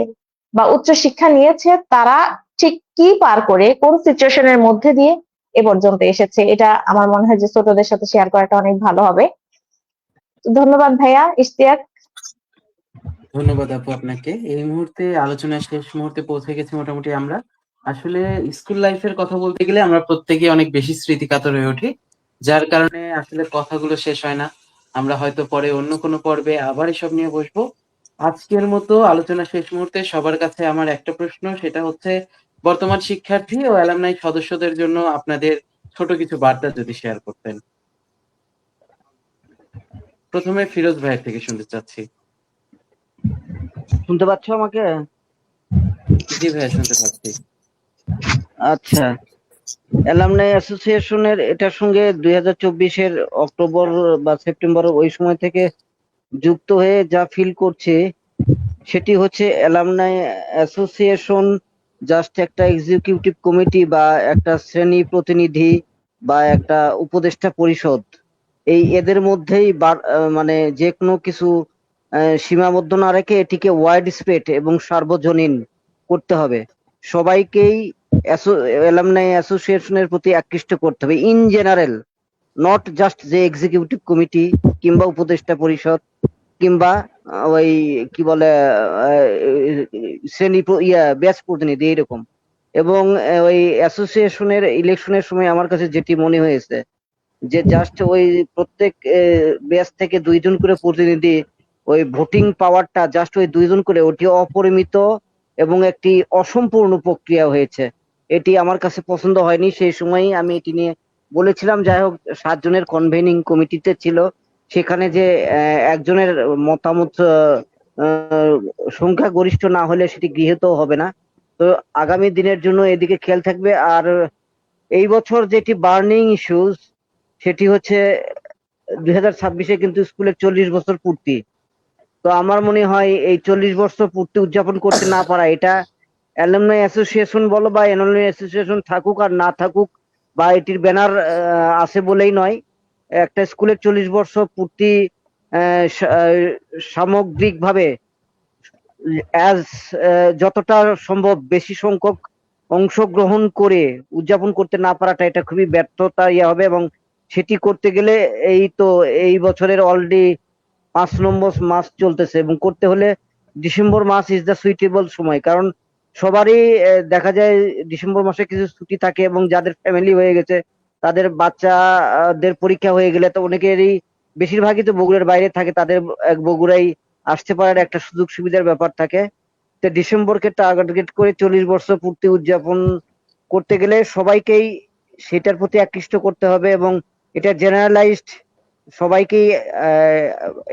Speaker 5: বা উচ্চশিক্ষা নিয়েছে তারা ঠিক কি পার করে, কোন সিচুয়েশনের মধ্যে দিয়ে এ পর্যন্ত এসেছে। এটা আমার মনে হয় যে ছোটদের সাথে শেয়ার করাটা অনেক ভালো হবে। ধন্যবাদ ভাইয়া ইশতিয়াক।
Speaker 1: ধন্যবাদ আপু আপনাকে। এই মুহূর্তে আলোচনার শেষ মুহূর্তে পৌঁছে গেছি মোটামুটি আমরা। আসলে স্কুল লাইফের কথা বলতে গেলে আমরা প্রত্যেকেই অনেক বেশি স্মৃতিকাতর হয়ে উঠি, যার কারণে আসলে কথাগুলো শেষ হয় না। আমরা হয়তো পরে অন্য কোনো পর্বে আবার এসব নিয়ে বসবো। আজকের মতো আলোচনা শেষ মুহূর্তে সবার কাছে আমার একটা প্রশ্ন, সেটা হচ্ছে বর্তমান শিক্ষার্থী ও অ্যালামনাই সদস্যদের জন্য আপনাদের ছোট কিছু বার্তা যদি শেয়ার করতেন। প্রথমে ফিরোজ ভাইয়ের থেকে শুনতে চাচ্ছি।
Speaker 2: শুনতে পাচ্ছ আমাকে?
Speaker 1: জি ভাইয়া, শুনতে পাচ্ছি।
Speaker 2: আচ্ছা, অ্যালামনাই অ্যাসোসিয়েশনের এটার সঙ্গে 2024-এর অক্টোবর বা সেপ্টেম্বর ওই সময় থেকে যুক্ত হয়ে যা ফিল করছে সেটি হচ্ছে অ্যালামনাই অ্যাসোসিয়েশন জাস্ট একটা এক্সিকিউটিভ কমিটি বা একটা শ্রেণী প্রতিনিধি বা একটা উপদেষ্টা পরিষদ, এদের মধ্যেই মানে যে কোনো কিছু সীমাবদ্ধ না রেখে এটিকে ওয়াইড স্প্রেড এবং সার্বজনীন করতে হবে। সবাইকেই অ্যালামনাই অ্যাসোসিয়েশনের প্রতি আকৃষ্ট করতে হবে ইন জেনারেল, নট জাস্ট যে এক্সিকিউটিভ কমিটি কিংবা উপদেষ্টা পরিষদ কিংবা ওই কি বলে ব্যাচ প্রতিনিধি এইরকম। এবং ওই অ্যাসোসিয়েশনের ইলেকশনের সময় আমার কাছে যেটি মনে হয়েছে যে জাস্ট ওই প্রত্যেক ব্যাচ থেকে 2 জন করে প্রতিনিধি, ওই ভোটিং পাওয়ারটা জাস্ট ওই 2 জন করে, ওটি অপরিমিত এবং একটি অসম্পূর্ণ প্রক্রিয়া হয়েছে। এটি আমার কাছে পছন্দ হয়নি। সেই সময় আমি এটি নিয়ে বলেছিলাম। যাই হোক, 7 জনের কনভেনিং কমিটিতে ছিল, সেখানে যে একজনের মতামত সংখ্যাগরিষ্ঠ না হলে সেটি গৃহীত হবে না। তো আগামী দিনের জন্য এদিকে খেয়াল থাকবে। আর এই বছর যেটি বার্নিং ইস্যুস, সেটি হচ্ছে 2026-এ কিন্তু স্কুলের 40 বছর পূর্তি। তো আমার মনে হয় এই 40 বছর পূর্তি উদযাপন করতে না পারা, এটা অ্যালুমনাই অ্যাসোসিয়েশন বলো বা অ্যালুমনাই অ্যাসোসিয়েশন থাকুক আর না থাকুক, বা এটির ব্যানার আছে বলেই নয়, একটা স্কুলের 40 বছর পূর্তি সামগ্রিকভাবে অ্যাজ যতটা সম্ভব বেশি সংখ্যক অংশগ্রহণ করে উদযাপন করতে না পারাটা, এটা খুবই ব্যর্থতা হবে। এবং সেটি করতে গেলে এই বছরের অলরেডি 5 নম্বর মাস চলতেছে, এবং করতে হলে ডিসেম্বর মাস ইজ দ্য সুইটেবল সময়। কারণ সবারই দেখা যায় ডিসেম্বর মাসে কিছু ছুটি থাকে, এবং যাদের ফ্যামিলি হয়ে গেছে, তাদের বাচ্চাদের পরীক্ষা হয়ে গেলে তো অনেকেরই, বেশিরভাগই তো বগুড়ার বাইরে থাকে, তাদের বগুড়াই আসতে পারার একটা সুযোগ সুবিধার ব্যাপার থাকে। তো ডিসেম্বরকে টার্গেট করে 40 বছর পূর্তি উদযাপন করতে গেলে সবাইকেই সেটার প্রতি আকৃষ্ট করতে হবে, এবং এটা জেনারেলাইজড সবাইকেই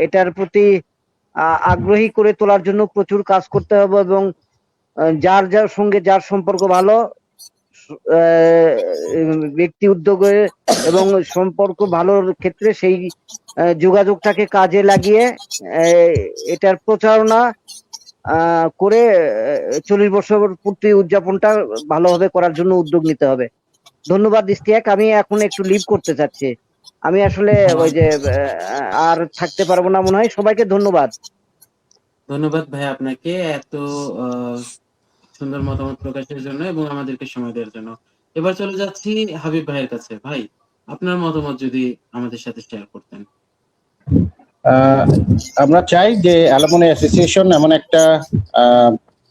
Speaker 2: এটার প্রতি আগ্রহী করে তোলার জন্য প্রচুর কাজ করতে হবে। এবং যার যার সঙ্গে যার সম্পর্ক ভালো, ব্যক্তি উদ্যোগে এবং সম্পর্ক ভালোর ক্ষেত্রে সেই যোগাযোগটাকে কাজে লাগিয়ে এটার প্রচারণা করে 40 বছর পূর্তি উদযাপনটা ভালোভাবে করার জন্য উদ্যোগ নিতে হবে। ধন্যবাদ ইশতিয়াক, আমি এখন একটু লিভ করতে চাচ্ছি। আমি আসলে ওই যে আর থাকতে পারবো না মনে হয়। সবাইকে ধন্যবাদ।
Speaker 1: ধন্যবাদ ভাই আপনাকে এত সুন্দর মতামত প্রকাশের জন্য এবং আমাদেরকে সময় দেওয়ার জন্য। এবার চলে যাচ্ছি হাবিব ভাইয়ের কাছে। ভাই, আপনার মতামত যদি আমাদের সাথে শেয়ার করতেন।
Speaker 6: আহ, আমরা চাই যে অ্যালুমনি অ্যাসোসিয়েশন এমন একটা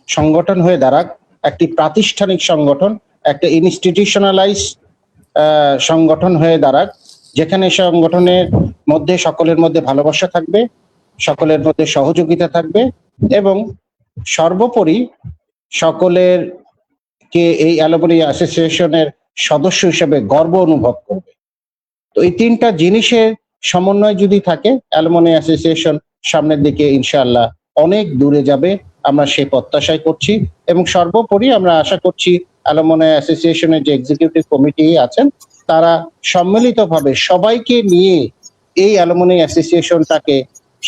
Speaker 6: সংগঠন হয়ে দাঁড়াক, একটি প্রাতিষ্ঠানিক সংগঠন, একটা ইনস্টিটিউশনালাইজ সংগঠন হয়ে দাঁড়াক, যেখানে সংগঠনের মধ্যে সকলের মধ্যে ভালোবাসা থাকবে, সকলের মধ্যে সহযোগিতা থাকবে, এবং সর্বোপরি সকলের কে এই অ্যালুমনি অ্যাসোসিয়েশনের সদস্য হিসেবে গর্ব অনুভব করবে। তো এই 3টা জিনিসের সমন্বয় যদি থাকে, অ্যালুমনি অ্যাসোসিয়েশন সামনের দিকে ইনশাআল্লাহ অনেক দূরে যাবে, আমরা সেই প্রত্যাশাই করছি। এবং সর্বোপরি আমরা আশা করছি অ্যালুমনি অ্যাসোসিয়েশনের যে এক্সিকিউটিভ কমিটি আছেন, তারা সম্মিলিতভাবে সবাইকে নিয়ে এই অ্যালুমনি অ্যাসোসিয়েশনটাকে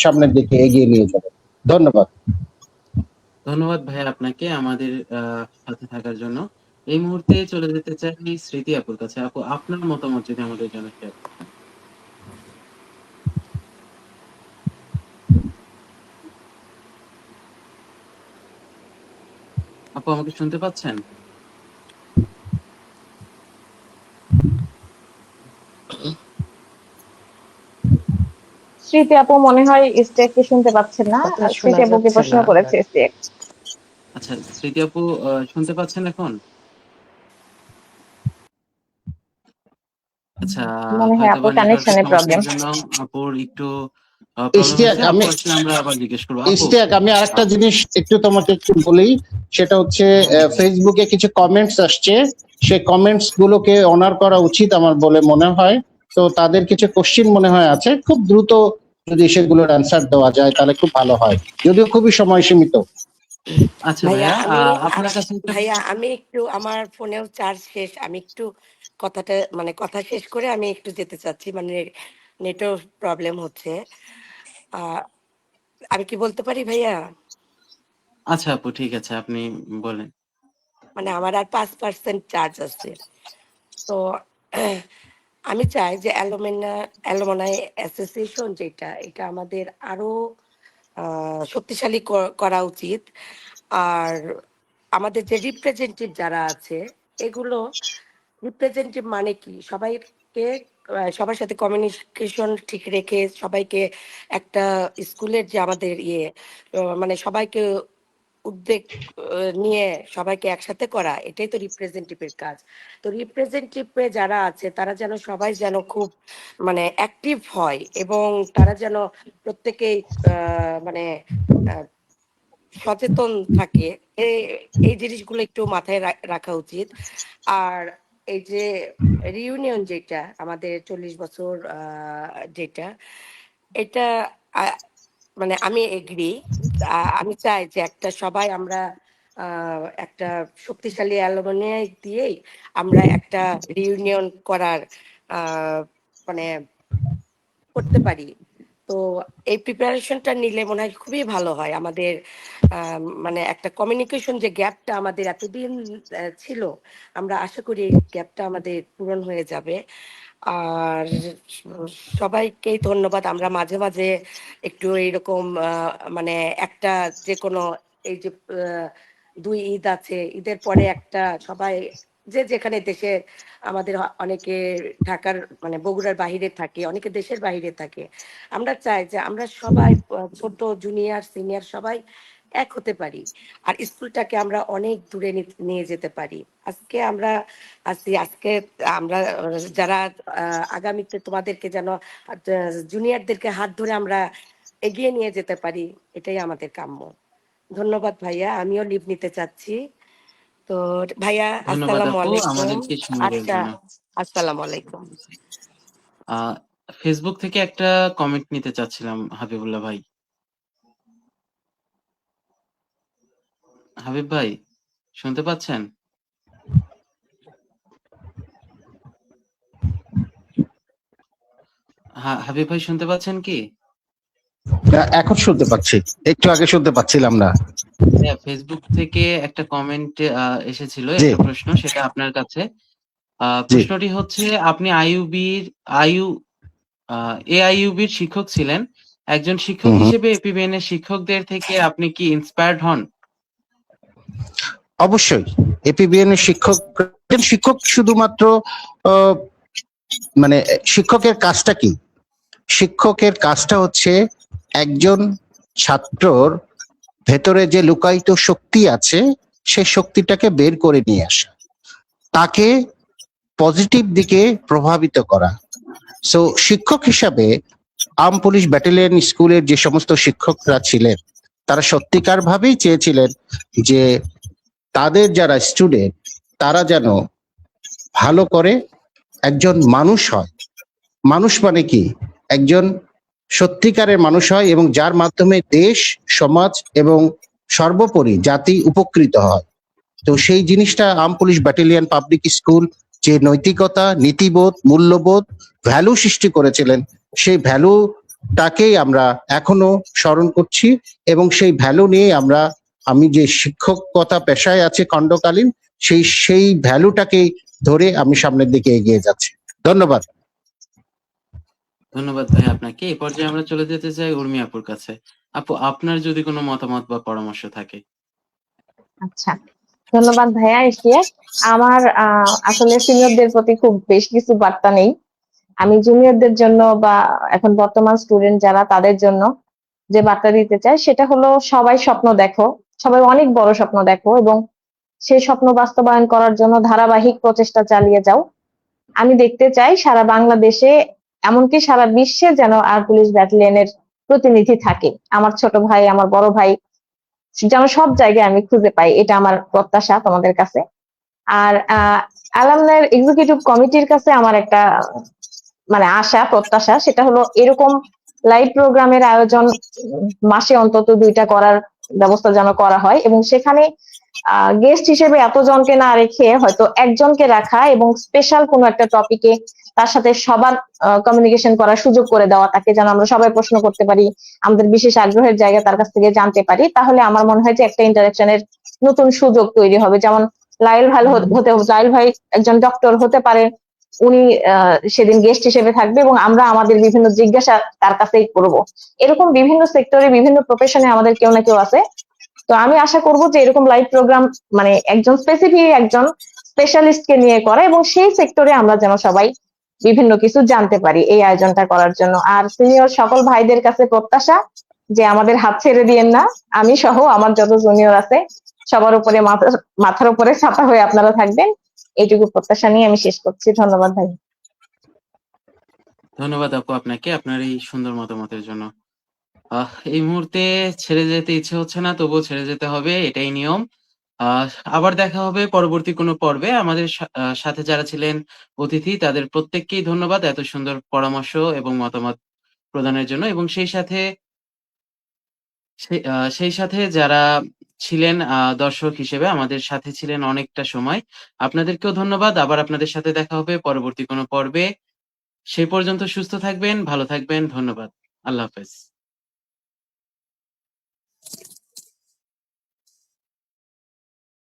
Speaker 6: সামনের দিকে এগিয়ে নিয়ে যাবে। ধন্যবাদ।
Speaker 1: ধন্যবাদ ভাই আপনাকে আমাদের সাথে থাকার জন্য। এই মুহূর্তে চলে যেতে চাই স্মৃতি আপুর কাছে। আপু, আপনার মতামত যদি আমাদের জন্য শেয়ার করতেন। আপু, আমাকে শুনতে পাচ্ছেন?
Speaker 5: স্মৃতি আপু মনে হয় ইস্টেককে শুনতে পাচ্ছেন না।
Speaker 3: কথা শোনা
Speaker 5: স্মৃতি আপুকে
Speaker 3: যাচ্ছে
Speaker 5: প্রশ্ন
Speaker 3: না।
Speaker 5: করেছে ইস্টেক।
Speaker 1: আচ্ছা, স্মৃতি আপু শুনতে পাচ্ছেন এখন? আচ্ছা,
Speaker 5: মনে হয়
Speaker 1: হয়তোবা
Speaker 5: আপুর
Speaker 1: নেটওয়ার্কের
Speaker 5: কানেকশনের প্রবলেম।
Speaker 1: সমস্যার জন্য আপুর একটু প্রবলেম
Speaker 6: ইশতিয়াক,
Speaker 1: হচ্ছে। আপু আসলে আমরা আবার জিজ্ঞেস করবো। আপু,
Speaker 6: ইশতিয়াক, আমি আরেকটা জিনিস একটু তোমাকে একটু বলি। সেটা হচ্ছে ফেসবুকে কিছু কমেন্টস আসছে, সেই কমেন্টস গুলোকে অনার করা উচিত আমার বলে মনে হয়। তো তাদের কিছু কোশ্চিন মনে হয় আছে, খুব দ্রুত যদি সেগুলোর অ্যান্সার দেওয়া যায় তাহলে খুব ভালো হয়, যদিও খুবই সময় সীমিত।
Speaker 1: আচ্ছা
Speaker 3: ভাইয়া
Speaker 1: ভাইয়া,
Speaker 3: আমি
Speaker 1: আপনার কাছে একটা
Speaker 3: ভাইয়া আমি একটু, আমার ফোনেও চার্জ শেষ, আমি একটু কথাটা কথা শেষ করে আমি একটু যেতে চাচ্ছি, নেটও প্রবলেম হচ্ছে। আহ আমি কি বলতে পারি ভাইয়া?
Speaker 1: আচ্ছা আপু, ঠিক আছে, আপনি বলেন।
Speaker 3: আমার আর 5% চার্জ আছে। তো আমি চাই যে অ্যালুমনাই অ্যাসোসিয়েশন যেটা, এটা আমাদের আরো শক্তিশালী করা উচিত। আর আমাদের যে রিপ্রেজেন্টেটিভ যারা আছে, এগুলো রিপ্রেজেন্টেটিভ মানে কি, সবাইকে সবার সাথে কমিউনিকেশন ঠিক রেখে সবাইকে একটা স্কুলের যে আমাদের মানে সবাইকে উদ্যোগ নিয়ে সবাইকে একসাথে করা, এটাই তো রিপ্রেজেন্টেটিভের কাজ। তো রিপ্রেজেন্টেটিভে যারা আছে তারা যেন সবাই যেন খুব মানে অ্যাক্টিভ হয়, এবং তারা যেন প্রত্যেকেই মানে সচেতন থাকে। এই জিনিসগুলো একটু মাথায় রাখা উচিত। আর এই যে রিউনিয়ন যেটা আমাদের 40 বছর যেটা, এটা মানে আমি এগ্রি। আমি চাই যে একটা সবাই আমরা একটা শক্তিশালী অ্যালুমিনাই দিয়েই আমরা একটা রিউনিয়ন করার মানে করতে পারি। তো এই প্রিপারেশনটা নিলে মনে হয় খুবই ভালো হয় আমাদের। মানে একটা কমিউনিকেশন যে গ্যাপটা আমাদের এতদিন ছিল, আমরা আশা করি এই গ্যাপটা আমাদের পূরণ হয়ে যাবে। আর সবাইকেই ধন্যবাদ। আমরা মাঝে মাঝে একটু এইরকম মানে একটা যে কোনো এই যে 2 ঈদ আছে, ঈদের পরে একটা সবাই যে যেখানে দেশে, আমাদের অনেকে ঢাকার মানে বগুড়ার বাহিরে থাকে, অনেকে দেশের বাহিরে থাকে। আমরা চাই যে আমরা সবাই ছোট জুনিয়র সিনিয়র সবাই এক হতে পারি, আর স্কুলটাকে আমরা অনেক দূরে নিয়ে যেতে পারি। আজকে আমরা আজকে আমরা যারা আগামীতে তোমাদেরকে যেন জুনিয়রদেরকে হাত ধরে আমরা এগিয়ে নিয়ে যেতে পারি, এটাই আমাদের কাম্য। ধন্যবাদ ভাইয়া, আমিও লিভ নিতে চাচ্ছি। তো ভাইয়া
Speaker 1: ধন্যবাদ
Speaker 3: আসসালামু
Speaker 1: আপু
Speaker 3: আলাইকুম।
Speaker 1: আমাদেরকে সময় দেওয়ার
Speaker 3: আচ্ছা,
Speaker 1: জন্য।
Speaker 3: আসসালামু আলাইকুম।
Speaker 1: ফেসবুক থেকে একটা কমেন্ট নিতে চাচ্ছিলাম হাবিবুল্লাহ ভাই। হাবিব ভাই শুনতে পাচ্ছেন? হাবিব ভাই শুনতে পাচ্ছেন কি?
Speaker 6: এখন শুনতে পাচ্ছি, একটু আগে শুনতে পাচ্ছিলাম না।
Speaker 1: হ্যাঁ, ফেসবুক থেকে একটা কমেন্ট এসেছিল,
Speaker 6: জি,
Speaker 1: একটা প্রশ্ন, সেটা আপনার কাছে।
Speaker 6: জি।
Speaker 1: প্রশ্নটি হচ্ছে, আপনি আইইউ এআইইউবির শিক্ষক ছিলেন। একজন শিক্ষক
Speaker 6: হুম, হুম।
Speaker 1: হিসেবে এপিবিএন এর শিক্ষকদের থেকে আপনি কি ইন্সপায়ার্ড হন?
Speaker 6: অবশ্যই এপিবিএন এর শিক্ষক, একজন শিক্ষক শুধুমাত্র আহ, মানে শিক্ষকের কাজটা কি? শিক্ষকের কাজটা হচ্ছে একজন ছাত্রর ভেতরে যে লুকায়িত শক্তি আছে সেই শক্তিটাকে বের করে নিয়ে আসা, তাকে পজিটিভ দিকে প্রভাবিত করা। সো শিক্ষক হিসাবে আর্ম পুলিশ ব্যাটালিয়ন স্কুলের যে সমস্ত শিক্ষকরা ছিলেন, তারা সত্যিকার ভাবেই চেয়েছিলেন যে তাদের যারা স্টুডেন্ট তারা যেন ভালো করে একজন মানুষ হয়। মানুষ মানে কি? একজন সত্যিকারের মানুষ হয় এবং যার মাধ্যমে দেশ, সমাজ এবং সর্বোপরি জাতি উপকৃত হয়। তো সেই জিনিসটা arm police battalion public school যে নৈতিকতা, নীতিবোধ, মূল্যবোধ, ভ্যালু সৃষ্টি করেছিলেন, সেই ভ্যালুটাকেই আমরা এখনো স্মরণ করছি এবং সেই ভ্যালু নিয়ে আমি যে শিক্ষকতা পেশায় আছে খণ্ডকালীন, সেই ভ্যালুটাকেই ধরে আমি সামনের দিকে এগিয়ে যাচ্ছি। ধন্যবাদ।
Speaker 1: ধন্যবাদ ভাই আপনাকে। এই পর্যায়ে আমরা চলে যেতে চাই উর্মি আপুর কাছে। আপু, আপনার যদি কোনো মতামত বা পরামর্শ থাকে।
Speaker 5: আচ্ছা, ধন্যবাদ ভাইয়া ইশতিয়াক। আমার আসলে সিনিয়রদের প্রতি খুব বেশ কিছু বার্তা নেই। আমি জুনিয়রদের জন্য বা এখন বর্তমান স্টুডেন্ট যারা তাদের জন্য যে বার্তা দিতে চাই সেটা হলো, সবাই স্বপ্ন দেখো, সবাই অনেক বড় স্বপ্ন দেখো এবং সেই স্বপ্ন বাস্তবায়ন করার জন্য ধারাবাহিক প্রচেষ্টা চালিয়ে যাও। আমি দেখতে চাই সারা বাংলাদেশে, এমনকি সারা বিশ্বে যেন আর্ম পুলিশ ব্যাটালিয়নের প্রতিনিধি থাকে। আমার ছোট ভাই, আমার বড় ভাই যেন সব জায়গায় আমি খুঁজে পাই, এটা আমার প্রত্যাশা তোমাদের কাছে। আর অ্যালামনাইর এক্সিকিউটিভ কমিটির কাছে আমার একটা মানে আশা প্রত্যাশা, সেটা হলো এরকম লাইভ প্রোগ্রামের আয়োজন মাসে অন্তত 2টা করার ব্যবস্থা যেন করা হয়, এবং সেখানে গেস্ট হিসেবে এতজনকে না রেখে হয়তো একজনকে রাখা এবং স্পেশাল কোনো একটা টপিকে তার সাথে সবার কমিউনিকেশন করার সুযোগ করে দেওয়া, তাকে যেন আমরা সবাই প্রশ্ন করতে পারি, আমাদের বিশেষ আগ্রহের জায়গা তার কাছ থেকে জানতে পারি। তাহলে আমার মনে হয় যে একটা ইন্টারাকশনের নতুন সুযোগ তৈরি হবে। যেমন লাইল ভাই একজন ডক্টর হতে পারে, উনি সেদিন গেস্ট হিসেবে থাকবে এবং আমরা আমাদের বিভিন্ন জিজ্ঞাসা তার কাছেই করব। এরকম বিভিন্ন সেক্টরে বিভিন্ন প্রফেশনে আমাদের কেউ না কেউ আছে। তো আমি আশা করব যে এরকম লাইভ প্রোগ্রাম মানে একজন স্পেসিফিক একজন স্পেশালিস্টকে নিয়ে করা এবং সেই সেক্টরে আমরা যেন সবাই বিভিন্ন কিছু জানতে পারি এই আয়োজনটা করার জন্য। আর সিনিয়র সকল ভাইদের কাছে প্রত্যাশা যে আমাদের হাত ছেড়ে দিয়েন না। আমি সহ আমার যত জুনিয়র আছে সবার উপরে মাথার উপরে ছাতা হয়ে আপনারা থাকবেন, এইটুকু প্রত্যাশা নিয়ে আমি শেষ করছি। ধন্যবাদ ভাই।
Speaker 1: ধন্যবাদ আপু আপনাকে আপনার এই সুন্দর মতামতের জন্য। এই মুহূর্তে ছেড়ে যেতে ইচ্ছে হচ্ছে না, তবুও ছেড়ে যেতে হবে, এটাই নিয়ম। আবার দেখা হবে পরবর্তী কোনো পর্বে। আমাদের সাথে যারা ছিলেন অতিথি তাদের প্রত্যেককেই ধন্যবাদ এত সুন্দর পরামর্শ এবং মতামত প্রদানের জন্য, এবং সেই সাথে যারা ছিলেন দর্শক হিসেবে আমাদের সাথে ছিলেন অনেকটা সময়, আপনাদেরকেও ধন্যবাদ। আবার আপনাদের সাথে দেখা হবে পরবর্তী কোনো পর্বে। সেই পর্যন্ত সুস্থ থাকবেন, ভালো থাকবেন। ধন্যবাদ। আল্লাহ হাফেজ।